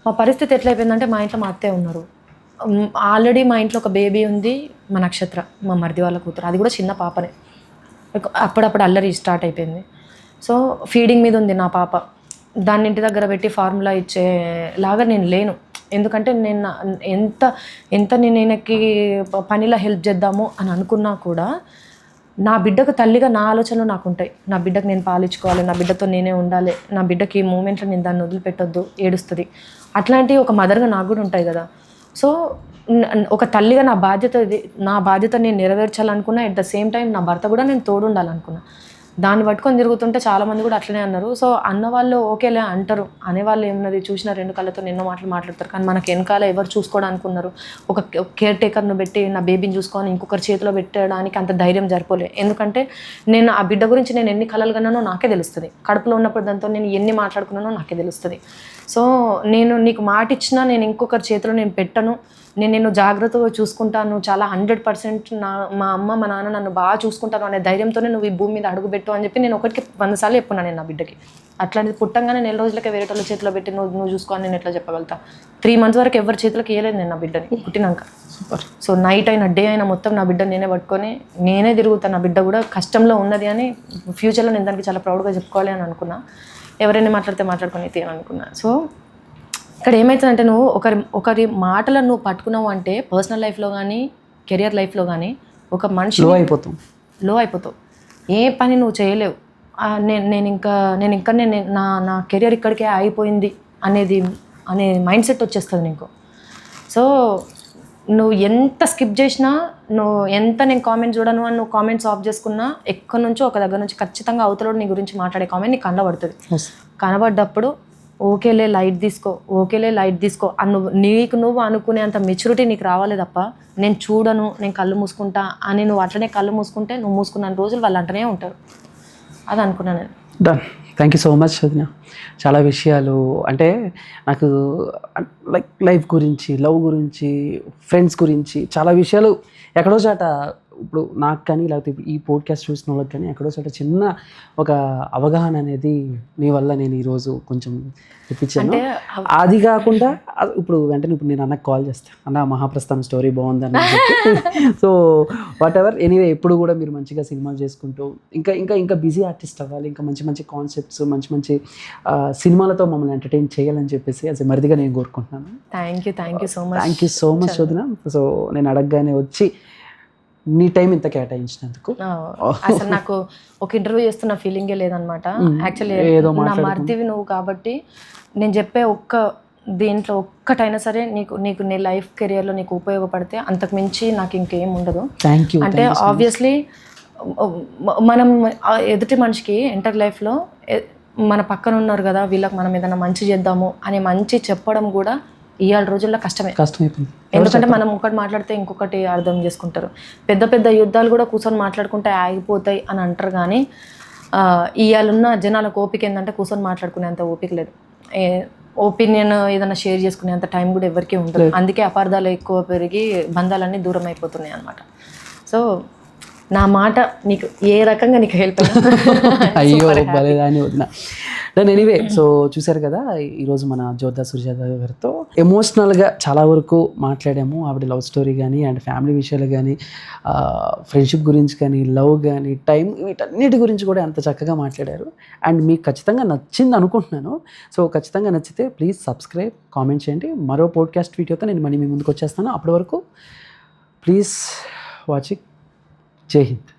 మా పరిస్థితి ఎట్లయిపోయిందంటే మా ఇంట్లో మా అత్తయ్య ఉన్నారు, ఆల్రెడీ మా ఇంట్లో ఒక బేబీ ఉంది, మా నక్షత్ర మా మరిది వాళ్ళ కూతురు, అది కూడా చిన్న పాపనే. అప్పుడప్పుడు అల్లరి స్టార్ట్ అయిపోయింది. సో ఫీడింగ్ మీద ఉంది నా పాప. దాన్ని ఇంటి దగ్గర పెట్టి ఫార్ములా ఇచ్చేలాగా నేను లేను. ఎందుకంటే నేను ఎంత నేను ఆయనకి పనిలో హెల్ప్ చేద్దాము అని అనుకున్నా కూడా నా బిడ్డకు తల్లిగా నా ఆలోచనలు నాకు ఉంటాయి. నా బిడ్డకు నేను పాలించుకోవాలి, నా బిడ్డతో నేనే ఉండాలి, నా బిడ్డకి ఈ మూమెంట్లో నేను దాన్ని వదిలిపెట్టొద్దు, ఏడుస్తుంది, అట్లాంటివి ఒక మదర్గా నాకు కూడా ఉంటాయి కదా. సో ఒక తల్లిగా నా బాధ్యత నేను నెరవేర్చాలనుకున్నా. ఎట్ ద సేమ్ టైం నా భర్త కూడా నేను తోడు ఉండాలనుకున్నా. దాన్ని పట్టుకొని తిరుగుతుంటే చాలామంది కూడా అట్లనే అన్నారు. సో అన్నవాళ్ళు ఓకేలే అంటారు, అనేవాళ్ళు ఏమున్నది, చూసిన 2 కళ్ళతో ఎన్నో మాట్లాడతారు. కానీ మనకి వెనకాల ఎవరు చూసుకోవడానికి ఉన్నారు? ఒక కేర్ టేకర్ను పెట్టి నా బేబీని చూసుకొని ఇంకొకరి చేతిలో పెట్టడానికి అంత ధైర్యం జరిపోలే. ఎందుకంటే నేను ఆ బిడ్డ గురించి నేను ఎన్ని కలలు కన్నానో నాకే తెలుస్తుంది. కడుపులో ఉన్నప్పుడు దాంతో నేను ఎన్ని మాట్లాడుకున్నానో నాకే తెలుస్తుంది. సో నేను నీకు మాట ఇచ్చినా నేను ఇంకొకరి చేతిలో నేను పెట్టను, నేను జాగ్రత్తగా చూసుకుంటాను, చాలా 100% మా అమ్మ మా నాన్న నన్ను బాగా చూసుకుంటాను అనే ధైర్యంతోనే నువ్వు ఈ భూమి మీద అడుగుపెట్టు అని చెప్పి నేను 100 సార్లు చెప్పున్నాను నేను నా బిడ్డకి. అట్లాంటిది పుట్టంగానే 4 రోజులకే వేరే వాళ్ళ చేతిలో పెట్టి నువ్వు చూసుకోని నేను ఎట్లా చెప్పగలుగుతా? 3 months వరకు ఎవరి చేతిలోకి వేయలేదు నేను నా బిడ్డని పుట్టినాక. సూపర్. సో నైట్ అయినా డే అయినా మొత్తం నా బిడ్డని నేనే పట్టుకొని నేనే తిరుగుతాను. నా బిడ్డ కూడా కష్టంలో ఉన్నది అని ఫ్యూచర్లో నేను దానికి చాలా ప్రౌడ్గా చెప్పుకోవాలి అని అనుకున్నా. ఎవరైనా మాట్లాడుకొని తీయని అనుకున్నా. సో ఇక్కడ ఏమవుతుందంటే నువ్వు ఒకరి మాటలను నువ్వు పట్టుకున్నావు అంటే పర్సనల్ లైఫ్లో కానీ కెరియర్ లైఫ్లో కానీ ఒక మనిషి లో అయిపోతావు. ఏ పని నువ్వు చేయలేవు. నేను ఇంకా నా కెరియర్ ఇక్కడికే అయిపోయింది అనే మైండ్ సెట్ వచ్చేస్తుంది నీకు. సో నువ్వు ఎంత స్కిప్ చేసినా, నువ్వు ఎంత నేను కామెంట్ చూడను అని నువ్వు కామెంట్స్ ఆఫ్ చేసుకున్నా, ఎక్కడి నుంచో ఒక దగ్గర నుంచి ఖచ్చితంగా అవతలోడు నీ గురించి మాట్లాడే కామెంట్ నీకు కనబడుతుంది. కనబడ్డప్పుడు ఓకేలే లైట్ తీసుకో నీకు నువ్వు అనుకునే అంత మెచ్యూరిటీ నీకు రావాలి తప్ప నేను చూడను, నేను కళ్ళు మూసుకుంటా అని నువ్వు అట్లనే కళ్ళు మూసుకుంటే నువ్వు మూసుకున్న రోజులు వాళ్ళు అంటనే ఉంటారు. అది అనుకున్నాను నేను. Done. Thank you so much వదిన. చాలా విషయాలు అంటే నాకు లైఫ్ గురించి, లవ్ గురించి, ఫ్రెండ్స్ గురించి చాలా విషయాలు ఎక్కడో చాట ఇప్పుడు నాకు కానీ లేకపోతే ఈ పోడ్కాస్ట్ చూసిన వాళ్ళకి కానీ ఎక్కడో చోట చిన్న ఒక అవగాహన అనేది నీ వల్ల నేను ఈరోజు కొంచెం తెప్పించాను. అది కాకుండా ఇప్పుడు వెంటనే ఇప్పుడు నేను అన్నకు కాల్ చేస్తాను, అన్న మహాప్రస్థానం స్టోరీ బాగుందని. సో వాట్ ఎవర్ ఎనీవే, ఎప్పుడు కూడా మీరు మంచిగా సినిమాలు చేసుకుంటూ ఇంకా ఇంకా ఇంకా బిజీ ఆర్టిస్ట్ అవ్వాలి, ఇంకా మంచి మంచి కాన్సెప్ట్స్ మంచి మంచి సినిమాలతో మమ్మల్ని ఎంటర్టైన్ చేయాలని చెప్పేసి అసలు మరిదిగా నేను కోరుకుంటున్నాను. థ్యాంక్ యూ సో మచ్ వదిన. సో నేను అడగగానే వచ్చి నీ టైం ఇంత కేటాయించినందుకు అసలు నాకు ఒక ఇంటర్వ్యూ చేస్తున్న ఫీలింగే లేదనమాట. యాక్చువల్లీ నా మరిదివి నువ్వు కాబట్టి నేను చెప్పే దీంట్లో ఒక్కటైనా సరే నీకు నీ లైఫ్ కెరియర్లో నీకు ఉపయోగపడితే అంతకు మించి నాకు ఇంకేం ఉండదు. Thank you. అంటే ఆబ్వియస్లీ మనం ఎదుటి మనిషికి ఎంటర్ లైఫ్లో మన పక్కన ఉన్నారు కదా, వీళ్ళకి మనం ఏదైనా మంచి చేద్దాము అని మంచి చెప్పడం కూడా ఇవాళ రోజుల్లో కష్టమైపోయింది. ఎందుకంటే మనం ఒకటి మాట్లాడితే ఇంకొకటి అర్థం చేసుకుంటారు. పెద్ద పెద్ద యుద్ధాలు కూడా కూర్చొని మాట్లాడుకుంటే ఆగిపోతాయి అని అంటారు, కానీ ఇవాళున్న జనాలకు ఓపిక ఏంటంటే కూర్చొని మాట్లాడుకునేంత ఓపిక లేదు. ఒపీనియన్ ఏదైనా షేర్ చేసుకునేంత టైం కూడా ఎవరికీ ఉండదు. అందుకే అపార్థాలు ఎక్కువ పెరిగి బంధాలన్నీ దూరం అయిపోతున్నాయి అన్నమాట. సో నా మాట నీకు ఏ రకంగా నీకు హెల్ప్ అయ్యో బలేదాని వదిన. దాని ఎనీవే, సో చూసారు కదా ఈరోజు మన జోర్దార్ సుజాత గారితో ఎమోషనల్గా చాలా వరకు మాట్లాడాము. ఆవిడ లవ్ స్టోరీ కానీ అండ్ ఫ్యామిలీ విషయాలు కానీ ఫ్రెండ్షిప్ గురించి కానీ లవ్ కానీ టైం వీటన్నిటి గురించి కూడా ఎంత చక్కగా మాట్లాడారు. అండ్ మీకు ఖచ్చితంగా నచ్చింది అనుకుంటున్నాను. సో ఖచ్చితంగా నచ్చితే ప్లీజ్ సబ్స్క్రైబ్, కామెంట్ చేయండి. మరో పోడ్కాస్ట్ వీడియోతో నేను మళ్ళీ మీ ముందుకు వచ్చేస్తాను. అప్పటి వరకు ప్లీజ్ వాచింగ్. జై హింద్.